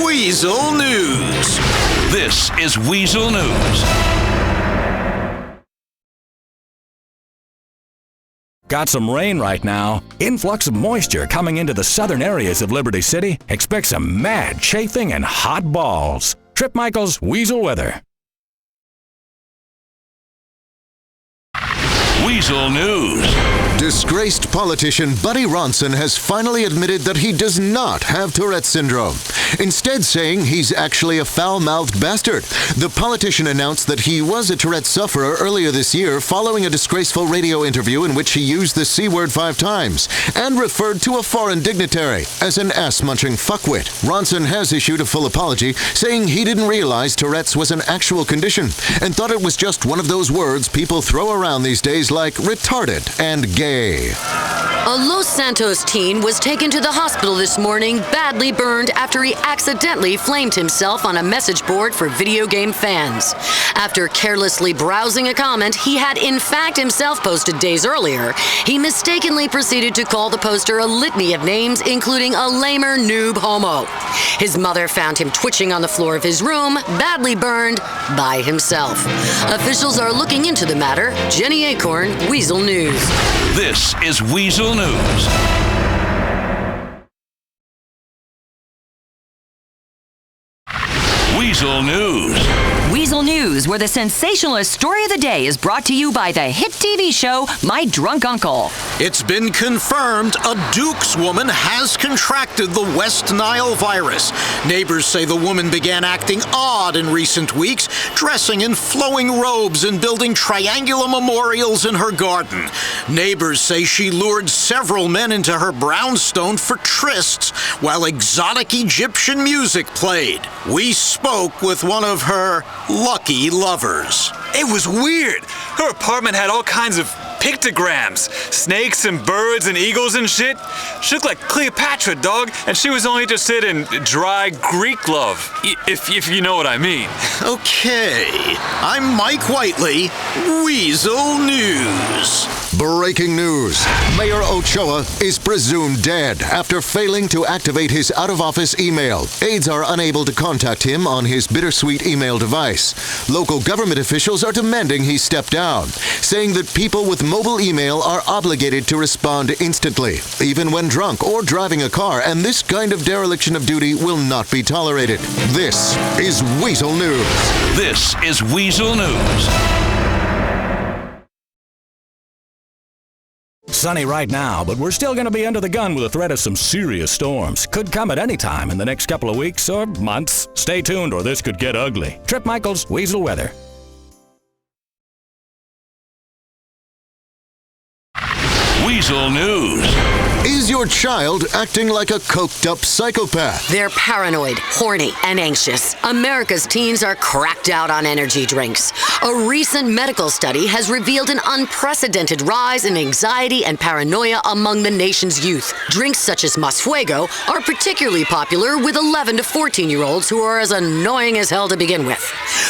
Weazel News. This is Weazel News. Got some rain right now. Influx of moisture coming into the southern areas of Liberty City. Expect some mad chafing and hot balls. Trip Michael's Weazel Weather. Weazel News. Disgraced politician Buddy Ronson has finally admitted that he does not have Tourette syndrome, instead saying he's actually a foul-mouthed bastard. The politician announced that he was a Tourette sufferer earlier this year following a disgraceful radio interview in which he used the C word 5 times and referred to a foreign dignitary as an ass-munching fuckwit. Ronson has issued a full apology, saying he didn't realize Tourette's was an actual condition and thought it was just one of those words people throw around these days like retarded and gay. A Los Santos teen was taken to the hospital this morning, badly burned after he accidentally flamed himself on a message board for video game fans. After carelessly browsing a comment he had in fact himself posted days earlier, he mistakenly proceeded to call the poster a litany of names, including a lamer noob homo. His mother found him twitching on the floor of his room, badly burned by himself. Officials are looking into the matter. Jenny Acorn, Weazel News. This is Weazel News. Weazel News. Weazel News, where the sensationalist story of the day is brought to you by the hit TV show My Drunk Uncle. It's been confirmed a Dukes woman has contracted the West Nile virus. Neighbors say the woman began acting odd in recent weeks, dressing in flowing robes and building triangular memorials in her garden. Neighbors say she lured several men into her brownstone for trysts while exotic Egyptian music played. We spoke with one of her lucky lovers. It was weird. Her apartment had all kinds of pictograms, snakes and birds and eagles and shit. She looked like Cleopatra, dog, and she was only interested in dry Greek love, if you know what I mean. Okay, I'm Mike Whiteley, Weazel News. Breaking news. Mayor Ochoa is presumed dead after failing to activate his out-of-office email. Aides are unable to contact him on his bittersweet email device. Local government officials are demanding he step down, saying that people with mobile email are obligated to respond instantly, even when drunk or driving a car, and this kind of dereliction of duty will not be tolerated. This is Weazel News. This is Weazel News. Sunny right now, but we're still going to be under the gun with the threat of some serious storms. Could come at any time in the next couple of weeks or months. Stay tuned or this could get ugly. Trip Michael's Weazel Weather. Weazel News. Is your child acting like a coked-up psychopath? They're paranoid, horny, and anxious. America's teens are cracked out on energy drinks. A recent medical study has revealed an unprecedented rise in anxiety and paranoia among the nation's youth. Drinks such as Mas Fuego are particularly popular with 11 to 14-year-olds who are as annoying as hell to begin with.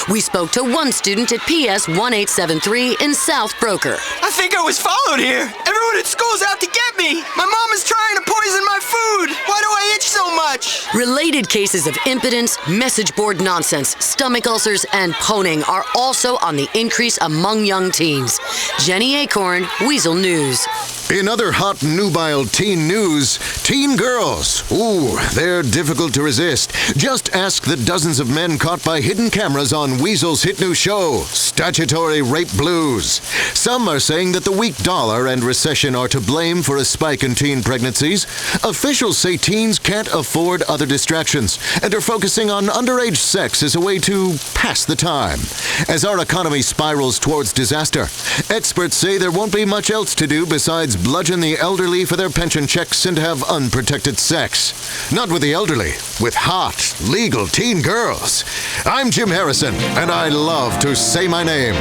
We spoke to one student at PS 1873 in South Broker. I think I was followed here. Everyone at school's out to get me. My mom is trying to poison my food. Why do I itch so much? Related cases of impotence, message board nonsense, stomach ulcers, and poning are also on the increase among young teens. Jenny Acorn, Weazel News. In other hot, nubile teen news, teen girls. Ooh, they're difficult to resist. Just ask the dozens of men caught by hidden cameras on Weazel's hit new show, Statutory Rape Blues. Some are saying that the weak dollar and recession are to blame for a spike in teen pregnancies. Officials say teens can't afford other distractions and are focusing on underage sex as a way to pass the time. As our economy spirals towards disaster, experts say there won't be much else to do besides bludgeon the elderly for their pension checks and have unprotected sex. Not with the elderly, with hot, legal teen girls. I'm Jim Harrison, and I love to say my name.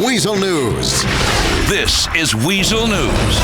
Weazel News. This is Weazel News.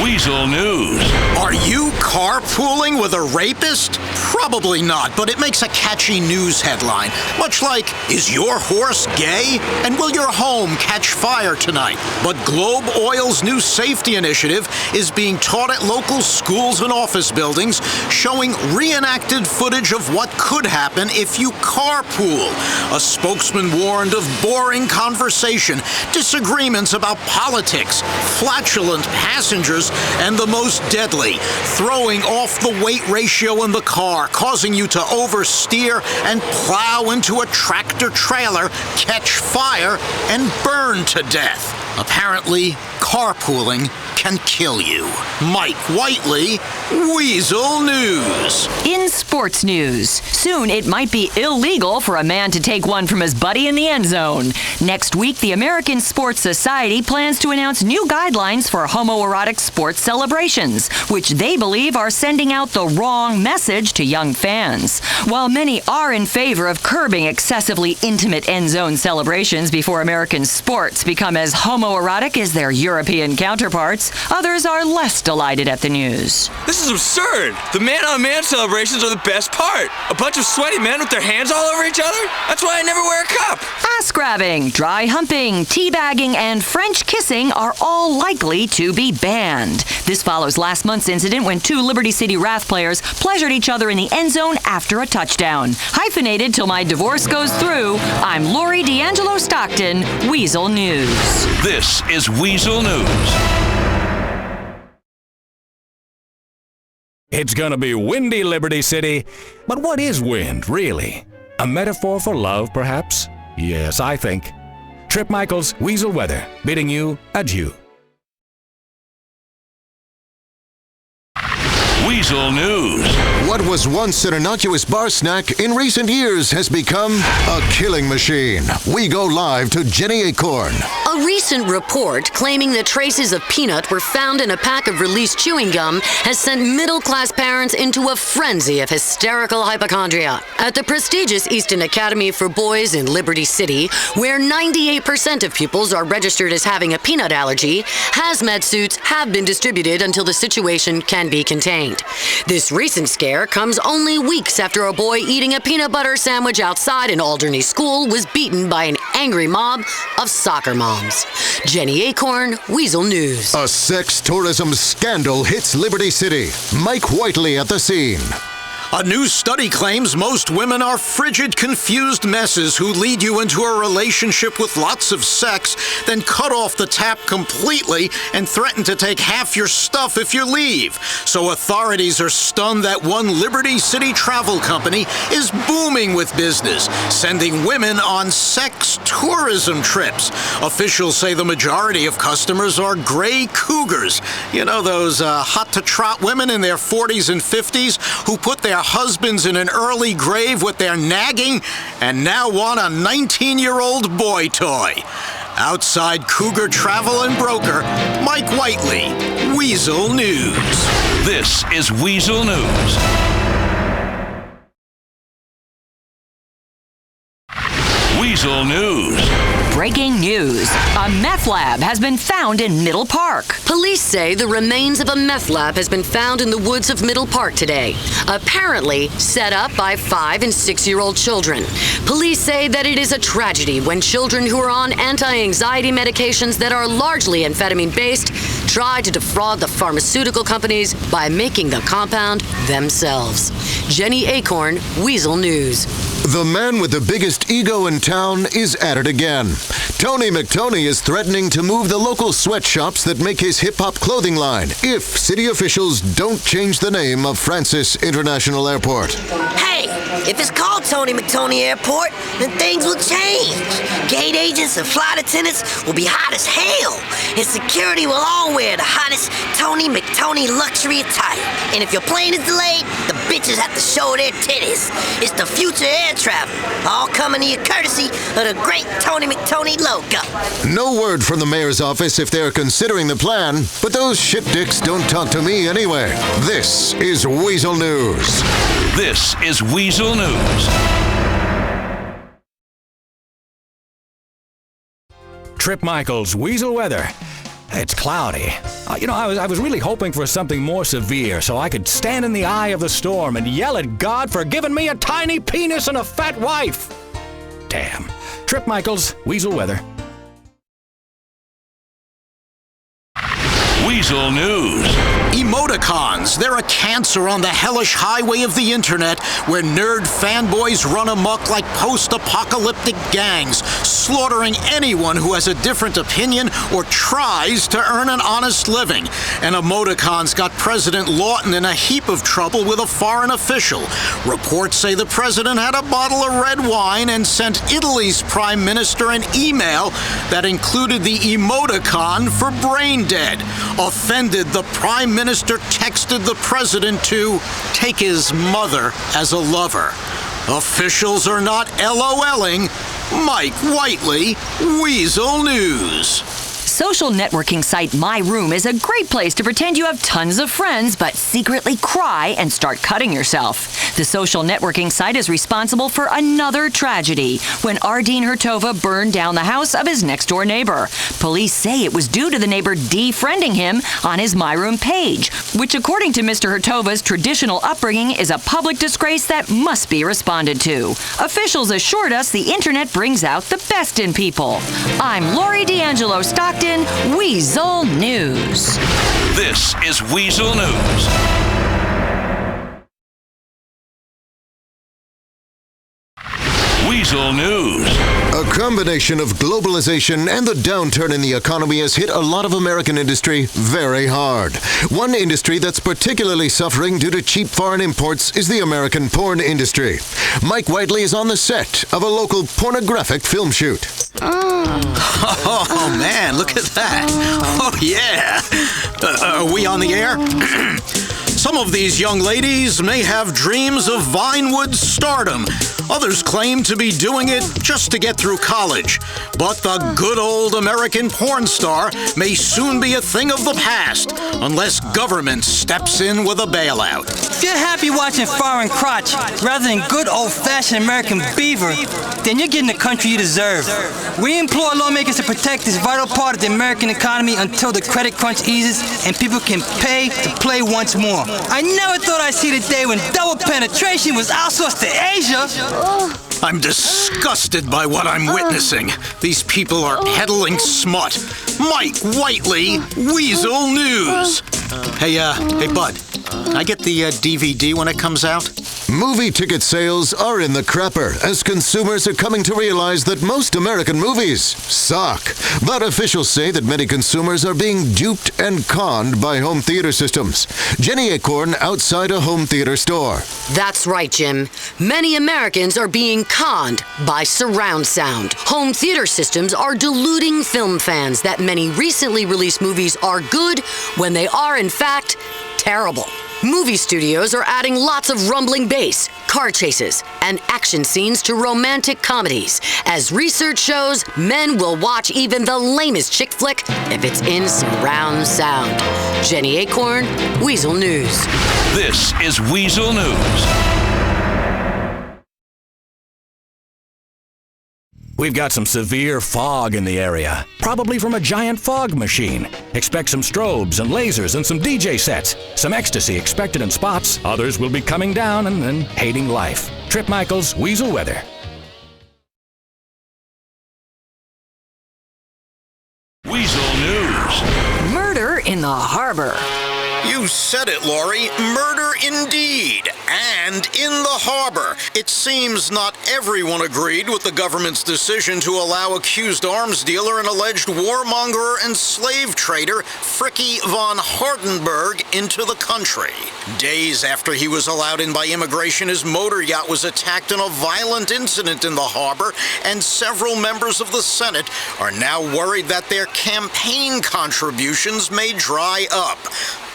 Weazel News. Are you carpooling with a rapist? Probably not, but it makes a catchy news headline. Much like, is your horse gay? And will your home catch fire tonight? But Globe Oil's new safety initiative is being taught at local schools and office buildings, showing reenacted footage of what could happen if you carpool. A spokesman warned of boring conversation, disagreements about politics, flatulent passengers, and the most deadly, throwing off the weight ratio in the car, causing you to oversteer and plow into a tractor trailer, catch fire, and burn to death. Apparently, carpooling can kill you. Mike Whiteley, Weazel News. In sports news, soon it might be illegal for a man to take one from his buddy in the end zone. Next week, the American Sports Society plans to announce new guidelines for homoerotic sports celebrations, which they believe are sending out the wrong message to young fans. While many are in favor of curbing excessively intimate end zone celebrations before American sports become as homoerotic as their European counterparts, others are less delighted at the news. This is absurd. The man-on-man celebrations are the best part. A bunch of sweaty men with their hands all over each other? That's why I never wear a cup. Ass-grabbing, dry humping, teabagging, and French kissing are all likely to be banned. This follows last month's incident when two Liberty City Wrath players pleasured each other in the end zone after a touchdown. Hyphenated till my divorce goes through, I'm Lori D'Angelo Stockton, Weazel News. This is Weazel News. It's gonna be windy, Liberty City. But what is wind, really? A metaphor for love, perhaps? Yes, I think. Trip Michaels, Weazel Weather, bidding you adieu. Weazel News. What was once an innocuous bar snack in recent years has become a killing machine. We go live to Jenny Acorn. A recent report claiming that traces of peanut were found in a pack of released chewing gum has sent middle-class parents into a frenzy of hysterical hypochondria. At the prestigious Easton Academy for Boys in Liberty City, where 98% of pupils are registered as having a peanut allergy, hazmat suits have been distributed until the situation can be contained. This recent scare comes only weeks after a boy eating a peanut butter sandwich outside an Alderney school was beaten by an angry mob of soccer moms. Jenny Acorn, Weazel News. A sex tourism scandal hits Liberty City. Mike Whiteley at the scene. A new study claims most women are frigid, confused messes who lead you into a relationship with lots of sex, then cut off the tap completely and threaten to take half your stuff if you leave. So authorities are stunned that one Liberty City travel company is booming with business, sending women on sex tourism trips. Officials say the majority of customers are gray cougars. You know, those hot-to-trot women in their 40s and 50s who put their husbands in an early grave with their nagging and now want a 19-year-old boy toy. Outside Cougar Travel and Broker, Mike Whiteley, Weazel News. This is Weazel News. Weazel News. Breaking news. A meth lab has been found in Middle Park. Police say the remains of a meth lab has been found in the woods of Middle Park today, apparently set up by 5- and 6-year-old children. Police say that it is a tragedy when children who are on anti-anxiety medications that are largely amphetamine-based try to defraud the pharmaceutical companies by making the compound themselves. Jenny Acorn, Weazel News. The man with the biggest ego in town is at it again. Tony McTony is threatening to move the local sweatshops that make his hip-hop clothing line if city officials don't change the name of Francis International Airport. Hey, if it's called Tony McTony Airport, then things will change. Gate agents and flight attendants will be hot as hell, and security will all wear the hottest Tony McTony luxury attire. And if your plane is delayed, the bitches have to show their titties. It's the future air travel, all coming to you courtesy of the great Tony McTony logo. No word from the mayor's office if they're considering the plan, but those shit dicks don't talk to me anyway. This is Weazel News. This is Weazel News. Trip Michaels, Weazel weather. It's cloudy. I was really hoping for something more severe so I could stand in the eye of the storm and yell at God for giving me a tiny penis and a fat wife. Damn. Trip Michaels, Weazel weather. Weazel News. Emoticons. They're a cancer on the hellish highway of the internet where nerd fanboys run amok like post-apocalyptic gangs, slaughtering anyone who has a different opinion or tries to earn an honest living. And emoticons got President Lawton in a heap of trouble with a foreign official. Reports say the president had a bottle of red wine and sent Italy's prime minister an email that included the emoticon for brain dead. Offended, the prime minister texted the president to take his mother as a lover. Officials are not LOLing. Mike Whiteley, Weazel News. Social networking site My Room is a great place to pretend you have tons of friends, but secretly cry and start cutting yourself. The social networking site is responsible for another tragedy when Ardeen Hurtova burned down the house of his next-door neighbor. Police say it was due to the neighbor defriending him on his My Room page, which according to Mr. Hurtova's traditional upbringing is a public disgrace that must be responded to. Officials assured us the internet brings out the best in people. I'm Lori D'Angelo Stockton, Weazel News. This is Weazel News. Weazel News. A combination of globalization and the downturn in the economy has hit a lot of American industry very hard. One industry that's particularly suffering due to cheap foreign imports is the American porn industry. Mike Whiteley is on the set of a local pornographic film shoot. Oh, man, look at that. Oh, yeah. Are we on the air? Some of these young ladies may have dreams of Vinewood stardom. Others claim to be doing it just to get through college. But the good old American porn star may soon be a thing of the past, unless government steps in with a bailout. If you're happy watching foreign crotch rather than good old-fashioned American beaver, then you're getting the country you deserve. We implore lawmakers to protect this vital part of the American economy until the credit crunch eases and people can pay to play once more. I never thought I'd see the day when double penetration was outsourced to Asia. I'm disgusted by what I'm witnessing. These people are peddling smut. Mike Whiteley, Weazel News. Hey, Bud, can I get the DVD when it comes out? Movie ticket sales are in the crapper as consumers are coming to realize that most American movies suck. But officials say that many consumers are being duped and conned by home theater systems. Jenny Acorn outside a home theater store. That's right, Jim. Many Americans are being conned by surround sound. Home theater systems are deluding film fans that many recently released movies are good when they are, in fact, terrible. Movie studios are adding lots of rumbling bass, car chases, and action scenes to romantic comedies. As research shows, men will watch even the lamest chick flick if it's in surround sound. Jenny Acorn, Weazel News. This is Weazel News. We've got some severe fog in the area, probably from a giant fog machine. Expect some strobes and lasers and some DJ sets. Some ecstasy expected in spots. Others will be coming down and then hating life. Trip Michaels, Weazel Weather. Weazel News. Murder in the harbor. You said it, Lori. Murder indeed. And in the harbor. It seems not everyone agreed with the government's decision to allow accused arms dealer and alleged warmonger and slave trader Frickie von Hardenberg into the country. Days after he was allowed in by immigration, his motor yacht was attacked in a violent incident in the harbor, and several members of the Senate are now worried that their campaign contributions may dry up.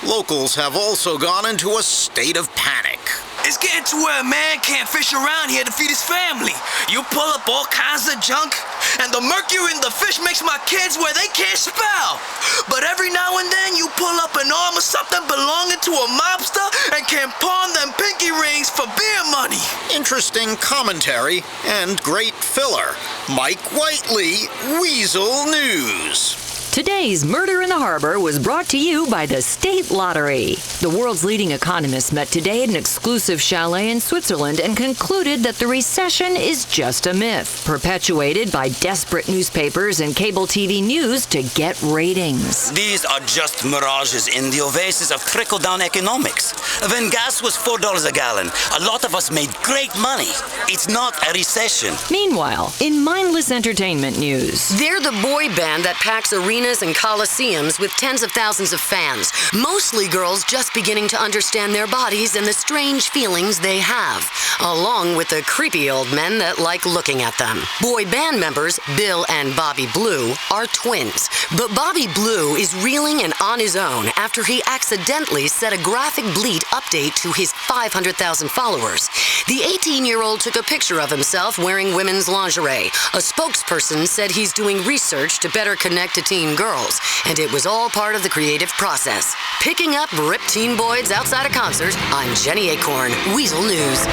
Locals have also gone into a state of panic. It's getting to where a man can't fish around here to feed his family. You pull up all kinds of junk, and the mercury in the fish makes my kids where they can't spell. But every now and then you pull up an arm or something belonging to a mobster and can pawn them pinky rings for beer money. Interesting commentary and great filler. Mike Whiteley, Weazel News. Today's Murder in the Harbor was brought to you by the State Lottery. The world's leading economists met today at an exclusive chalet in Switzerland and concluded that the recession is just a myth, perpetuated by desperate newspapers and cable TV news to get ratings. These are just mirages in the oasis of trickle-down economics. When gas was $4 a gallon, a lot of us made great money. It's not a recession. Meanwhile, in mindless entertainment news, they're the boy band that packs arenas and coliseums with tens of thousands of fans, mostly girls just beginning to understand their bodies and the strange feelings they have, along with the creepy old men that like looking at them. Boy band members Bill and Bobby Blue are twins, but Bobby Blue is reeling and on his own after he accidentally set a graphic bleat update to his 500,000 followers. The 18-year-old took a picture of himself wearing women's lingerie. A spokesperson said he's doing research to better connect to teen girls, and it was all part of the creative process. Picking up ripped teen boys outside a concert, I'm Jenny Acorn, Weazel News.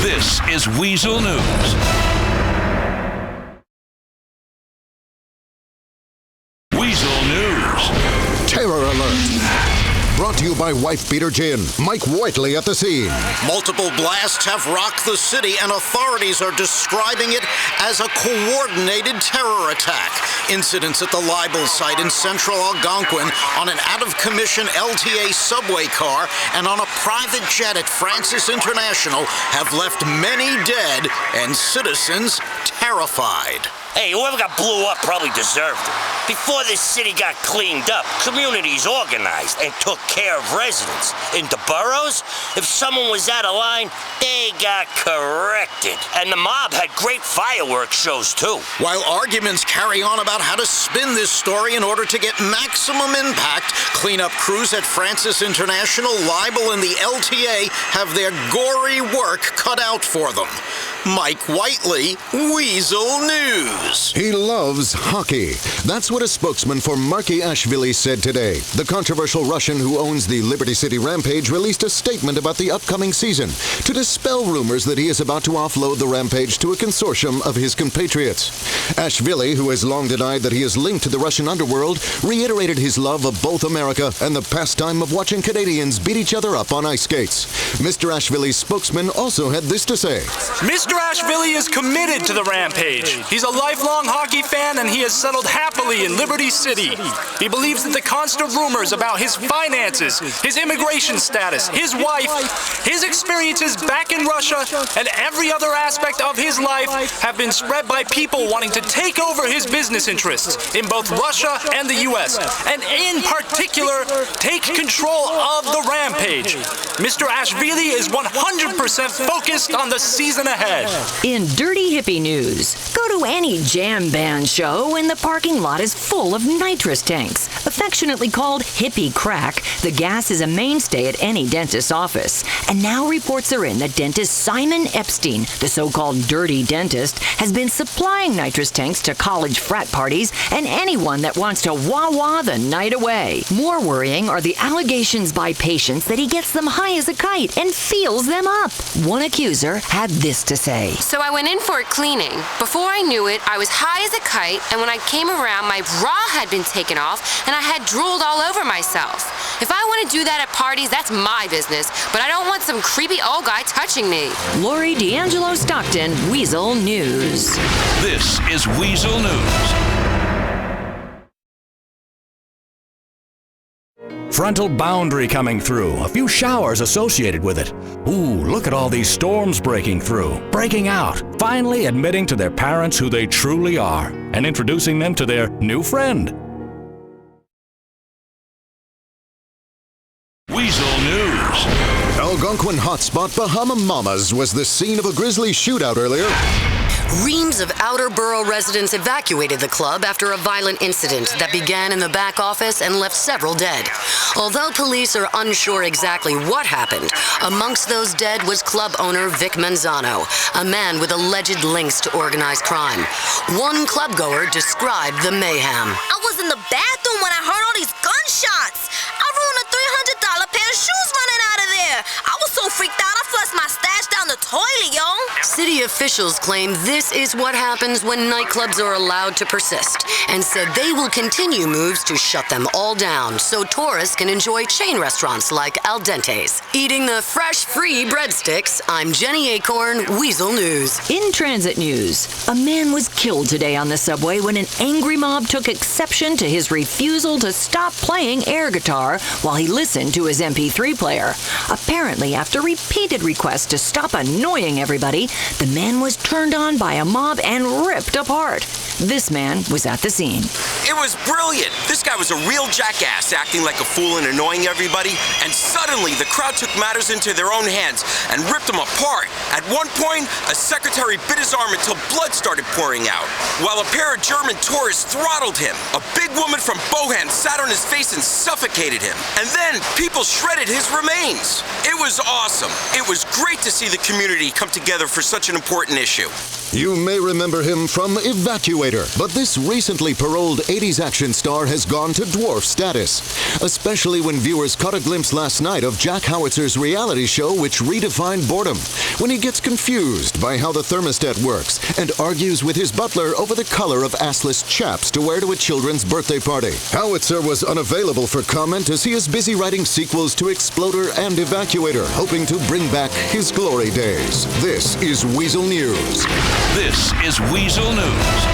This is Weazel News. Weazel News. Terror Alert. Brought to you by Wife Beater Gin. Mike Whiteley at the scene. Multiple blasts have rocked the city, and authorities are describing it as a coordinated terror attack. Incidents at the libel site in central Algonquin, on an out-of-commission LTA subway car, and on a private jet at Francis International have left many dead and citizens terrified. Hey, whoever got blew up probably deserved it. Before this city got cleaned up, communities organized and took care of residents. In the boroughs, if someone was out of line, they got corrected. And the mob had great fireworks shows, too. While arguments carry on about how to spin this story in order to get maximum impact, cleanup crews at Francis International, Libel, and the LTA have their gory work cut out for them. Mike Whiteley, Weazel News. He loves hockey. That's what a spokesman for Markiashvili said today. The controversial Russian who owns the Liberty City Rampage released a statement about the upcoming season to dispel rumors that he is about to offload the Rampage to a consortium of his compatriots. Ashvili, who has long denied that he is linked to the Russian underworld, reiterated his love of both America and the pastime of watching Canadians beat each other up on ice skates. Mr. Ashvili's spokesman also had this to say. Mr. Ashvili is committed to the Rampage. He's a lifelong hockey fan, and he has settled happily in Liberty City. He believes that the constant rumors about his finances, his immigration status, his wife, his experiences back in Russia, and every other aspect of his life have been spread by people wanting to take over his business interests in both Russia and the U.S., and in particular, take control of the Rampage. Mr. Ashvili is 100% focused on the season ahead. In dirty hippie news, go to any jam band show and the parking lot is full of nitrous tanks. Affectionately called hippie crack, the gas is a mainstay at any dentist's office. And now reports are in that dentist Simon Epstein, the so-called dirty dentist, has been supplying nitrous tanks to college frat parties and anyone that wants to wah-wah the night away. More worrying are the allegations by patients that he gets them high as a kite and feels them up. One accuser had this to say. So I went in for a cleaning. Before I knew it, I was high as a kite, and when I came around, my bra had been taken off, and I had drooled all over myself. If I want to do that at parties, that's my business, but I don't want some creepy old guy touching me. Lori D'Angelo Stockton, Weazel News. This is Weazel News. Frontal boundary coming through, a few showers associated with it. Ooh, look at all these storms breaking through, breaking out, finally admitting to their parents who they truly are, and introducing them to their new friend. Weazel News. Algonquin hotspot Bahama Mamas was the scene of a grisly shootout earlier. Reams of outer borough residents evacuated the club after a violent incident that began in the back office and left several dead. Although police are unsure exactly what happened, amongst those dead was club owner Vic Manzano, a man with alleged links to organized crime. One clubgoer described the mayhem. I was in the bathroom when I heard all these gunshots. I ruined a $300 pair of shoes running out of there. I was so freaked out I flushed my stash down the toilet, yo. City officials claim this is what happens when nightclubs are allowed to persist, and said they will continue moves to shut them all down so tourists can enjoy chain restaurants like Al Dente's. Eating the fresh, free breadsticks, I'm Jenny Acorn, Weazel News. In transit news, a man was killed today on the subway when an angry mob took exception to his refusal to stop playing air guitar while he listened to his MP3 player. Apparently, after repeated requests to stop annoying everybody, the man was turned on by a mob and ripped apart. This man was at the scene. It was brilliant. This guy was a real jackass, acting like a fool and annoying everybody, and suddenly the crowd took matters into their own hands and ripped him apart. At one point, a secretary bit his arm until blood started pouring out, while a pair of German tourists throttled him. A big woman from Bohan sat on his face and suffocated him, and then people shredded his remains. It was awesome. It was great to see the community come together for such an important issue. You may remember him from Evacuator, but this recently paroled 80s action star has gone to dwarf status, especially when viewers caught a glimpse last night of Jack Howitzer's reality show which redefined boredom, when he gets confused by how the thermostat works and argues with his butler over the color of assless chaps to wear to a children's birthday party. Howitzer was unavailable for comment as he is busy writing sequels to Exploder and Evacuator, hoping to bring back his glory days. This is Weazel News. This is Weazel News.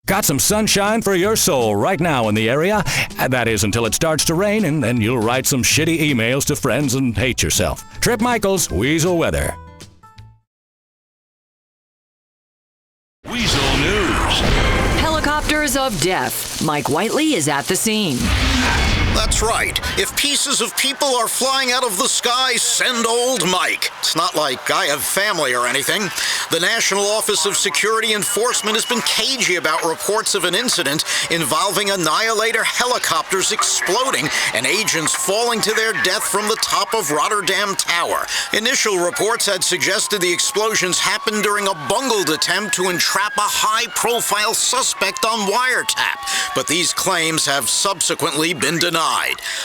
Got some sunshine for your soul right now in the area? That is until it starts to rain, and then you'll write some shitty emails to friends and hate yourself. Trip Michaels, Weazel Weather. Weazel News. Helicopters of death. Mike Whiteley is at the scene. That's right. If pieces of people are flying out of the sky, send old Mike. It's not like I have family or anything. The National Office of Security Enforcement has been cagey about reports of an incident involving Annihilator helicopters exploding and agents falling to their death from the top of Rotterdam Tower. Initial reports had suggested the explosions happened during a bungled attempt to entrap a high-profile suspect on wiretap, but these claims have subsequently been denied.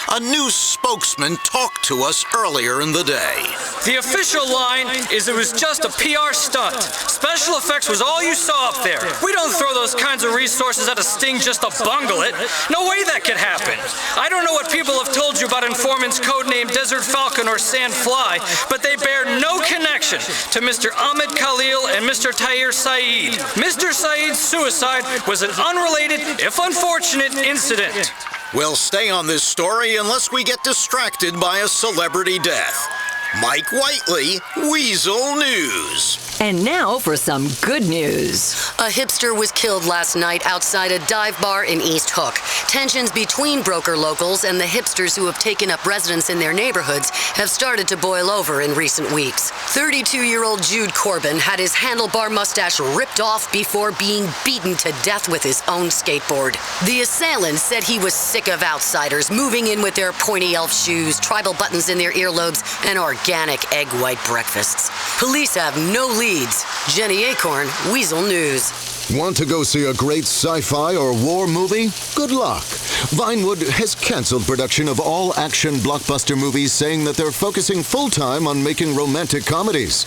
A news spokesman talked to us earlier in the day. The official line is it was just a PR stunt. Special effects was all you saw up there. We don't throw those kinds of resources at a sting just to bungle it. No way that could happen. I don't know what people have told you about informants codenamed Desert Falcon or Sandfly, but they bear no connection to Mr. Ahmed Khalil and Mr. Tahir Saeed. Mr. Saeed's suicide was an unrelated, if unfortunate, incident. We'll stay on this story unless we get distracted by a celebrity death. Mike Whiteley, Weazel News. And now for some good news. A hipster was killed last night outside a dive bar in East Hook. Tensions between broker locals and the hipsters who have taken up residence in their neighborhoods have started to boil over in recent weeks. 32-year-old Jude Corbin had his handlebar mustache ripped off before being beaten to death with his own skateboard. The assailant said he was sick of outsiders moving in with their pointy elf shoes, tribal buttons in their earlobes, and organic egg white breakfasts. Police have no leads. Jenny Acorn, Weazel News. Want to go see a great sci-fi or war movie? Good luck. Vinewood has canceled production of all action blockbuster movies, saying that they're focusing full-time on making romantic comedies.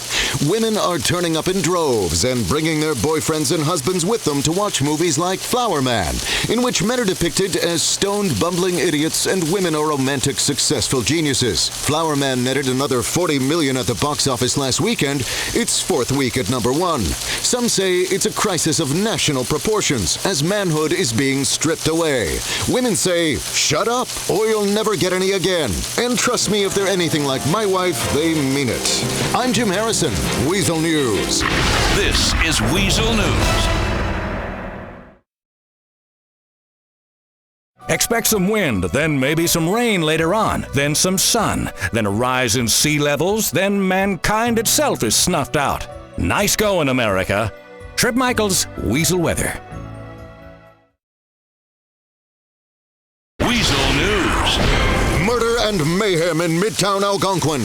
Women are turning up in droves and bringing their boyfriends and husbands with them to watch movies like Flower Man, in which men are depicted as stoned, bumbling idiots and women are romantic, successful geniuses. Flower Man netted another $40 million at the box office last weekend, its fourth week at #1. Some say it's a crisis of national proportions as manhood is being stripped away. Women say, shut up or you'll never get any again. And trust me, if they're anything like my wife, they mean it. I'm Jim Harrison, Weazel News. This is Weazel News. Expect some wind, then maybe some rain later on, then some sun, then a rise in sea levels, then mankind itself is snuffed out. Nice going, America. Trip Michaels, Weazel Weather. Weazel News. Murder and mayhem in Midtown Algonquin.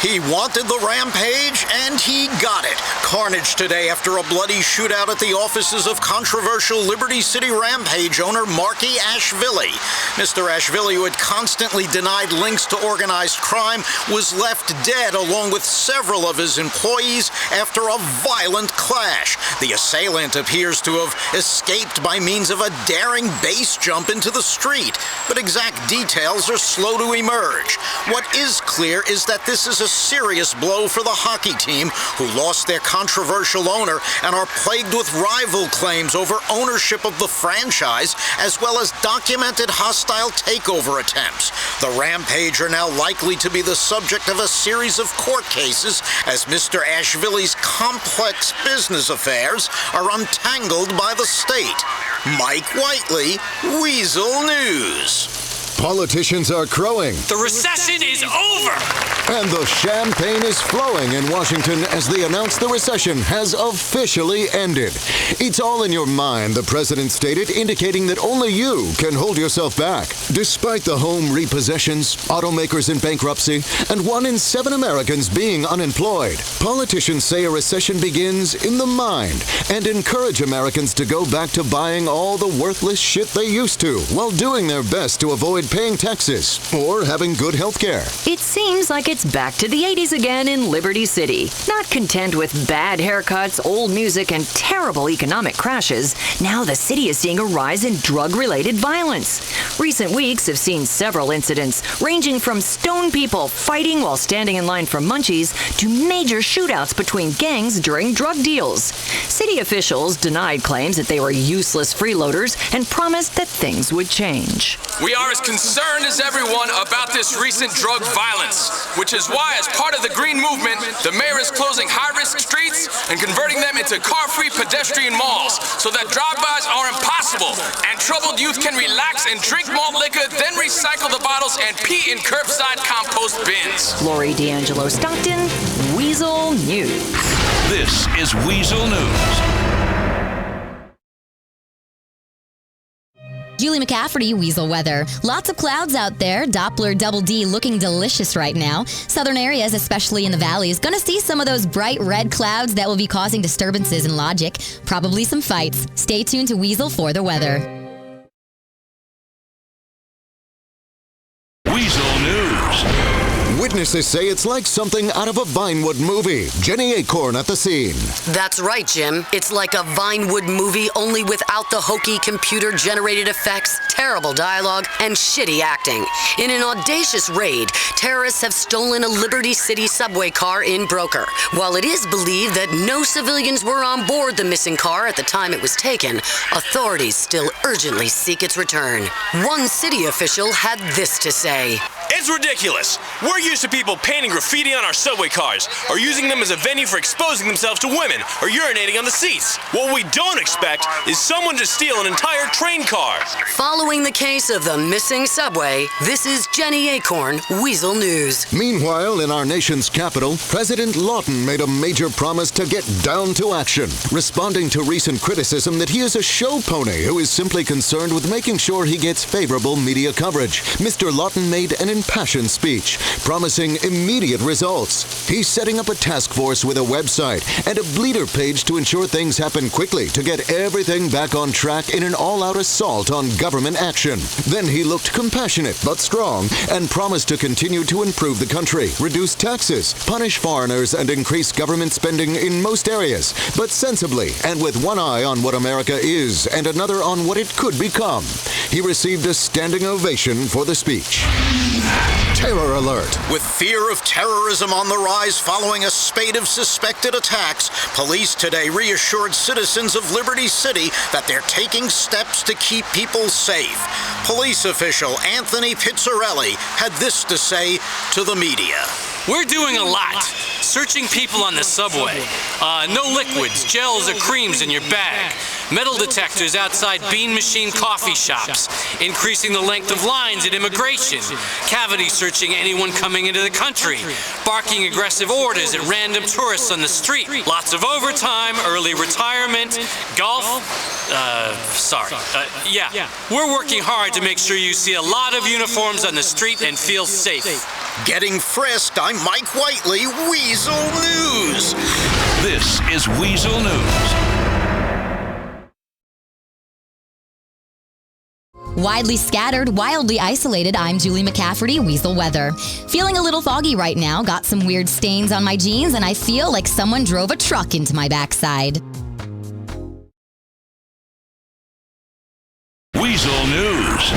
He wanted the rampage, and he got it. Carnage today after a bloody shootout at the offices of controversial Liberty City Rampage owner Marky Ashvili. Mr. Ashvili, who had constantly denied links to organized crime, was left dead along with several of his employees after a violent clash. The assailant appears to have escaped by means of a daring base jump into the street, but exact details are slow to emerge. What is clear is that this is a serious blow for the hockey team, who lost their controversial owner and are plagued with rival claims over ownership of the franchise, as well as documented hostile takeover attempts. The Rampage are now likely to be the subject of a series of court cases as Mr. Ashvili's complex business affairs are untangled by the state. Mike Whiteley, Weazel News. Politicians are crowing. The recession is over! And the champagne is flowing in Washington as they announce the recession has officially ended. It's all in your mind, the president stated, indicating that only you can hold yourself back. Despite the home repossessions, automakers in bankruptcy, and 1 in 7 Americans being unemployed, politicians say a recession begins in the mind and encourage Americans to go back to buying all the worthless shit they used to while doing their best to avoid paying taxes or having good health care. It seems like it's back to the 80s again in Liberty City. Not content with bad haircuts, old music, and terrible economic crashes, now the city is seeing a rise in drug-related violence. Recent weeks have seen several incidents, ranging from stoned people fighting while standing in line for munchies to major shootouts between gangs during drug deals. City officials denied claims that they were useless freeloaders and promised that things would change. We are as concerned as everyone about this recent drug violence, which is why, as part of the green movement, the mayor is closing high-risk streets and converting them into car-free pedestrian malls so that drive-bys are impossible and troubled youth can relax and drink malt liquor, then recycle the bottles and pee in curbside compost bins. Lori D'Angelo Stockton, Weazel News. This is Weazel News. Julie McCafferty, Weazel Weather. Lots of clouds out there. Doppler Double D looking delicious right now. Southern areas, especially in the valleys, gonna see some of those bright red clouds that will be causing disturbances in logic. Probably some fights. Stay tuned to Weazel for the weather. Weazel News. Witnesses say it's like something out of a Vinewood movie. Jenny Acorn at the scene. That's right, Jim. It's like a Vinewood movie, only without the hokey computer-generated effects, terrible dialogue, and shitty acting. In an audacious raid, terrorists have stolen a Liberty City subway car in Broker. While it is believed that no civilians were on board the missing car at the time it was taken, authorities still urgently seek its return. One city official had this to say. It's ridiculous. We're used to people painting graffiti on our subway cars, or using them as a venue for exposing themselves to women, or urinating on the seats. What we don't expect is someone to steal an entire train car. Following the case of the missing subway, this is Jenny Acorn, Weazel News. Meanwhile, in our nation's capital, President Lawton made a major promise to get down to action, responding to recent criticism that he is a show pony who is simply concerned with making sure he gets favorable media coverage. Mr. Lawton made an impassioned speech, promising immediate results. He's setting up a task force with a website and a bleeder page to ensure things happen quickly to get everything back on track in an all-out assault on government action. Then he looked compassionate but strong and promised to continue to improve the country, reduce taxes, punish foreigners, and increase government spending in most areas, but sensibly and with one eye on what America is and another on what it could become. He received a standing ovation for the speech. Terror alert. With fear of terrorism on the rise following a spate of suspected attacks, police today reassured citizens of Liberty City that they're taking steps to keep people safe. Police official Anthony Pizzarelli had this to say to the media. We're doing a lot. Searching people on the subway. No liquids, gels, or creams in your bag. Metal detectors outside bean machine coffee shops. Increasing the length of lines at immigration. Cavity searching anyone coming into the country. Barking aggressive orders at random tourists on the street. Lots of overtime, early retirement, golf. Yeah. We're working hard to make sure you see a lot of uniforms on the street and feel safe. Getting frisked, I'm Mike Whiteley, Weazel News. This is Weazel News. Widely scattered, wildly isolated, I'm Julie McCafferty, Weazel Weather. Feeling a little foggy right now, got some weird stains on my jeans, and I feel like someone drove a truck into my backside. Weazel News.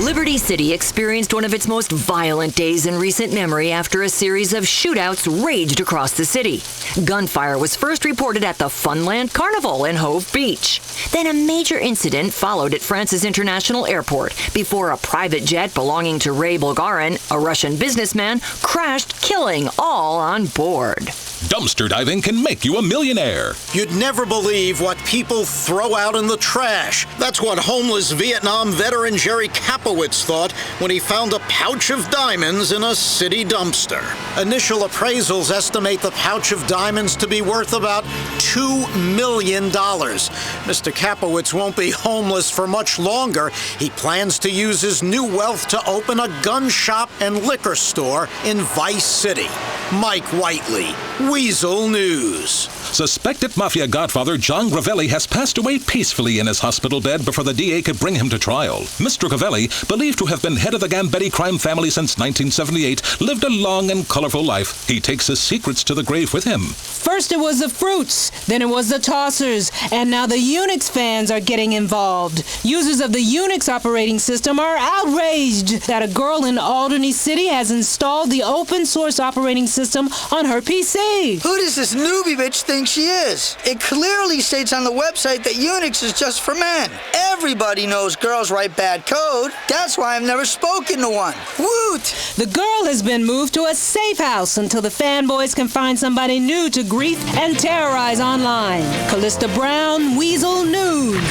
Liberty City experienced one of its most violent days in recent memory after a series of shootouts raged across the city. Gunfire was first reported at the Funland Carnival in Hove Beach. Then a major incident followed at Francis International Airport before a private jet belonging to Ray Bulgarin, a Russian businessman, crashed, killing all on board. Dumpster diving can make you a millionaire. You'd never believe what people throw out in the trash. That's what homeless Vietnam veteran Jerry Kapowitz thought when he found a pouch of diamonds in a city dumpster. Initial appraisals estimate the pouch of diamonds to be worth about $2 million. Mr. Kapowitz won't be homeless for much longer. He plans to use his new wealth to open a gun shop and liquor store in Vice City. Mike Whiteley, Weazel News. Suspected mafia godfather John Gravelli has passed away peacefully in his hospital bed before the DA could bring him to trial. Mr. Gravelli, believed to have been head of the Gambetti crime family since 1978, lived a long and colorful life. He takes his secrets to the grave with him. First it was the Fruits, then it was the Tossers, and now the Unix fans are getting involved. Users of the Unix operating system are outraged that a girl in Albany City has installed the open source operating system on her PC. Who does this newbie bitch think she is? It clearly states on the website that Unix is just for men. Everybody knows girls write bad code. That's why I've never spoken to one. Woot! The girl has been moved to a safe house until the fanboys can find somebody new to grief and terrorize online. Callista Brown, Weazel News.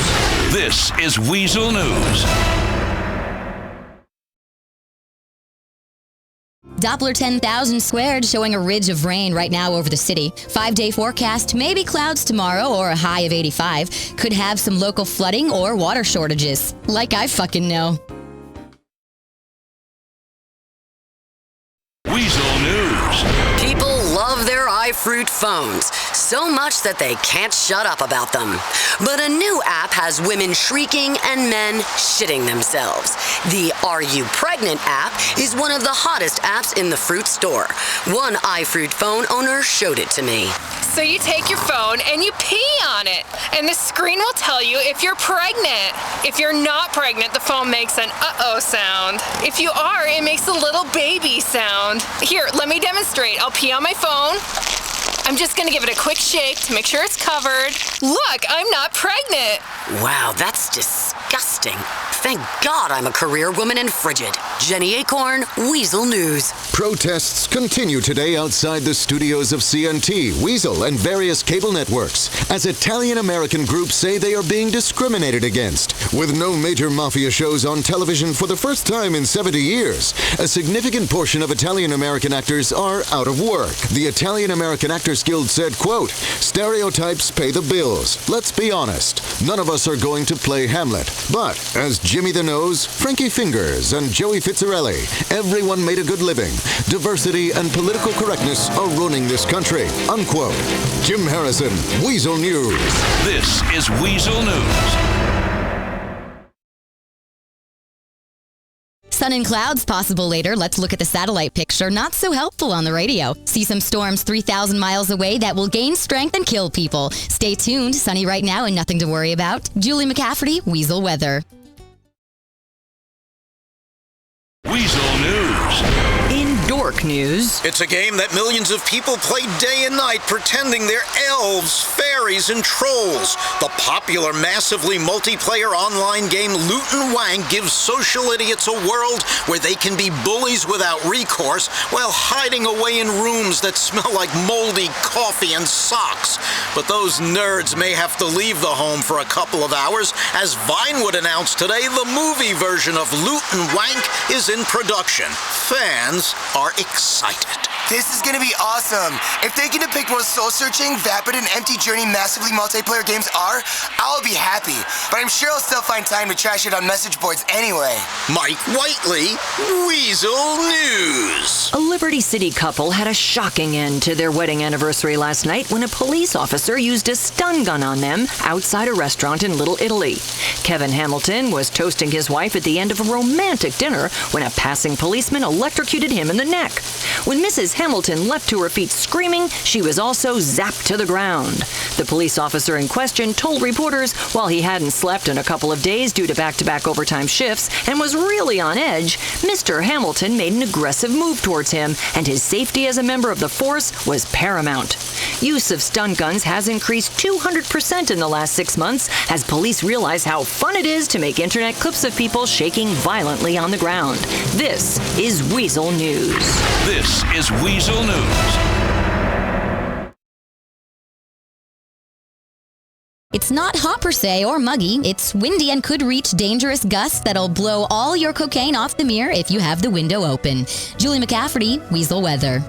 This is Weazel News. Doppler 10,000 squared showing a ridge of rain right now over the city. 5-day forecast, maybe clouds tomorrow or a high of 85. Could have some local flooding or water shortages. Like I fucking know. Weazel News. People love their iFruit phones, so much that they can't shut up about them. But a new app has women shrieking and men shitting themselves. The Are You Pregnant app is one of the hottest apps in the fruit store. One iFruit phone owner showed it to me. So you take your phone and you pee on it, and the screen will tell you if you're pregnant. If you're not pregnant, the phone makes an uh-oh sound. If you are, it makes a little baby sound. Here, let me demonstrate. I'll pee on my phone. I'm just gonna give it a quick shake to make sure it's covered. Look, I'm not pregnant. Wow, that's disgusting. Thank God I'm a career woman and frigid. Jenny Acorn, Weazel News. Protests continue today outside the studios of CNT, Weazel, and various cable networks, as Italian-American groups say they are being discriminated against. With no major mafia shows on television for the first time in 70 years, a significant portion of Italian-American actors are out of work. The Italian-American Actors Guild said, quote, "Stereotypes pay the bills. Let's be honest. None of us are going to play Hamlet. But as Jimmy the Nose, Frankie Fingers, and Joey Fitzarelli, everyone made a good living. Diversity and political correctness are ruining this country." Unquote. Jim Harrison, Weazel News. This is Weazel News. Sun and clouds possible later. Let's look at the satellite picture. Not so helpful on the radio. See some storms 3,000 miles away that will gain strength and kill people. Stay tuned. Sunny right now and nothing to worry about. Julie McCafferty, Weazel Weather. Weazel News. In dork news, It's a game that millions of people play day and night pretending they're elves, fairies, and trolls. The popular, massively multiplayer online game Loot and Wank gives social idiots a world where they can be bullies without recourse while hiding away in rooms that smell like moldy coffee and socks. But those nerds may have to leave the home for a couple of hours, as Vinewood announced today the movie version of Loot and Wank is in production. Fans are excited. This is gonna be awesome. If they can depict what soul-searching, vapid, and empty journey massively multiplayer games are, I'll be happy. But I'm sure I'll still find time to trash it on message boards anyway. Mike Whiteley, Weazel News. a Liberty City couple had a shocking end to their wedding anniversary last night when a police officer used a stun gun on them outside a restaurant in Little Italy. Kevin Hamilton was toasting his wife at the end of a romantic dinner when a passing policeman electrocuted him in the neck. When Mrs. Hamilton leapt to her feet screaming, she was also zapped to the ground. The police officer in question told reporters while he hadn't slept in a couple of days due to back-to-back overtime shifts and was really on edge, Mr. Hamilton made an aggressive move towards him, and his safety as a member of the force was paramount. Use of stun guns has increased 200% in the last 6 months as police realize how fun it is to make internet clips of people shaking violently on the ground. This is Weazel News. This is Weazel News. It's not hot per se or muggy. It's windy and could reach dangerous gusts that'll blow all your cocaine off the mirror if you have the window open. Julie McCafferty, Weazel Weather.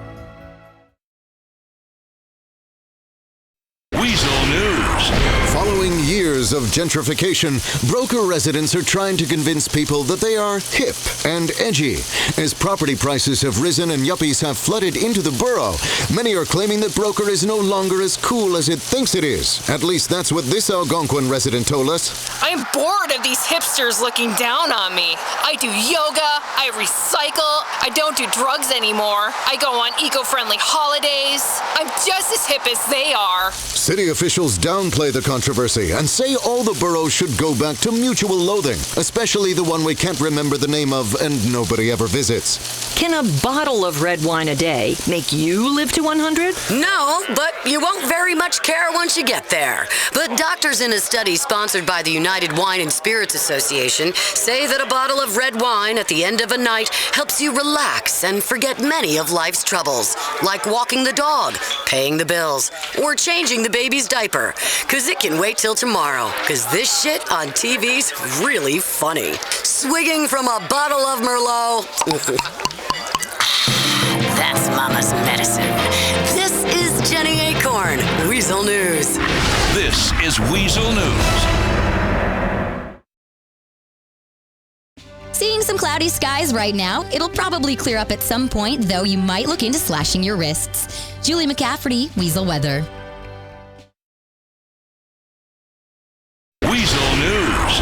Weazel News. Following years of gentrification, broker residents are trying to convince people that they are hip and edgy. As property prices have risen and yuppies have flooded into the borough, many are claiming that broker is no longer as cool as it thinks it is. At least that's what this Algonquin resident told us. I'm bored of these hipsters looking down on me. I do yoga, I recycle, I don't do drugs anymore, I go on eco-friendly holidays. I'm just as hip as they are. City officials downplay the controversy and say all the boroughs should go back to mutual loathing, especially the one we can't remember the name of and nobody ever visits. Can a bottle of red wine a day make you live to 100? No, but you won't very much care once you get there. But doctors in a study sponsored by the United Wine and Spirits Association say that a bottle of red wine at the end of a night helps you relax and forget many of life's troubles, like walking the dog, paying the bills, or changing the baby's diaper. 'Cause it can wait till tomorrow, 'cause this shit on TV's really funny. Swigging from a bottle of Merlot. That's Mama's medicine. This is Jenny Acorn, Weazel News. This is Weazel News. Seeing some cloudy skies right now. It'll probably clear up at some point, though you might look into slashing your wrists. Julie McCafferty, Weazel Weather. Weazel News.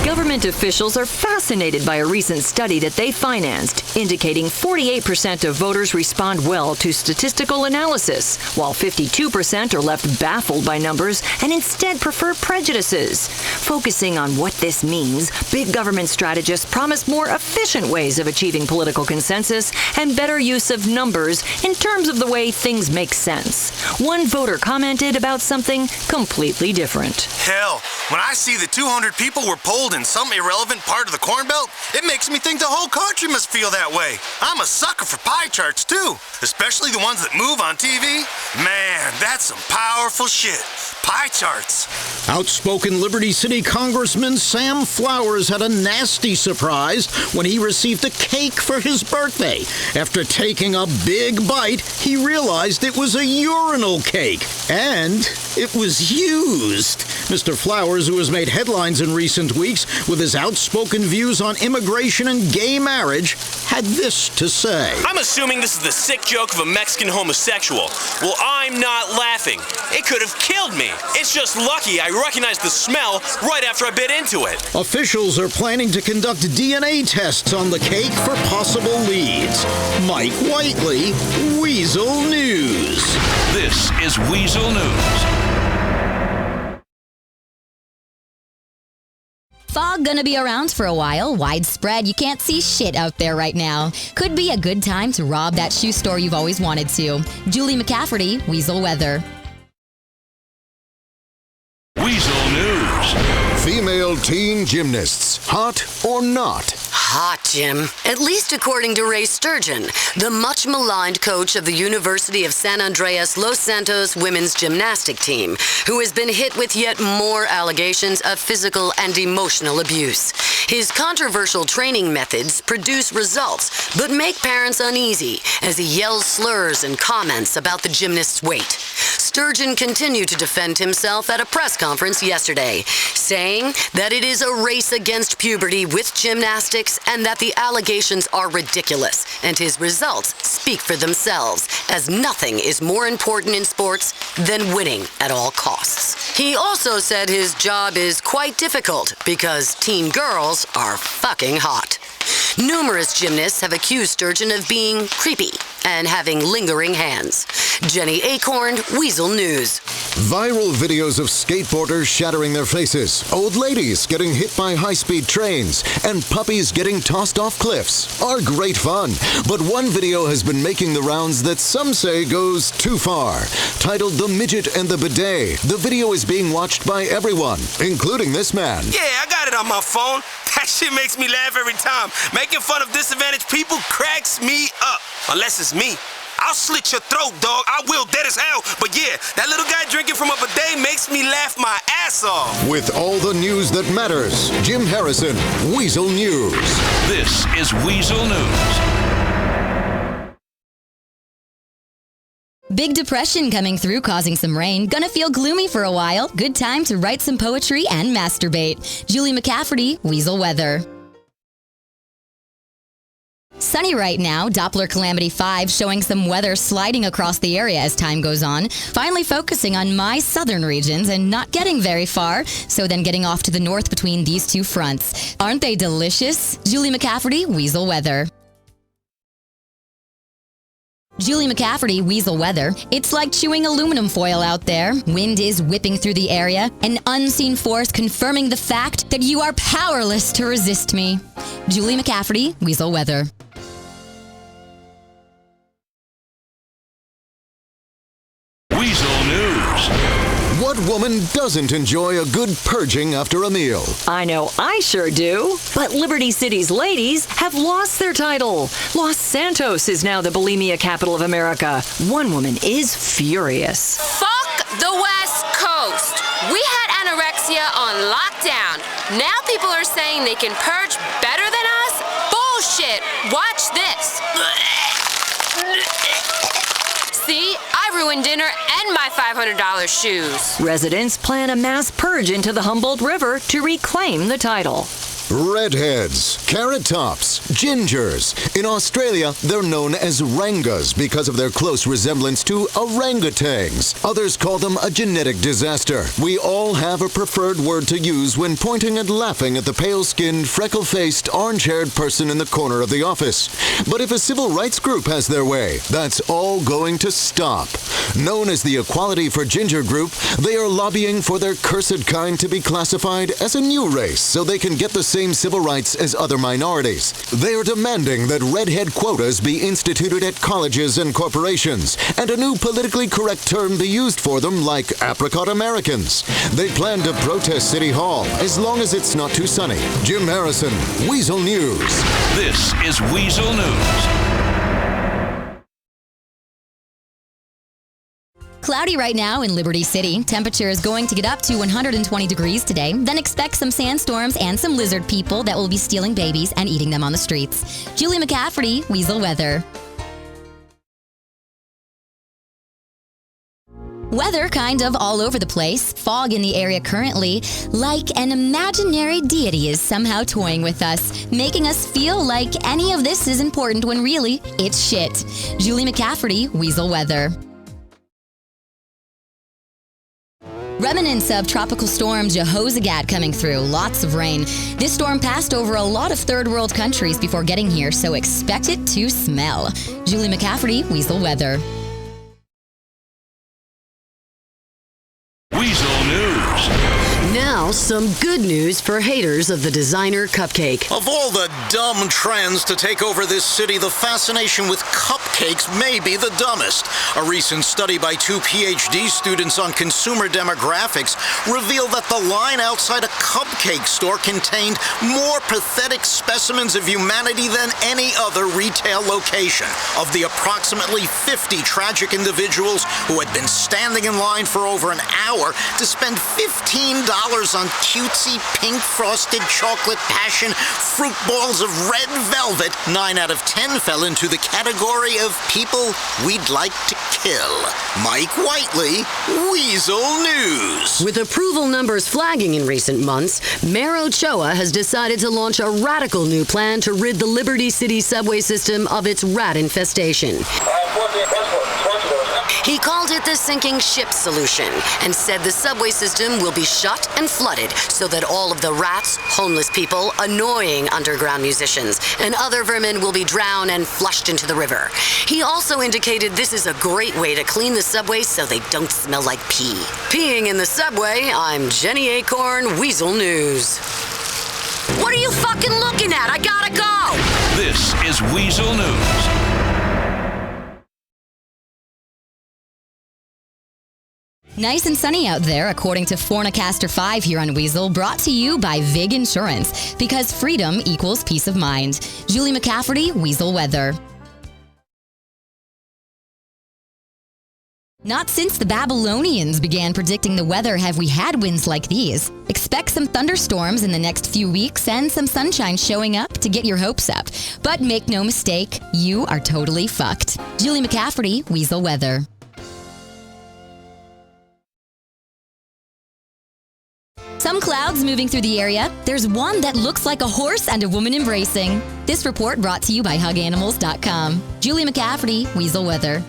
Government officials are fascinated by a recent study that they financed, indicating 48% of voters respond well to statistical analysis, while 52% are left baffled by numbers and instead prefer prejudices. Focusing on what this means, big government strategists promise more efficient ways of achieving political consensus and better use of numbers in terms of the way things make sense. One voter commented about something completely different. Hell, when I see that 200 people were polled and some some irrelevant part of the Corn Belt, it makes me think the whole country must feel that way. I'm a sucker for pie charts, too, especially the ones that move on TV. Man, that's some powerful shit. Pie charts. Outspoken Liberty City Congressman Sam Flowers had a nasty surprise when he received a cake for his birthday. After taking a big bite, he realized it was a urinal cake, and it was used. Mr. Flowers, who has made headlines in recent weeks with his outspoken views on immigration and gay marriage, had this to say. I'm assuming this is the sick joke of a Mexican homosexual. Well, I'm not laughing. It could have killed me. It's just lucky I recognized the smell right after I bit into it. Officials are planning to conduct DNA tests on the cake for possible leads. Mike Whiteley, Weazel News. This is Weazel News. Fog gonna be around for a while. Widespread, you can't see shit out there right now. Could be a good time to rob that shoe store you've always wanted to. Julie McCafferty, Weazel Weather. Weazel News. Female teen gymnasts, hot or not? Hot, Jim. At least according to Ray Sturgeon, the much-maligned coach of the University of San Andreas Los Santos women's gymnastic team, who has been hit with yet more allegations of physical and emotional abuse. His controversial training methods produce results, but make parents uneasy as he yells slurs and comments about the gymnast's weight. Sturgeon continued to defend himself at a press conference yesterday, saying that it is a race against puberty with gymnastics and that the allegations are ridiculous, and his results speak for themselves, as nothing is more important in sports than winning at all costs. He also said his job is quite difficult because teen girls are fucking hot. Numerous gymnasts have accused Sturgeon of being creepy and having lingering hands. Jenny Acorn, Weazel News. Viral videos of skateboarders shattering their faces, old ladies getting hit by high-speed trains, and puppies getting tossed off cliffs are great fun. But one video has been making the rounds that some say goes too far. Titled The Midget and the Bidet, the video is being watched by everyone, including this man. Yeah, I got it on my phone. That shit makes me laugh every time. Making fun of disadvantaged people cracks me up. Unless it's me. I'll slit your throat, dog. I will, dead as hell. But yeah, that little guy drinking from a bidet makes me laugh my ass off. With all the news that matters, Jim Harrison, Weazel News. This is Weazel News. Big depression coming through, causing some rain. Gonna feel gloomy for a while. Good time to write some poetry and masturbate. Julie McCafferty, Weazel Weather. Sunny right now, Doppler Calamity 5 showing some weather sliding across the area as time goes on. Finally focusing on my southern regions and not getting very far, so then getting off to the north between these two fronts. Aren't they delicious? Julie McCafferty, Weazel Weather. Julie McCafferty, Weazel Weather. It's like chewing aluminum foil out there. Wind is whipping through the area, an unseen force confirming the fact that you are powerless to resist me. Julie McCafferty, Weazel Weather. Weazel News. What woman doesn't enjoy a good purging after a meal? I know I sure do. But Liberty City's ladies have lost their title. Los Santos is now the bulimia capital of America. One woman is furious. Fuck the West Coast. We had anorexia on lockdown. Now people are saying they can purge better than us? Bullshit. Watch this. See, I ruined dinner and my $500 shoes. Residents plan a mass purge into the Humboldt River to reclaim the title. Redheads, carrot tops, gingers. In Australia, they're known as rangas because of their close resemblance to orangutans. Others call them a genetic disaster. We all have a preferred word to use when pointing and laughing at the pale-skinned, freckle-faced, orange-haired person in the corner of the office. But if a civil rights group has their way, that's all going to stop. Known as the Equality for Ginger Group, they are lobbying for their cursed kind to be classified as a new race so they can get the same same civil rights as other minorities. They're demanding that redhead quotas be instituted at colleges and corporations, and a new politically correct term be used for them like apricot Americans. They plan to protest City Hall as long as it's not too sunny. Jim Harrison, Weazel News. This is Weazel News. Cloudy right now in Liberty City. Temperature is going to get up to 120 degrees today. Then expect some sandstorms and some lizard people that will be stealing babies and eating them on the streets. Julie McCafferty, Weazel Weather. Weather kind of all over the place. Fog in the area currently, like an imaginary deity is somehow toying with us, making us feel like any of this is important when really it's shit. Julie McCafferty, Weazel Weather. Remnants of tropical storm Jehoshaphat coming through. Lots of rain. This storm passed over a lot of third world countries before getting here, so expect it to smell. Julie McCafferty, Weazel Weather. Weazel News. Now, some good news for haters of the designer cupcake. Of all the dumb trends to take over this city, the fascination with cupcakes may be the dumbest. A recent study by 2 PhD students on consumer demographics revealed that the line outside a cupcake store contained more pathetic specimens of humanity than any other retail location. Of the approximately 50 tragic individuals who had been standing in line for over an hour to spend $15 on cutesy pink frosted chocolate passion fruit balls of red velvet, 9 out of 10 fell into the category of people we'd like to kill. Mike Whiteley, Weazel News. With approval numbers flagging in recent months, Mayor Ochoa has decided to launch a radical new plan to rid the Liberty City subway system of its rat infestation. He called it the sinking ship solution and said the subway system will be shut and flooded so that all of the rats, homeless people, annoying underground musicians, and other vermin will be drowned and flushed into the river. He also indicated this is a great way to clean the subway so they don't smell like pee. Peeing in the subway, I'm Jenny Acorn, Weazel News. What are you fucking looking at? I gotta go! This is Weazel News. Nice and sunny out there, according to Fornicaster 5 here on Weazel, brought to you by VIG Insurance, because freedom equals peace of mind. Julie McCafferty, Weazel Weather. Not since the Babylonians began predicting the weather have we had winds like these. Expect some thunderstorms in the next few weeks and some sunshine showing up to get your hopes up. But make no mistake, you are totally fucked. Julie McCafferty, Weazel Weather. Some clouds moving through the area. There's one that looks like a horse and a woman embracing. This report brought to you by HugAnimals.com. Julie McCafferty, Weazel Weather.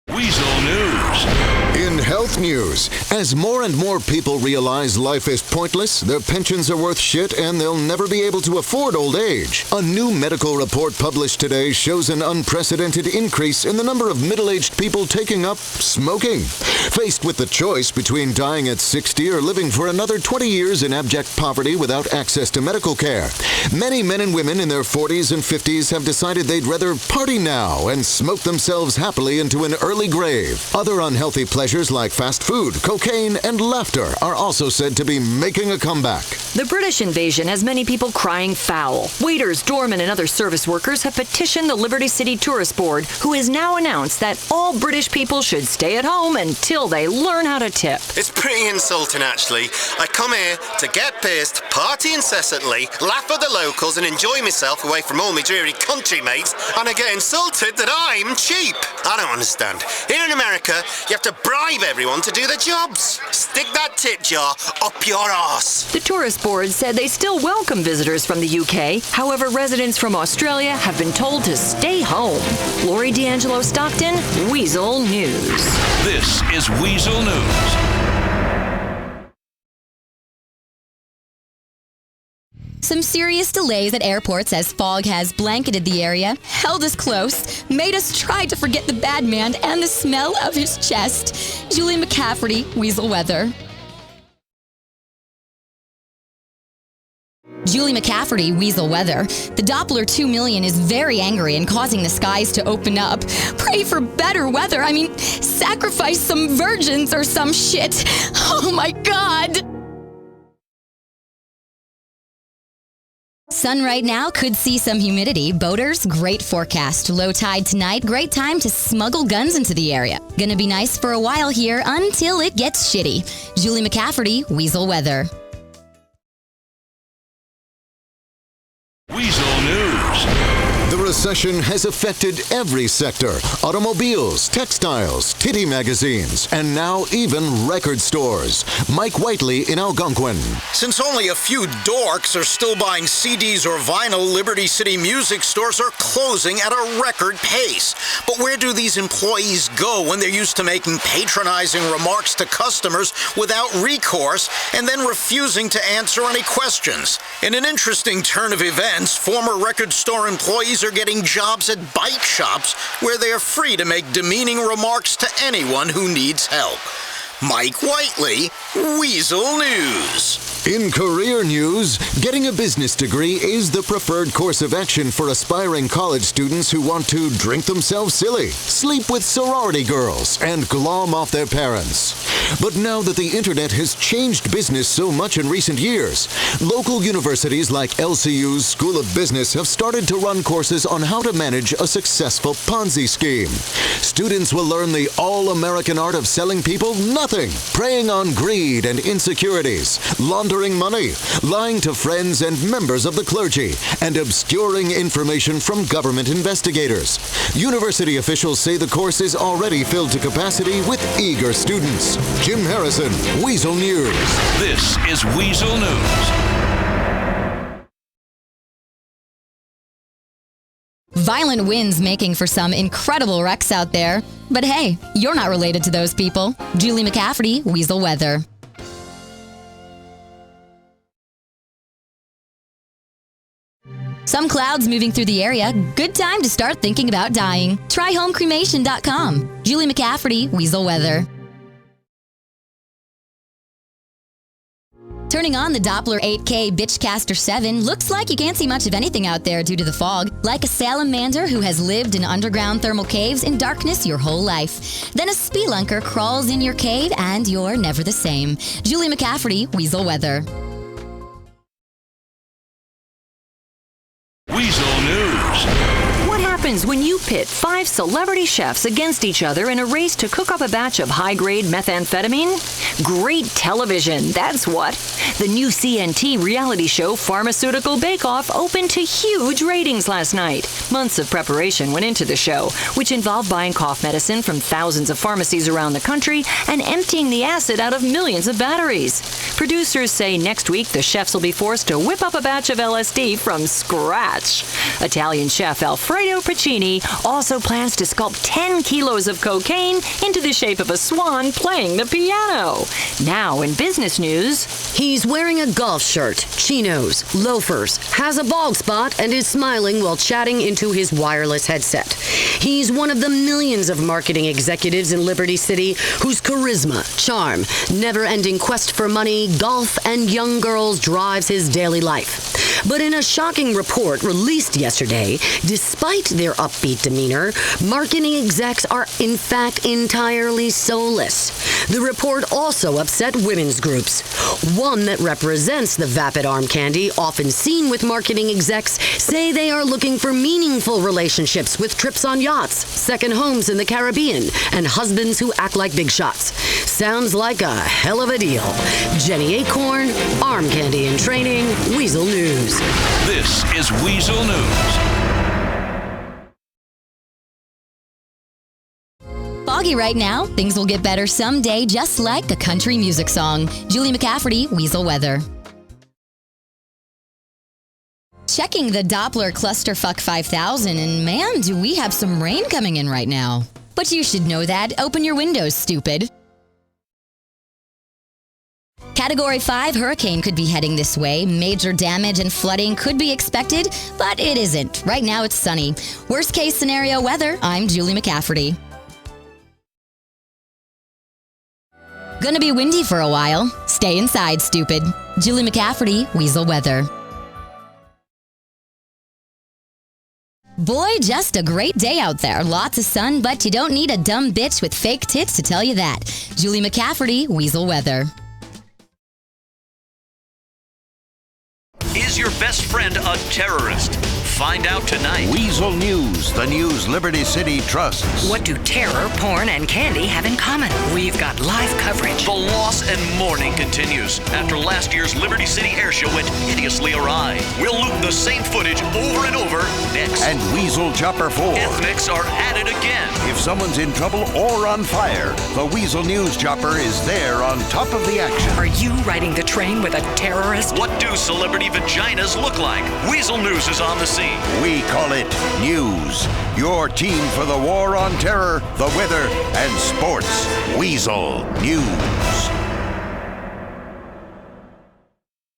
Weazel News. In health news, as more and more people realize life is pointless, their pensions are worth shit, and they'll never be able to afford old age, a new medical report published today shows an unprecedented increase in the number of middle-aged people taking up smoking. Faced with the choice between dying at 60 or living for another 20 years in abject poverty without access to medical care, many men and women in their 40s and 50s have decided they'd rather party now and smoke themselves happily into an early grave. Other unhealthy pleasures like fast food, cocaine, and laughter are also said to be making a comeback. The British invasion has many people crying foul. Waiters, doormen, and other service workers have petitioned the Liberty City Tourist Board, who has now announced that all British people should stay at home until they learn how to tip. It's pretty insulting, actually. I come here to get pissed, party incessantly, laugh at the locals, and enjoy myself away from all my dreary country mates, and I get insulted that I'm cheap. I don't understand. Here in America, you have to bribe everyone to do their jobs. Stick that tip jar up your arse. The Tourist Board said they still welcome visitors from the UK. However, residents from Australia have been told to stay home. Lori D'Angelo Stockton, Weazel News. This is Weazel News. Some serious delays at airports as fog has blanketed the area, held us close, made us try to forget the bad man and the smell of his chest. Julie McCafferty, Weazel Weather. Julie McCafferty, Weazel weather. The Doppler 2 million is very angry and causing the skies to open up. Pray for better weather. I mean, sacrifice some virgins or some shit. Oh my God. Sun right now, could see some humidity. Boaters, great forecast. Low tide tonight, great time to smuggle guns into the area. Gonna be nice for a while here until it gets shitty. Julie McCafferty, Weazel weather. Weazel News. The recession has affected every sector. Automobiles, textiles, titty magazines, and now even record stores. Mike Whiteley in Algonquin. Since only a few dorks are still buying CDs or vinyl, Liberty City music stores are closing at a record pace. But where do these employees go when they're used to making patronizing remarks to customers without recourse and then refusing to answer any questions? In an interesting turn of events, former record store employees are getting jobs at bike shops where they are free to make demeaning remarks to anyone who needs help. Mike Whiteley, Weazel News. In career news, getting a business degree is the preferred course of action for aspiring college students who want to drink themselves silly, sleep with sorority girls, and glom off their parents. But now that the internet has changed business so much in recent years, local universities like LCU's School of Business have started to run courses on how to manage a successful Ponzi scheme. Students will learn the all-American art of selling people nothing, preying on greed and insecurities, laundering money, lying to friends and members of the clergy, and obscuring information from government investigators. University officials say the course is already filled to capacity with eager students. Jim Harrison, Weazel News. This is Weazel News. Violent winds making for some incredible wrecks out there. But hey, you're not related to those people. Julie McCafferty, Weazel weather. Some clouds moving through the area. Good time to start thinking about dying. Try homecremation.com. Julie McCafferty, Weazel weather. Turning on the Doppler 8K Bitchcaster 7, looks like you can't see much of anything out there due to the fog. Like a salamander who has lived in underground thermal caves in darkness your whole life. Then a spelunker crawls in your cave and you're never the same. Julie McCafferty, Weazel weather. Weazel News. What happens when you pit 5 celebrity chefs against each other in a race to cook up a batch of high-grade methamphetamine? Great television, that's what. The new CNT reality show Pharmaceutical Bake Off opened to huge ratings last night. Months of preparation went into the show, which involved buying cough medicine from thousands of pharmacies around the country and emptying the acid out of millions of batteries. Producers say next week the chefs will be forced to whip up a batch of LSD from scratch. Italian chef Alfredo Pacini also plans to sculpt 10 kilos of cocaine into the shape of a swan playing the piano. Now in business news, he's wearing a golf shirt, chinos, loafers, has a bald spot, and is smiling while chatting into his wireless headset. He's one of the millions of marketing executives in Liberty City whose charisma, charm, never-ending quest for money, golf, and young girls drives his daily life. But in a shocking report released yesterday, despite their upbeat demeanor, marketing execs are in fact entirely soulless. The report also upset women's groups. One that represents the vapid arm candy often seen with marketing execs say they are looking for meaningful relationships with trips on yachts, second homes in the Caribbean, and husbands who act like big shots. Sounds like a hell of a deal. Jenny Acorn, Arm Candy in Training, Weazel News. This is Weazel News. Foggy right now, things will get better someday, just like a country music song. Julie McCafferty, Weazel weather. Checking the Doppler Clusterfuck 5000, and man, do we have some rain coming in right now. But you should know that. Open your windows, stupid. Category 5 hurricane could be heading this way. Major damage and flooding could be expected, but it isn't. Right now it's sunny. Worst case scenario weather, I'm Julie McCafferty. Gonna be windy for a while. Stay inside, stupid. Julie McCafferty, Weazel weather. Boy, just a great day out there. Lots of sun, but you don't need a dumb bitch with fake tits to tell you that. Julie McCafferty, Weazel Weather. Is your best friend a terrorist? Find out tonight. Weazel News, the news Liberty City trusts. What do terror, porn, and candy have in common? We've got live coverage. The loss and mourning continues after last year's Liberty City Air Show went hideously awry. We'll loop the same footage over and over next. And Weazel Chopper 4. Ethnics are at it again. If someone's in trouble or on fire, the Weazel News Chopper is there on top of the action. Are you riding the train with a terrorist? What do celebrity vaginas look like? Weazel News is on the scene. We call it News. Your team for the war on terror, the weather, and sports. Weazel News.